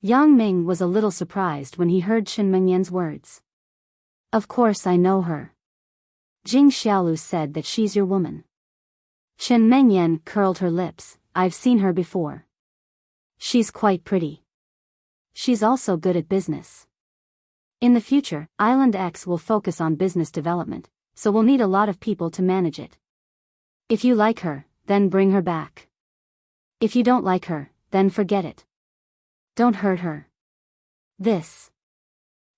Yang Ming was a little surprised when he heard Chen Mengyan's words. Of course I know her. Jing Xiaolu said that she's your woman. Chen Mengyan curled her lips, I've seen her before. She's quite pretty. She's also good at business. In the future, Island X will focus on business development, so we'll need a lot of people to manage it. If you like her, then bring her back. If you don't like her, then forget it. Don't hurt her.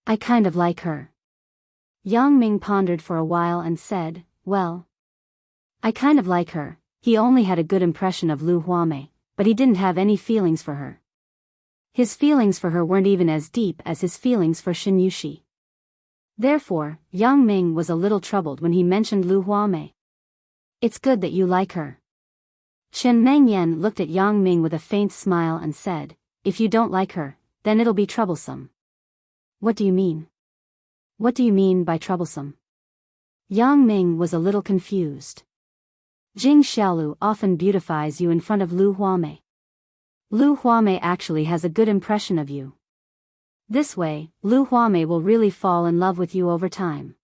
I kind of like her. Yang Ming pondered for a while and said, well, I kind of like her. He only had a good impression of Lu Huamei, but he didn't have any feelings for her. His feelings for her weren't even as deep as his feelings for Xin Yushi. Therefore, Yang Ming was a little troubled when he mentioned Lu Huamei. It's good that you like her. Chen Mengyan looked at Yang Ming with a faint smile and said, if you don't like her, then it'll be troublesome. What do you mean? What do you mean by troublesome? Yang Ming was a little confused. Jing Xiaolu often beautifies you in front of Lu Huamei. Lu Huamei actually has a good impression of you. This way, Lu Huamei will really fall in love with you over time.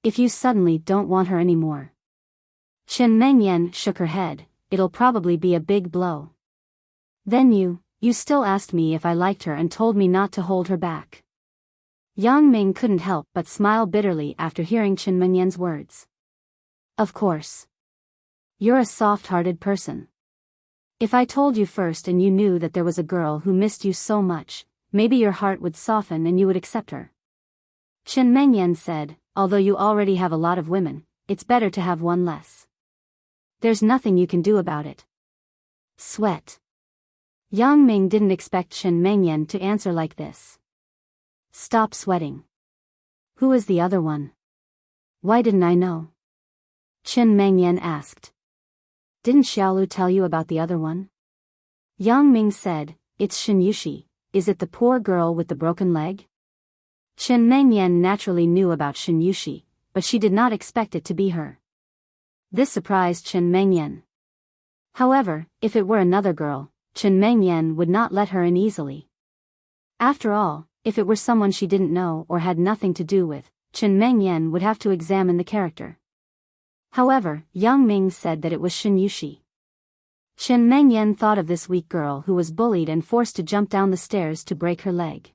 If you suddenly don't want her anymore. Chen Mengyan shook her head, it'll probably be a big blow. Then you still asked me if I liked her and told me not to hold her back. Yang Ming couldn't help but smile bitterly after hearing Chen Mengyan's words. Of course. You're a soft-hearted person. If I told you first and you knew that there was a girl who missed you so much, maybe your heart would soften and you would accept her. Chen Mengyan said, although you already have a lot of women, it's better to have one less. There's nothing you can do about it. Sweat. Yang Ming didn't expect Chen Mengyan to answer like this. Stop sweating. Who is the other one? Why didn't I know? Chen Mengyan asked. Didn't Xiaolu tell you about the other one? Yang Ming said, it's Xin Yushi. Is it the poor girl with the broken leg? Chen Mengyan naturally knew about Xin Yushi, but she did not expect it to be her. This surprised Chen Mengyan. However, if it were another girl, Chen Mengyan would not let her in easily. After all, if it were someone she didn't know or had nothing to do with, Chen Mengyan would have to examine the character. However, Yang Ming said that it was Shin Yushi. Chen Mengyan thought of this weak girl who was bullied and forced to jump down the stairs to break her leg.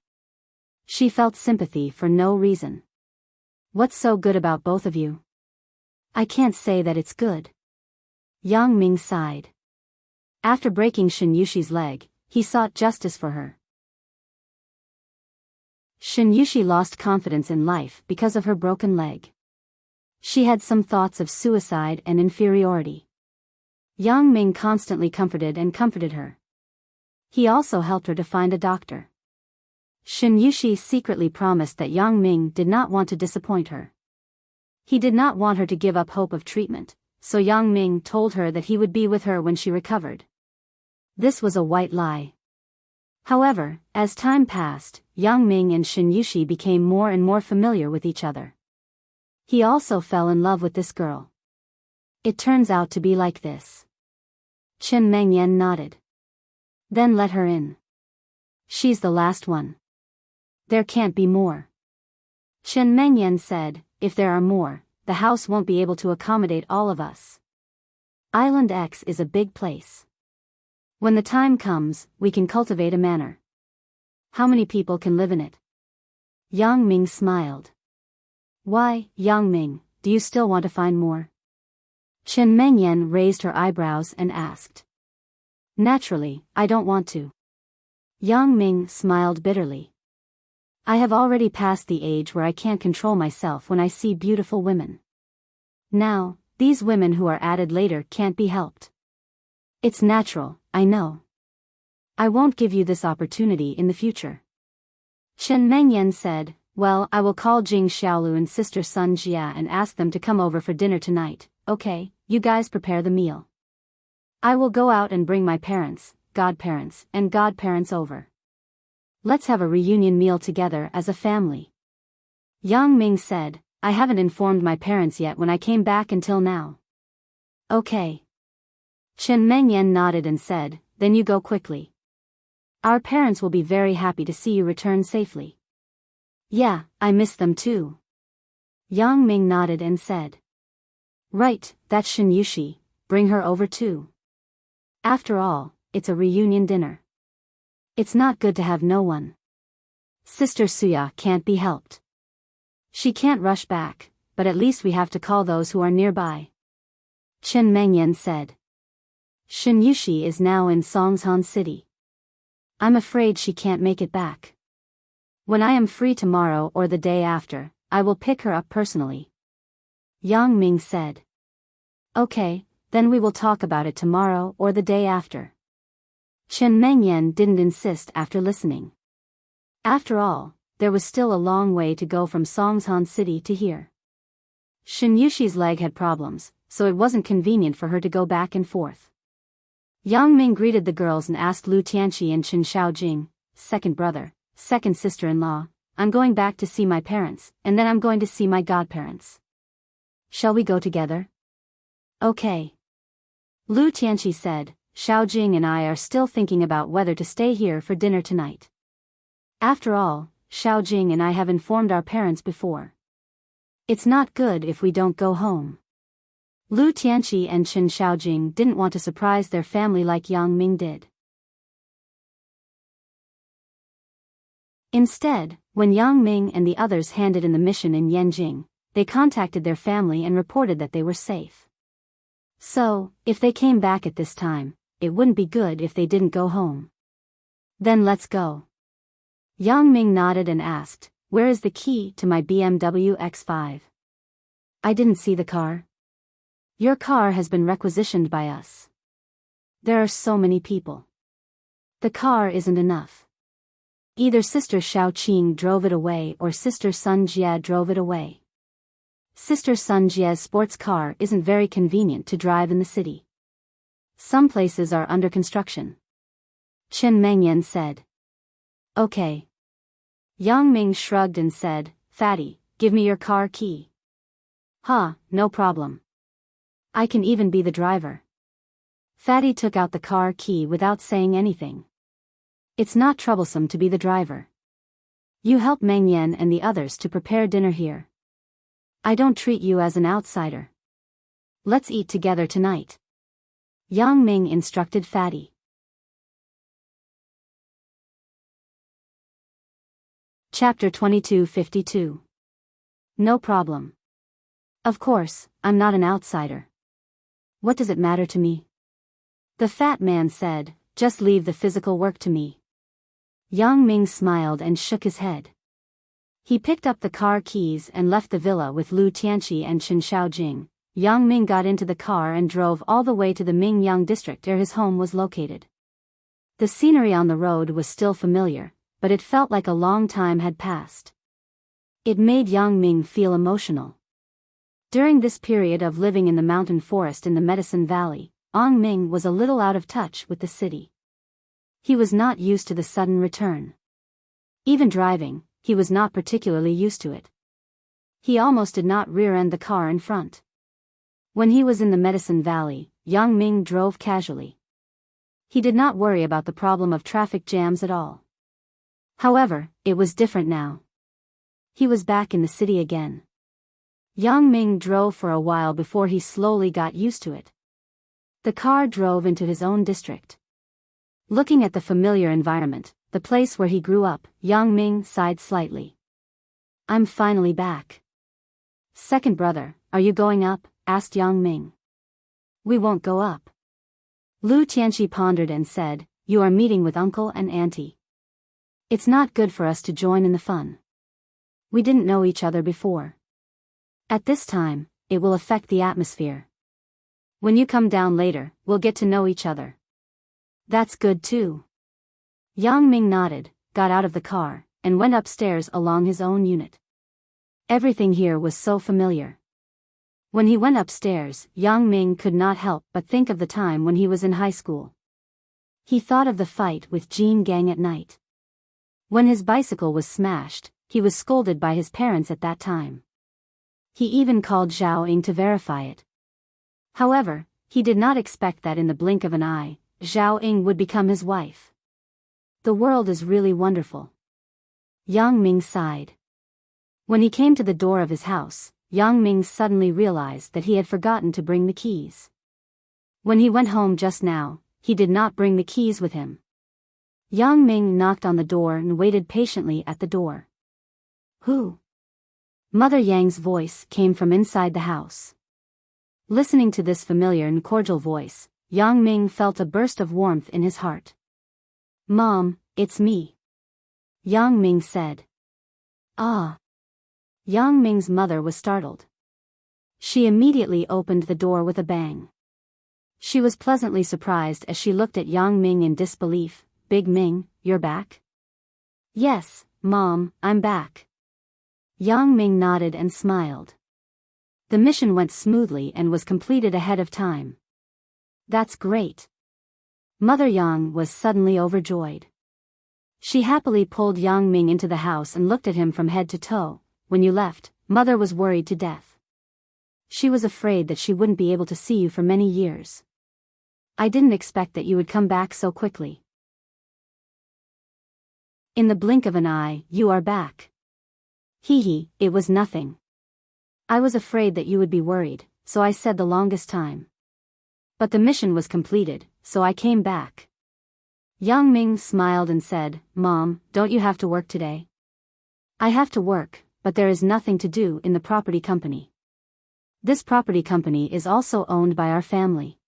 She felt sympathy for no reason. What's so good about both of you? I can't say that it's good. Yang Ming sighed. After breaking Shin Yushi's leg, he sought justice for her. Shin Yushi lost confidence in life because of her broken leg. She had some thoughts of suicide and inferiority. Yang Ming constantly comforted her. He also helped her to find a doctor. Shin Yushi secretly promised that Yang Ming did not want to disappoint her. He did not want her to give up hope of treatment, so Yang Ming told her that he would be with her when she recovered. This was a white lie. However, as time passed, Yang Ming and Shin Yushi became more and more familiar with each other. He also fell in love with this girl. It turns out to be like this. Chen Mengyan nodded. Then let her in. She's the last one. There can't be more. Chen Mengyan said, if there are more, the house won't be able to accommodate all of us. Island X is a big place. When the time comes, we can cultivate a manor. How many people can live in it? Yang Ming smiled. Why, Yang Ming, do you still want to find more? Chen Mengyan raised her eyebrows and asked. Naturally, I don't want to. Yang Ming smiled bitterly. I have already passed the age where I can't control myself when I see beautiful women. Now, these women who are added later can't be helped. It's natural, I know. I won't give you this opportunity in the future. Chen Mengyan said, well, I will call Jing Xiaolu and sister Sun Jia and ask them to come over for dinner tonight. Okay, you guys prepare the meal. I will go out and bring my parents, godparents, and godparents over. Let's have a reunion meal together as a family. Yang Ming said, I haven't informed my parents yet when I came back until now. Okay. Chen Mengyan nodded and said, then you go quickly. Our parents will be very happy to see you return safely. Yeah, I miss them too. Yang Ming nodded and said. Right, that's Shin Yushi, bring her over too. After all, it's a reunion dinner. It's not good to have no one. Sister Suya can't be helped. She can't rush back, but at least we have to call those who are nearby. Chen Mengyan said. Shin Yushi is now in Songshan City. I'm afraid she can't make it back. When I am free tomorrow or the day after, I will pick her up personally. Yang Ming said. Okay, then we will talk about it tomorrow or the day after. Chen Mengyan didn't insist after listening. After all, there was still a long way to go from Songshan City to here. Shin Yushi's leg had problems, so it wasn't convenient for her to go back and forth. Yang Ming greeted the girls and asked Lu Tianqi and Chen Xiaojing, second brother, second sister-in-law, I'm going back to see my parents, and then I'm going to see my godparents. Shall we go together? Okay. Lu Tianqi said, Xiaojing and I are still thinking about whether to stay here for dinner tonight. After all, Xiaojing and I have informed our parents before. It's not good if we don't go home. Lu Tianqi and Chen Xiaojing didn't want to surprise their family like Yang Ming did. Instead, when Yang Ming and the others handed in the mission in Yanjing, they contacted their family and reported that they were safe. So, if they came back at this time, it wouldn't be good if they didn't go home. Then let's go. Yang Ming nodded and asked, where is the key to my BMW X5? I didn't see the car. Your car has been requisitioned by us. There are so many people. The car isn't enough. Either Sister Xiaoqing drove it away or Sister Sun Jia drove it away. Sister Sun Jia's sports car isn't very convenient to drive in the city. Some places are under construction. Chen Mengyan said. Okay. Yang Ming shrugged and said, Fatty, give me your car key. No problem. I can even be the driver. Fatty took out the car key without saying anything. It's not troublesome to be the driver. You help Meng Yan and the others to prepare dinner here. I don't treat you as an outsider. Let's eat together tonight. Yang Ming instructed Fatty. Chapter 2252. No problem. Of course, I'm not an outsider. What does it matter to me? The fat man said, just leave the physical work to me. Yang Ming smiled and shook his head. He picked up the car keys and left the villa with Lu Tianqi and Chen Shaojing. Yang Ming got into the car and drove all the way to the Mingyang district where his home was located. The scenery on the road was still familiar, but it felt like a long time had passed. It made Yang Ming feel emotional. During this period of living in the mountain forest in the Medicine Valley, Yang Ming was a little out of touch with the city. He was not used to the sudden return. Even driving, he was not particularly used to it. He almost did not rear-end the car in front. When he was in the Medicine Valley, Yang Ming drove casually. He did not worry about the problem of traffic jams at all. However, it was different now. He was back in the city again. Yang Ming drove for a while before he slowly got used to it. The car drove into his own district. Looking at the familiar environment, the place where he grew up, Yang Ming sighed slightly. I'm finally back. Second brother, are you going up? Asked Yang Ming. We won't go up. Lu Tianqi pondered and said, you are meeting with uncle and auntie. It's not good for us to join in the fun. We didn't know each other before. At this time, it will affect the atmosphere. When you come down later, we'll get to know each other. That's good too. Yang Ming nodded, got out of the car, and went upstairs along his own unit. Everything here was so familiar. When he went upstairs, Yang Ming could not help but think of the time when he was in high school. He thought of the fight with Jean Gang at night. When his bicycle was smashed, he was scolded by his parents at that time. He even called Zhao Ying to verify it. However, he did not expect that in the blink of an eye, Zhao Ying would become his wife. The world is really wonderful. Yang Ming sighed. When he came to the door of his house, Yang Ming suddenly realized that he had forgotten to bring the keys. When he went home just now, he did not bring the keys with him. Yang Ming knocked on the door and waited patiently at the door. Who? Mother Yang's voice came from inside the house. Listening to this familiar and cordial voice, Yang Ming felt a burst of warmth in his heart. Mom, it's me. Yang Ming said. Ah. Yang Ming's mother was startled. She immediately opened the door with a bang. She was pleasantly surprised as she looked at Yang Ming in disbelief. Big Ming, you're back? Yes, Mom, I'm back. Yang Ming nodded and smiled. The mission went smoothly and was completed ahead of time. That's great. Mother Yang was suddenly overjoyed. She happily pulled Yang Ming into the house and looked at him from head to toe. When you left, Mother was worried to death. She was afraid that she wouldn't be able to see you for many years. I didn't expect that you would come back so quickly. In the blink of an eye, you are back. Hee, it was nothing. I was afraid that you would be worried, so I said the longest time. But the mission was completed, so I came back. Yang Ming smiled and said, Mom, don't you have to work today? I have to work, but there is nothing to do in the property company. This property company is also owned by our family.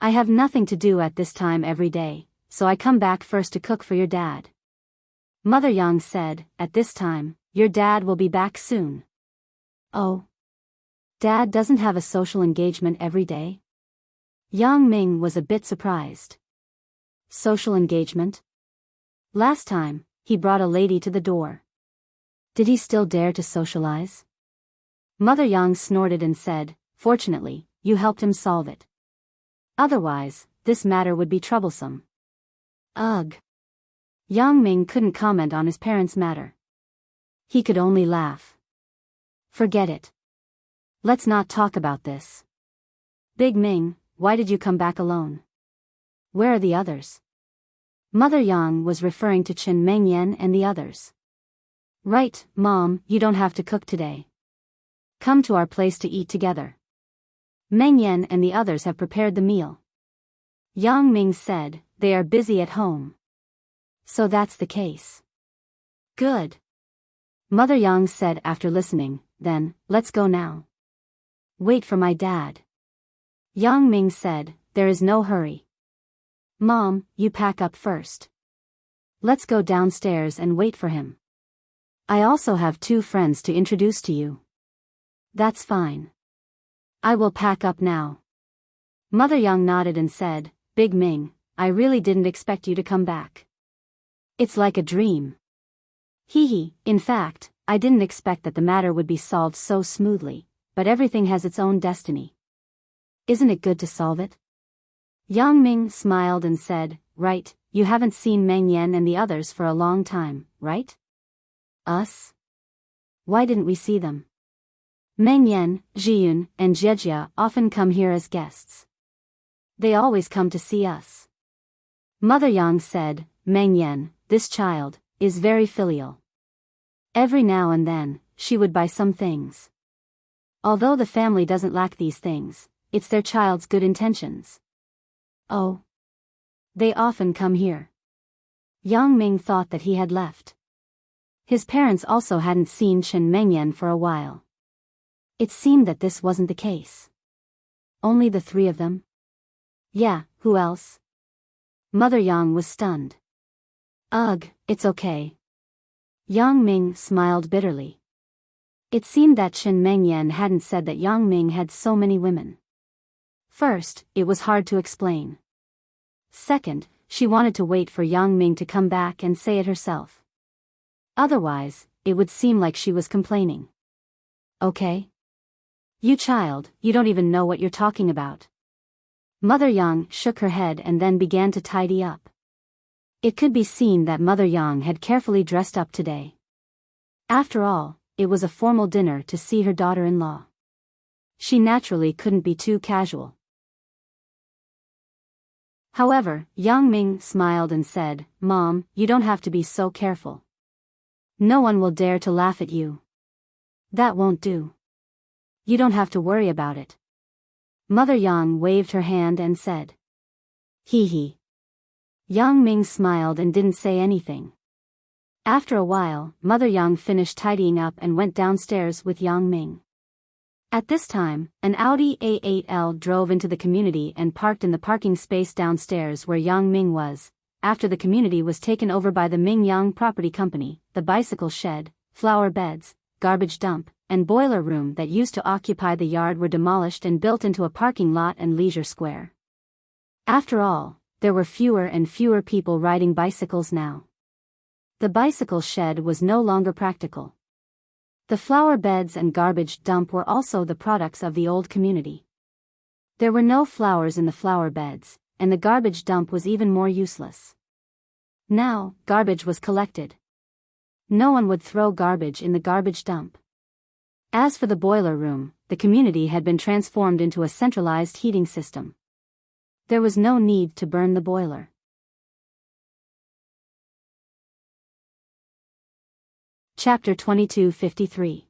I have nothing to do at this time every day, so I come back first to cook for your dad. Mother Yang said, at this time, your dad will be back soon. Oh. Dad doesn't have a social engagement every day? Yang Ming was a bit surprised. Social engagement? Last time, he brought a lady to the door. Did he still dare to socialize? Mother Yang snorted and said, fortunately, you helped him solve it. Otherwise, this matter would be troublesome. Ugh. Yang Ming couldn't comment on his parents' matter. He could only laugh. Forget it. Let's not talk about this. Big Ming, why did you come back alone? Where are the others? Mother Yang was referring to Chen Mengyan and the others. Right, Mom, you don't have to cook today. Come to our place to eat together. Meng Yan and the others have prepared the meal. Yang Ming said, they are busy at home. So that's the case. Good. Mother Yang said after listening, then, let's go now. Wait for my dad. Yang Ming said, there is no hurry. Mom, you pack up first. Let's go downstairs and wait for him. I also have 2 friends to introduce to you. That's fine. I will pack up now. Mother Yang nodded and said, Big Ming, I really didn't expect you to come back. It's like a dream. Hee, in fact, I didn't expect that the matter would be solved so smoothly, but everything has its own destiny. Isn't it good to solve it? Yang Ming smiled and said, right, you haven't seen Meng Yan and the others for a long time, right? Us? Why didn't we see them? Meng Yan, Zhiyun, and Jiejia often come here as guests. They always come to see us. Mother Yang said, Meng Yan, this child, is very filial. Every now and then, she would buy some things. Although the family doesn't lack these things, it's their child's good intentions. Oh. They often come here. Yang Ming thought that he had left. His parents also hadn't seen Chen Mengyan for a while. It seemed that this wasn't the case. Only the 3 of them? Yeah, who else? Mother Yang was stunned. Ugh, it's okay. Yang Ming smiled bitterly. It seemed that Chen Mengyan hadn't said that Yang Ming had so many women. First, it was hard to explain. Second, she wanted to wait for Yang Ming to come back and say it herself. Otherwise, it would seem like she was complaining. Okay? You child, you don't even know what you're talking about. Mother Yang shook her head and then began to tidy up. It could be seen that Mother Yang had carefully dressed up today. After all, it was a formal dinner to see her daughter-in-law. She naturally couldn't be too casual. However, Yang Ming smiled and said, Mom, you don't have to be so careful. No one will dare to laugh at you. That won't do. You don't have to worry about it. Mother Yang waved her hand and said. Hee. Yang Ming smiled and didn't say anything. After a while, Mother Yang finished tidying up and went downstairs with Yang Ming. At this time, an Audi A8L drove into the community and parked in the parking space downstairs where Yang Ming was. After the community was taken over by the Ming Yang Property Company, the bicycle shed, flower beds, garbage dump, and boiler room that used to occupy the yard were demolished and built into a parking lot and leisure square. After all, there were fewer and fewer people riding bicycles now. The bicycle shed was no longer practical. The flower beds and garbage dump were also the products of the old community. There were no flowers in the flower beds, and the garbage dump was even more useless. Now, garbage was collected. No one would throw garbage in the garbage dump. As for the boiler room, the community had been transformed into a centralized heating system. There was no need to burn the boiler. Chapter 2253.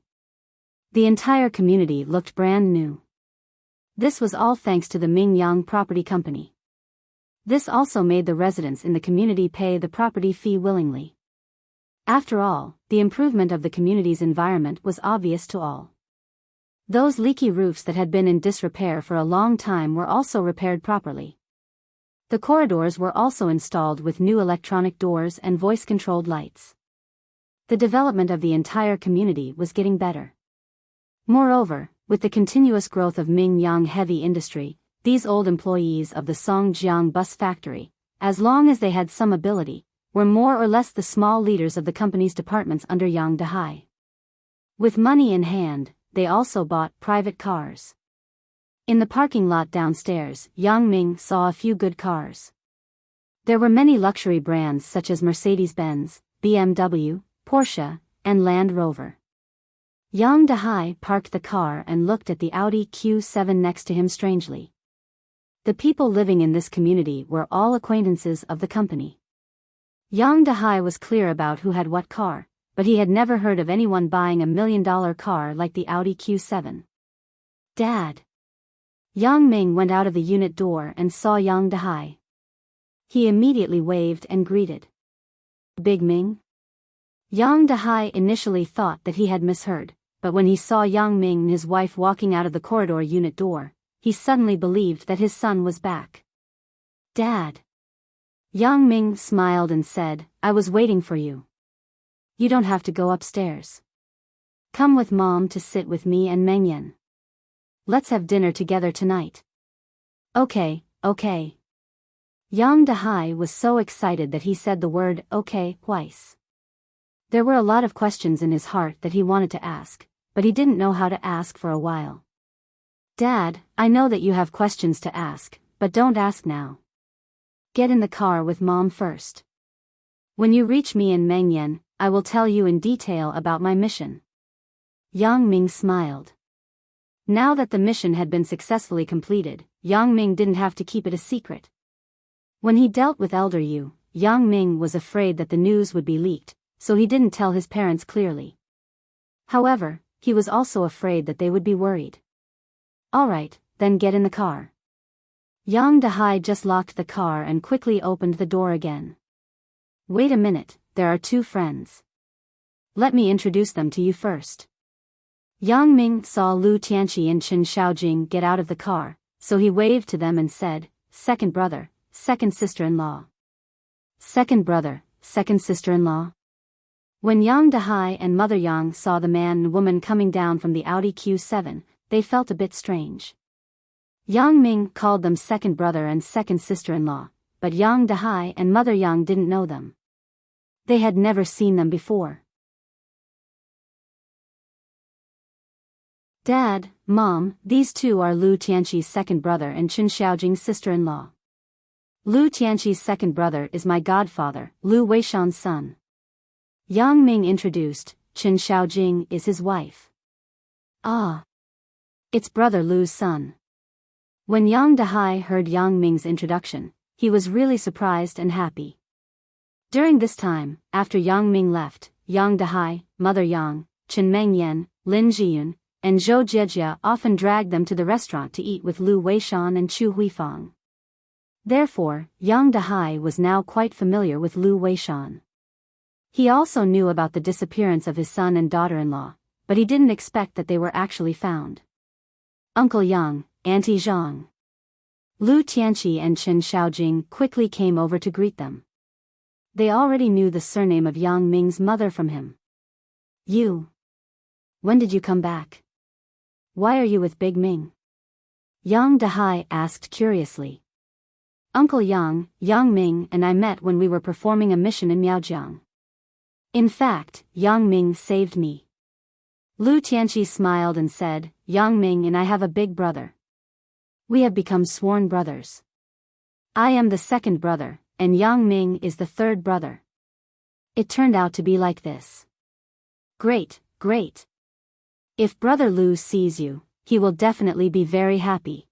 The entire community looked brand new. This was all thanks to the Ming Yang Property Company. This also made the residents in the community pay the property fee willingly. After all, the improvement of the community's environment was obvious to all. Those leaky roofs that had been in disrepair for a long time were also repaired properly. The corridors were also installed with new electronic doors and voice-controlled lights. The development of the entire community was getting better. Moreover, with the continuous growth of Ming Yang heavy industry, these old employees of the Songjiang bus factory, as long as they had some ability, were more or less the small leaders of the company's departments under Yang Dehai. With money in hand, they also bought private cars. In the parking lot downstairs, Yang Ming saw a few good cars. There were many luxury brands such as Mercedes-Benz, BMW, Porsche, and Land Rover. Yang Dehai parked the car and looked at the Audi Q7 next to him strangely. The people living in this community were all acquaintances of the company. Yang Dehai was clear about who had what car, but he had never heard of anyone buying a $1 million car like the Audi Q7. Dad. Yang Ming went out of the unit door and saw Yang Dehai. He immediately waved and greeted. Big Ming? Yang Dehai initially thought that he had misheard, but when he saw Yang Ming and his wife walking out of the corridor unit door, he suddenly believed that his son was back. Dad. Yang Ming smiled and said, I was waiting for you. You don't have to go upstairs. Come with Mom to sit with me and Meng Yan. Let's have dinner together tonight. Okay. Yang Dehai was so excited that he said the word okay twice. There were a lot of questions in his heart that he wanted to ask, but he didn't know how to ask for a while. Dad, I know that you have questions to ask, but don't ask now. Get in the car with Mom first. When you reach me and Meng Yan, I will tell you in detail about my mission. Yang Ming smiled. Now that the mission had been successfully completed, Yang Ming didn't have to keep it a secret. When he dealt with Elder Yu, Yang Ming was afraid that the news would be leaked, so he didn't tell his parents clearly. However, he was also afraid that they would be worried. Alright, then get in the car. Yang Dehai just locked the car and quickly opened the door again. Wait a minute, there are two friends. Let me introduce them to you first. Yang Ming saw Lu Tianqi and Chen Xiaojing get out of the car, so he waved to them and said, Second brother, second sister-in-law. Second brother, second sister-in-law. When Yang Dehai and Mother Yang saw the man and woman coming down from the Audi Q7, they felt a bit strange. Yang Ming called them second brother and second sister-in-law, but Yang Dehai and Mother Yang didn't know them. They had never seen them before. Dad, Mom, these two are Lu Tianqi's second brother and Chen Xiaojing's sister-in-law. Lu Tianqi's second brother is my godfather, Lu Weishan's son. Yang Ming introduced, Chen Xiaojing is his wife. Ah. It's brother Lu's son. When Yang Dehai heard Yang Ming's introduction, he was really surprised and happy. During this time, after Yang Ming left, Yang Dehai, Mother Yang, Chen Mengyan, Lin Jiyun, and Zhou Jiejia often dragged them to the restaurant to eat with Lu Weishan and Chu Huifang. Therefore, Yang Dehai was now quite familiar with Lu Weishan. He also knew about the disappearance of his son and daughter-in-law, but he didn't expect that they were actually found. Uncle Yang, Auntie Zhang. Lu Tianqi and Chen Xiaojing quickly came over to greet them. They already knew the surname of Yang Ming's mother from him. You. When did you come back? Why are you with Big Ming? Yang Dehai asked curiously. Uncle Yang, Yang Ming and I met when we were performing a mission in Miaojiang. In fact, Yang Ming saved me. Lu Tianqi smiled and said, Yang Ming and I have a big brother. We have become sworn brothers. I am the second brother, and Yang Ming is the third brother. It turned out to be like this. Great. If Brother Lu sees you, he will definitely be very happy.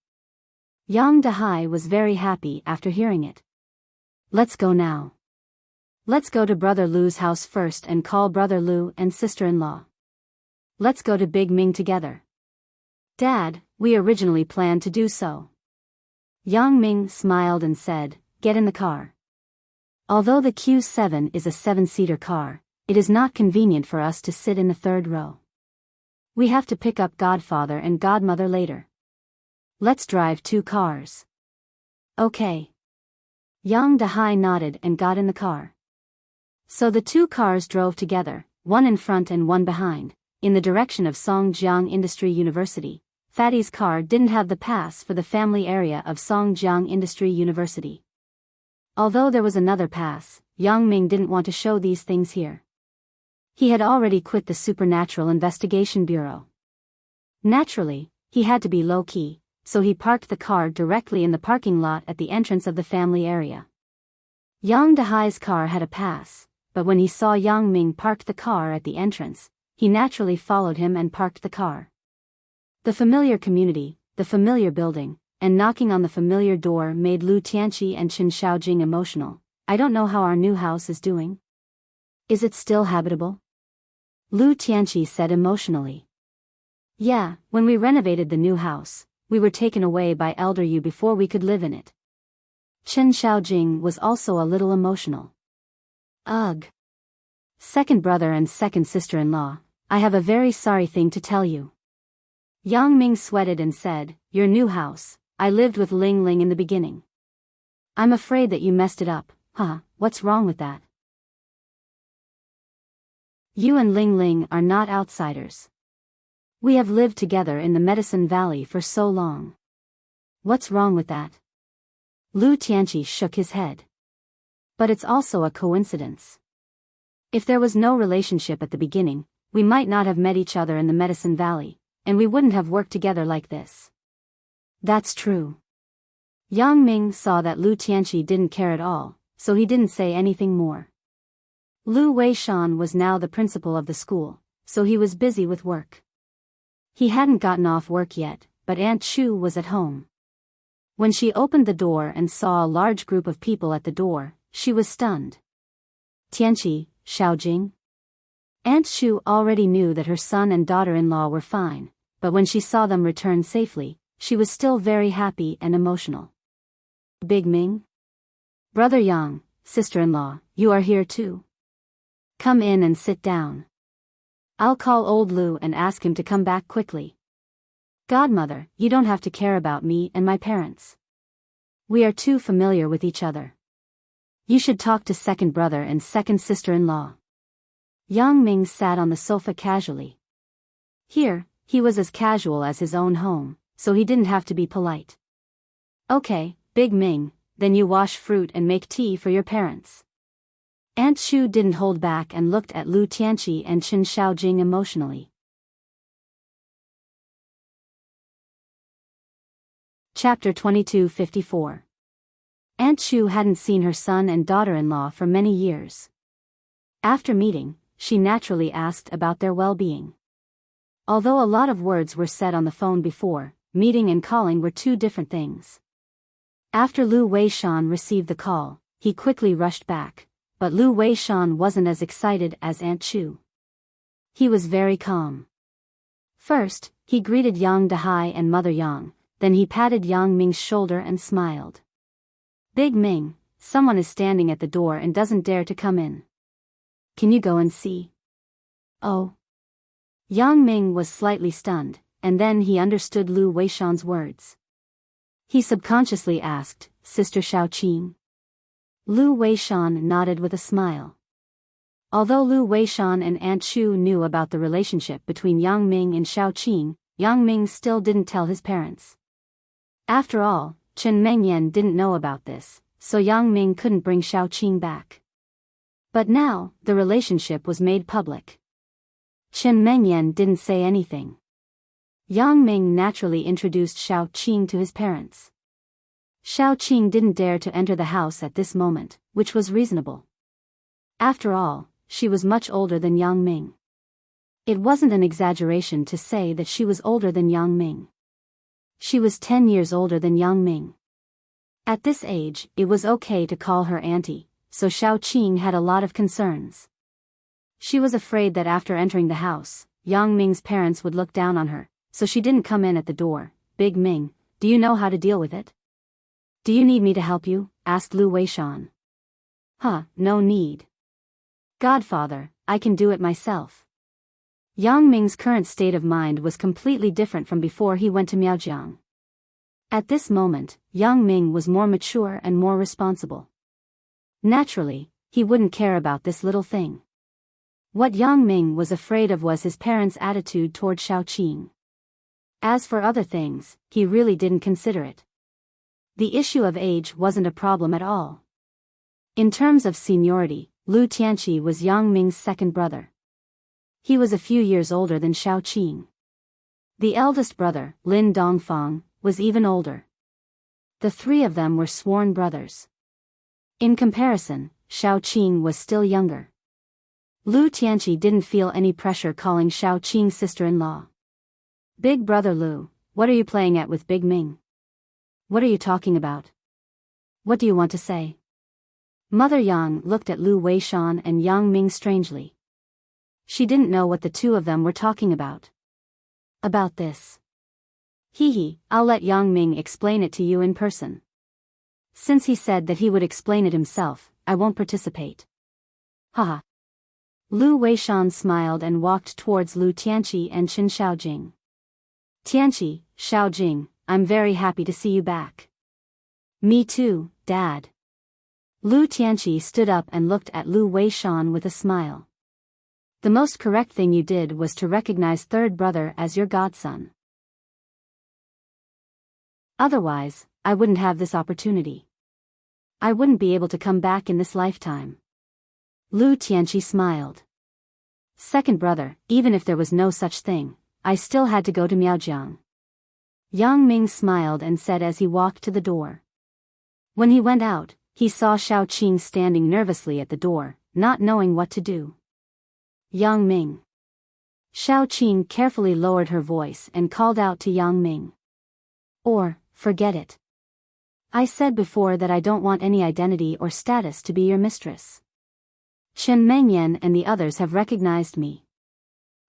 Yang Dehai was very happy after hearing it. Let's go now. Let's go to Brother Lu's house first and call Brother Lu and sister-in-law. Let's go to Big Ming together. Dad, we originally planned to do so. Yang Ming smiled and said, Get in the car. Although the Q7 is a 7-seater car, it is not convenient for us to sit in the third row. We have to pick up Godfather and Godmother later. Let's drive 2 cars. Okay. Yang Dehai nodded and got in the car. So the 2 cars drove together, one in front and one behind, in the direction of Songjiang Industry University. Fatty's car didn't have the pass for the family area of Songjiang Industry University. Although there was another pass, Yang Ming didn't want to show these things here. He had already quit the Supernatural Investigation Bureau. Naturally, he had to be low-key, so he parked the car directly in the parking lot at the entrance of the family area. Yang Dehai's car had a pass, but when he saw Yang Ming park the car at the entrance, he naturally followed him and parked the car. The familiar community, the familiar building, and knocking on the familiar door made Lu Tianqi and Chen Xiaojing emotional. I don't know how our new house is doing. Is it still habitable? Lu Tianqi said emotionally. Yeah, when we renovated the new house, we were taken away by Elder Yu before we could live in it. Chen Xiaojing was also a little emotional. Ugh. Second brother and second sister-in-law, I have a very sorry thing to tell you. Yang Ming sweated and said, your new house, I lived with Ling Ling in the beginning. I'm afraid that you messed it up, huh? What's wrong with that? You and Ling Ling are not outsiders. We have lived together in the Medicine Valley for so long. What's wrong with that? Lu Tianqi shook his head. But it's also a coincidence. If there was no relationship at the beginning, we might not have met each other in the Medicine Valley, and we wouldn't have worked together like this. That's true. Yang Ming saw that Lu Tianqi didn't care at all, so he didn't say anything more. Lu Weishan was now the principal of the school, so he was busy with work. He hadn't gotten off work yet, but Aunt Chu was at home. When she opened the door and saw a large group of people at the door, she was stunned. Tianqi, Xiaojing? Aunt Chu already knew that her son and daughter-in-law were fine, but when she saw them return safely, she was still very happy and emotional. Big Ming? Brother Yang, sister-in-law, you are here too? Come in and sit down. I'll call old Lu and ask him to come back quickly. Godmother, you don't have to care about me and my parents. We are too familiar with each other. You should talk to second brother and second sister-in-law. Yang Ming sat on the sofa casually. Here, he was as casual as his own home, so he didn't have to be polite. Okay, Big Ming, then you wash fruit and make tea for your parents. Aunt Chu didn't hold back and looked at Lu Tianqi and Chen Xiaojing emotionally. Chapter 2254. Aunt Chu hadn't seen her son and daughter-in-law for many years. After meeting, she naturally asked about their well-being. Although a lot of words were said on the phone before, meeting and calling were two different things. After Lu Weishan received the call, he quickly rushed back, but Lu Weishan wasn't as excited as Aunt Chu. He was very calm. First, he greeted Yang Dehai and Mother Yang, then he patted Yang Ming's shoulder and smiled. Big Ming, someone is standing at the door and doesn't dare to come in. Can you go and see? Oh. Yang Ming was slightly stunned, and then he understood Lu Weishan's words. He subconsciously asked, Sister Xiaoqing? Lu Weishan nodded with a smile. Although Lu Weishan and Aunt Chu knew about the relationship between Yang Ming and Xiaoqing, Yang Ming still didn't tell his parents. After all, Chen Mengyan didn't know about this, so Yang Ming couldn't bring Xiaoqing back. But now, the relationship was made public. Chen Mengyan didn't say anything. Yang Ming naturally introduced Xiaoqing to his parents. Xiaoqing didn't dare to enter the house at this moment, which was reasonable. After all, she was much older than Yang Ming. It wasn't an exaggeration to say that she was older than Yang Ming. She was 10 years older than Yang Ming. At this age, it was okay to call her auntie, so Xiaoqing had a lot of concerns. She was afraid that after entering the house, Yang Ming's parents would look down on her, so she didn't come in at the door. Big Ming, do you know how to deal with it? Do you need me to help you? Asked Lu Weishan. Huh, no need. Godfather, I can do it myself. Yang Ming's current state of mind was completely different from before he went to Miaojiang. At this moment, Yang Ming was more mature and more responsible. Naturally, he wouldn't care about this little thing. What Yang Ming was afraid of was his parents' attitude toward Xiaoqing. As for other things, he really didn't consider it. The issue of age wasn't a problem at all. In terms of seniority, Lu Tianqi was Yang Ming's second brother. He was a few years older than Xiaoqing. The eldest brother, Lin Dongfang, was even older. The three of them were sworn brothers. In comparison, Xiaoqing was still younger. Lu Tianqi didn't feel any pressure calling Xiaoqing's sister-in-law. Big brother Lu, what are you playing at with Big Ming? What are you talking about? What do you want to say? Mother Yang looked at Lu Weishan and Yang Ming strangely. She didn't know what the two of them were talking about. About this. Hee, I'll let Yang Ming explain it to you in person. Since he said that he would explain it himself, I won't participate. Haha. Lu Weishan smiled and walked towards Lu Tianqi and Chen Xiaojing. Tianqi, Xiaojing, I'm very happy to see you back. Me too, Dad. Lu Tianqi stood up and looked at Lu Weishan with a smile. The most correct thing you did was to recognize third brother as your godson. Otherwise, I wouldn't have this opportunity. I wouldn't be able to come back in this lifetime. Lu Tianqi smiled. Second brother, even if there was no such thing, I still had to go to Miaojiang. Yang Ming smiled and said as he walked to the door. When he went out, he saw Xiaoqing standing nervously at the door, not knowing what to do. Yang Ming. Xiaoqing carefully lowered her voice and called out to Yang Ming. Or, forget it. I said before that I don't want any identity or status to be your mistress. Chen Mengyan and the others have recognized me.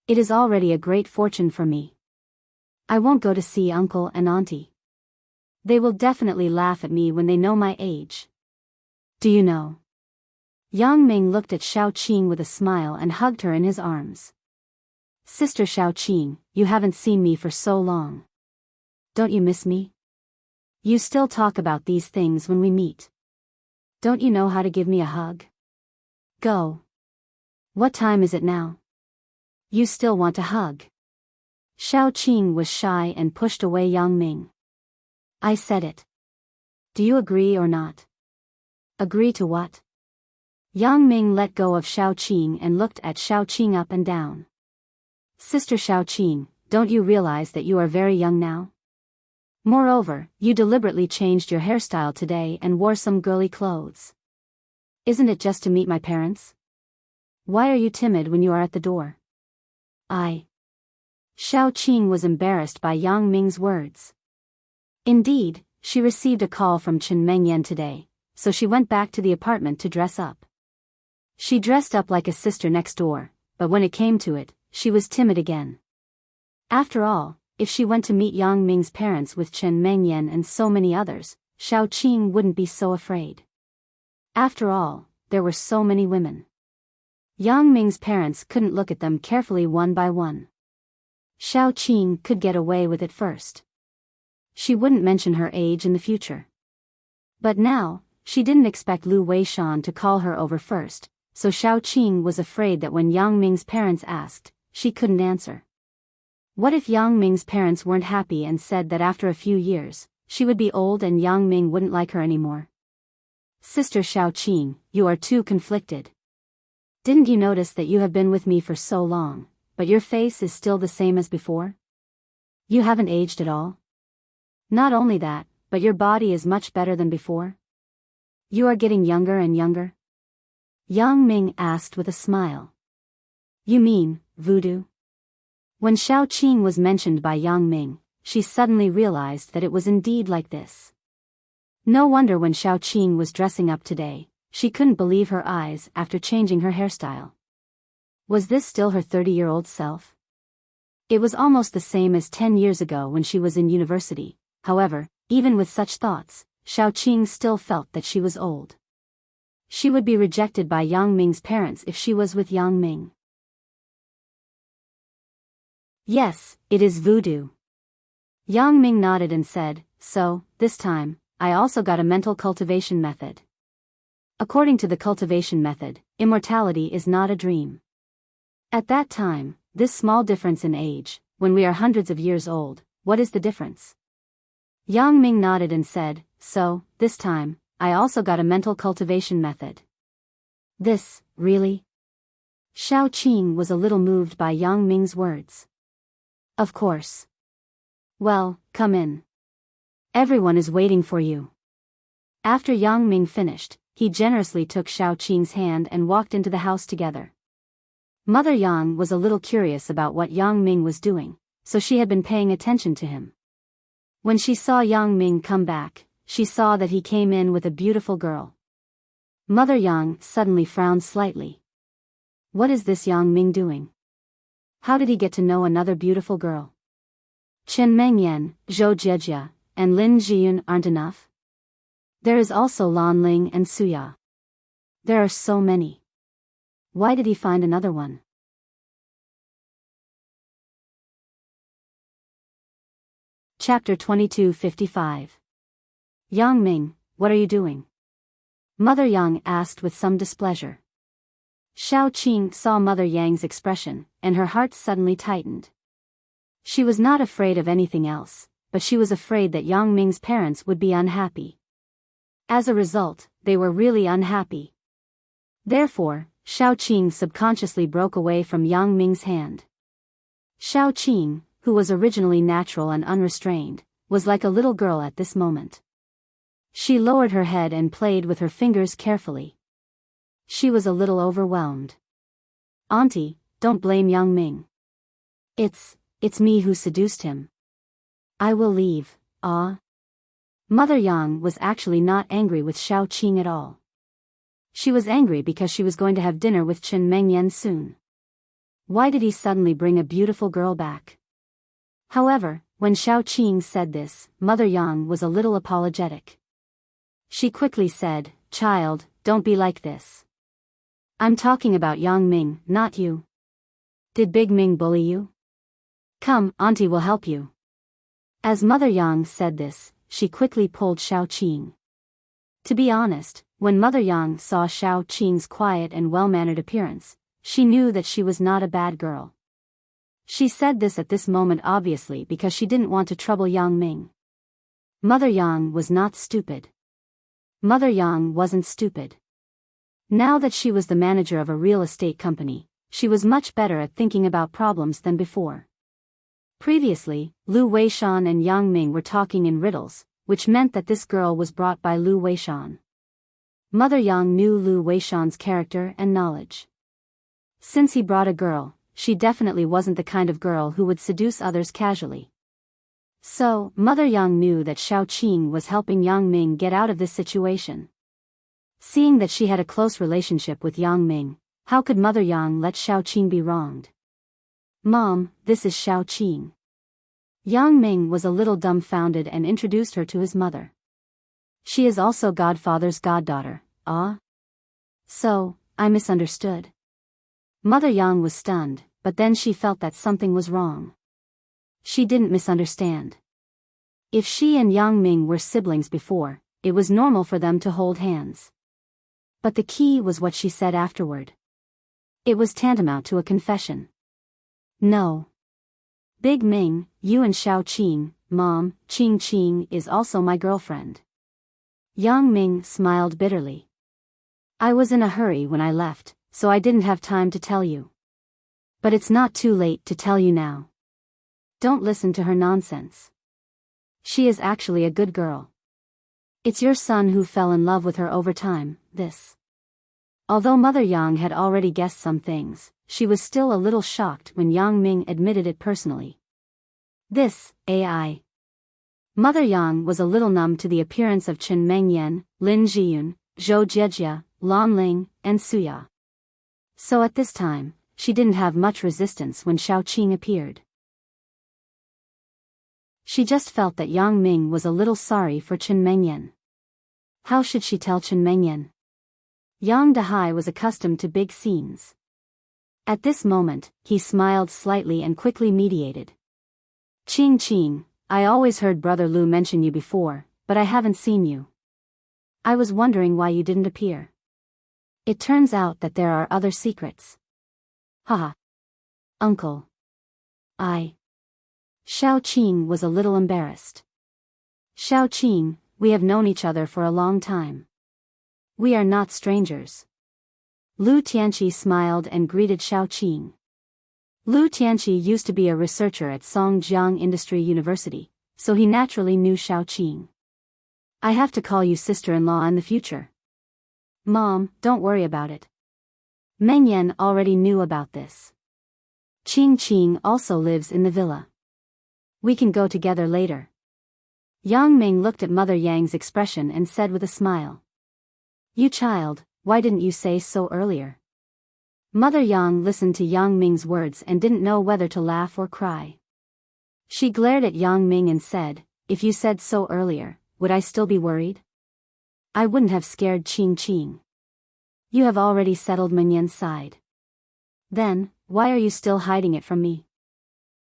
It is already a great fortune for me. I won't go to see uncle and auntie. They will definitely laugh at me when they know my age. Do you know? Yang Ming looked at Xiaoqing with a smile and hugged her in his arms. Sister Xiaoqing, you haven't seen me for so long. Don't you miss me? You still talk about these things when we meet. Don't you know how to give me a hug? Go. What time is it now? You still want a hug? Xiaoqing was shy and pushed away Yang Ming. I said it. Do you agree or not? Agree to what? Yang Ming let go of Xiaoqing and looked at Xiaoqing up and down. Sister Xiaoqing, don't you realize that you are very young now? Moreover, you deliberately changed your hairstyle today and wore some girly clothes. Isn't it just to meet my parents? Why are you timid when you are at the door? Xiaoqing was embarrassed by Yang Ming's words. Indeed, she received a call from Chen Mengyan today, so she went back to the apartment to dress up. She dressed up like a sister next door, but when it came to it, she was timid again. After all, if she went to meet Yang Ming's parents with Chen Mengyan and so many others, Xiaoqing wouldn't be so afraid. After all, there were so many women. Yang Ming's parents couldn't look at them carefully one by one. Xiaoqing could get away with it first. She wouldn't mention her age in the future. But now, she didn't expect Lu Weishan to call her over first, so Xiaoqing was afraid that when Yang Ming's parents asked, she couldn't answer. What if Yang Ming's parents weren't happy and said that after a few years, she would be old and Yang Ming wouldn't like her anymore? Sister Xiaoqing, you are too conflicted. Didn't you notice that you have been with me for so long, but your face is still the same as before? You haven't aged at all. Not only that, but your body is much better than before. You are getting younger and younger. Yang Ming asked with a smile. You mean, voodoo? When Xiaoqing was mentioned by Yang Ming, she suddenly realized that it was indeed like this. No wonder when Xiaoqing was dressing up today, she couldn't believe her eyes after changing her hairstyle. Was this still her 30-year-old self? It was almost the same as 10 years ago when she was in university. However, even with such thoughts, Xiaoqing still felt that she was old. She would be rejected by Yang Ming's parents if she was with Yang Ming. Yes, it is voodoo. Yang Ming nodded and said, so, this time, I also got a mental cultivation method. According to the cultivation method, immortality is not a dream. At that time, this small difference in age, when we are hundreds of years old, what is the difference? Yang Ming nodded and said, so, this time, I also got a mental cultivation method. This, really? Xiaoqing was a little moved by Yang Ming's words. Of course. Well, come in. Everyone is waiting for you. After Yang Ming finished, he generously took Xiaoqing's hand and walked into the house together. Mother Yang was a little curious about what Yang Ming was doing, so she had been paying attention to him. When she saw Yang Ming come back, she saw that he came in with a beautiful girl. Mother Yang suddenly frowned slightly. What is this Yang Ming doing? How did he get to know another beautiful girl? Chen Mengyan, Zhou Jiejia, and Lin Jiyun aren't enough? There is also Lan Ling and Suya. There are so many. Why did he find another one? Chapter 2255. Yang Ming, what are you doing? Mother Yang asked with some displeasure. Xiao Qing saw Mother Yang's expression, and her heart suddenly tightened. She was not afraid of anything else, but she was afraid that Yang Ming's parents would be unhappy. As a result, they were really unhappy. Therefore, Xiao Qing subconsciously broke away from Yang Ming's hand. Xiao Qing, who was originally natural and unrestrained, was like a little girl at this moment. She lowered her head and played with her fingers carefully. She was a little overwhelmed. Auntie, don't blame Yang Ming. It's me who seduced him. I will leave, ah. Mother Yang was actually not angry with Xiao Qing at all. She was angry because she was going to have dinner with Chen Mengyan soon. Why did he suddenly bring a beautiful girl back? However, when Xiao Qing said this, Mother Yang was a little apologetic. She quickly said, "Child, don't be like this. I'm talking about Yang Ming, not you. Did Big Ming bully you? Come, Auntie will help you." As Mother Yang said this, she quickly pulled Xiao Qing. To be honest, when Mother Yang saw Xiao Qing's quiet and well-mannered appearance, she knew that she was not a bad girl. She said this at this moment obviously because she didn't want to trouble Yang Ming. Mother Yang was not stupid. Mother Yang wasn't stupid. Now that she was the manager of a real estate company, she was much better at thinking about problems than before. Previously, Lu Weishan and Yang Ming were talking in riddles, which meant that this girl was brought by Lu Weishan. Mother Yang knew Lu Weishan's character and knowledge. Since he brought a girl, she definitely wasn't the kind of girl who would seduce others casually. So, Mother Yang knew that Xiao Qing was helping Yang Ming get out of this situation. Seeing that she had a close relationship with Yang Ming, how could Mother Yang let Xiao Qing be wronged? "Mom, this is Xiao Qing." Yang Ming was a little dumbfounded and introduced her to his mother. "She is also Godfather's goddaughter, ah? So, I misunderstood." Mother Yang was stunned, but then she felt that something was wrong. She didn't misunderstand. If she and Yang Ming were siblings before, it was normal for them to hold hands. But the key was what she said afterward. It was tantamount to a confession. "No. Big Ming, you and Xiao Qing, Mom, Qing is also my girlfriend." Yang Ming smiled bitterly. "I was in a hurry when I left, so I didn't have time to tell you. But it's not too late to tell you now. Don't listen to her nonsense. She is actually a good girl. It's your son who fell in love with her over time, this." Although Mother Yang had already guessed some things, she was still a little shocked when Yang Ming admitted it personally. This, AI. Mother Yang was a little numb to the appearance of Chen Mengyan, Lin Jiyun, Zhou Jiejia, Lan Ling, and Suya. So at this time, she didn't have much resistance when Xiao Qing appeared. She just felt that Yang Ming was a little sorry for Chen Mengyan. How should she tell Chen Mengyan? Yang Dehai was accustomed to big scenes. At this moment, he smiled slightly and quickly mediated. Qing, I always heard Brother Lu mention you before, but I haven't seen you. I was wondering why you didn't appear. It turns out that there are other secrets. Haha. Uncle. Xiao Qing was a little embarrassed. Xiao Qing, we have known each other for a long time. We are not strangers. Lu Tianqi smiled and greeted Xiao Qing. Lu Tianqi used to be a researcher at Songjiang Industry University, so he naturally knew Xiao Qing. I have to call you sister-in-law in the future. Mom, don't worry about it. Mengyan already knew about this. Qing also lives in the villa. We can go together later. Yang Ming looked at Mother Yang's expression and said with a smile. You child, why didn't you say so earlier? Mother Yang listened to Yang Ming's words and didn't know whether to laugh or cry. She glared at Yang Ming and said, "If you said so earlier, would I still be worried? I wouldn't have scared Qing Qing. You have already settled Mengyan's side. Then, why are you still hiding it from me?"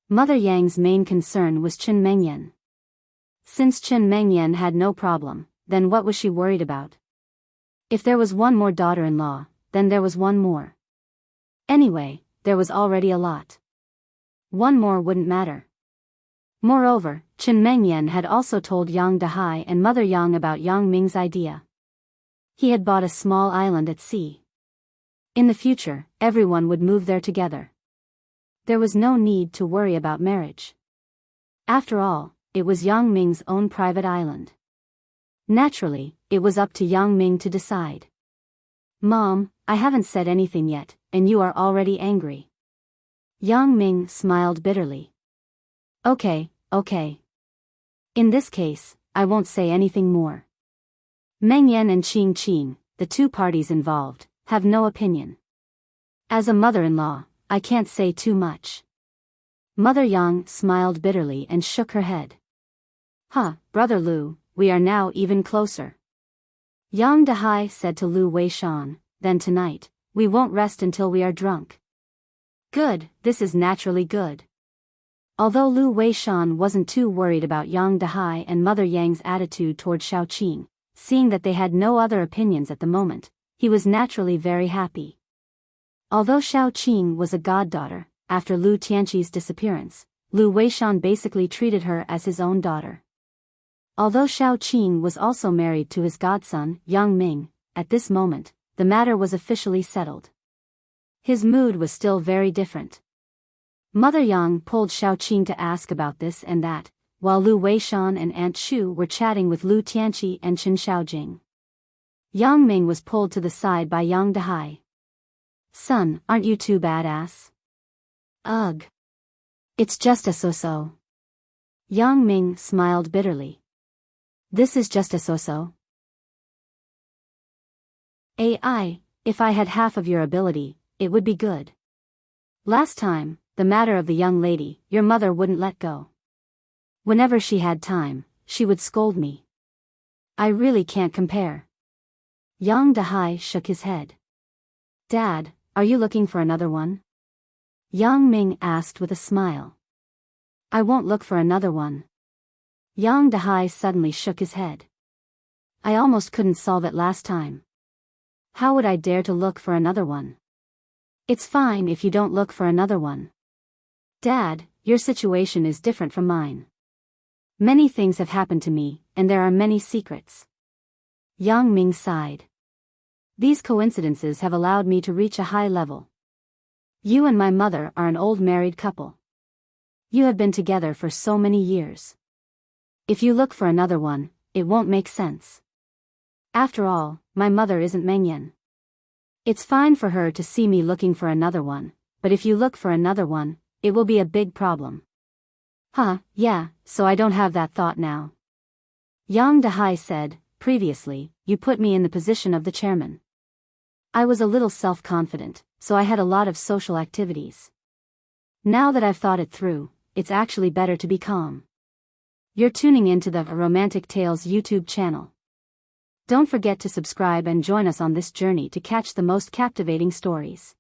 Mother Yang's main concern was Chen Mengyan. Since Chen Mengyan had no problem, then what was she worried about? If there was one more daughter-in-law, then there was one more. Anyway, there was already a lot. One more wouldn't matter. Moreover, Chen Mengyan had also told Yang Dahai and Mother Yang about Yang Ming's idea. He had bought a small island at sea. In the future, everyone would move there together. There was no need to worry about marriage. After all, it was Yang Ming's own private island. Naturally, it was up to Yang Ming to decide. "Mom, I haven't said anything yet, and you are already angry." Yang Ming smiled bitterly. Okay. In this case, I won't say anything more. Mengyan and Qing Qing, the two parties involved, have no opinion. As a mother-in-law, I can't say too much. Mother Yang smiled bitterly and shook her head. Brother Lu, we are now even closer. Yang Dahai said to Lu Weishan, "Then tonight, we won't rest until we are drunk." Good, this is naturally good. Although Lu Weishan wasn't too worried about Yang Dahai and Mother Yang's attitude toward Shaoqing, seeing that they had no other opinions at the moment, he was naturally very happy. Although Shaoqing was a goddaughter, after Lu Tianqi's disappearance, Lu Weishan basically treated her as his own daughter. Although Shaoqing was also married to his godson, Yang Ming, at this moment, the matter was officially settled. His mood was still very different. Mother Yang pulled Shaoqing to ask about this and that, while Lu Weishan and Aunt Shu were chatting with Lu Tianqi and Chen Xiaojing. Yang Ming was pulled to the side by Yang Dahai. "Son, aren't you too badass?" "Ugh. It's just a so-so." Yang Ming smiled bitterly. "This is just a so-so." "AI, if I had half of your ability, it would be good. Last time, the matter of the young lady, your mother wouldn't let go. Whenever she had time, she would scold me. I really can't compare." Yang Dahai shook his head. "Dad, are you looking for another one?" Yang Ming asked with a smile. "I won't look for another one." Yang Dahai suddenly shook his head. "I almost couldn't solve it last time. How would I dare to look for another one?" "It's fine if you don't look for another one. Dad, your situation is different from mine. Many things have happened to me, and there are many secrets." Yang Ming sighed. "These coincidences have allowed me to reach a high level. You and my mother are an old married couple. You have been together for so many years. If you look for another one, it won't make sense. After all, my mother isn't Mengyan. It's fine for her to see me looking for another one, but if you look for another one, it will be a big problem." Yeah, so I don't have that thought now. Yang Dahai said, "Previously, you put me in the position of the chairman. I was a little self-confident, so I had a lot of social activities. Now that I've thought it through, it's actually better to be calm." You're tuning into the Romantic Tales YouTube channel. Don't forget to subscribe and join us on this journey to catch the most captivating stories.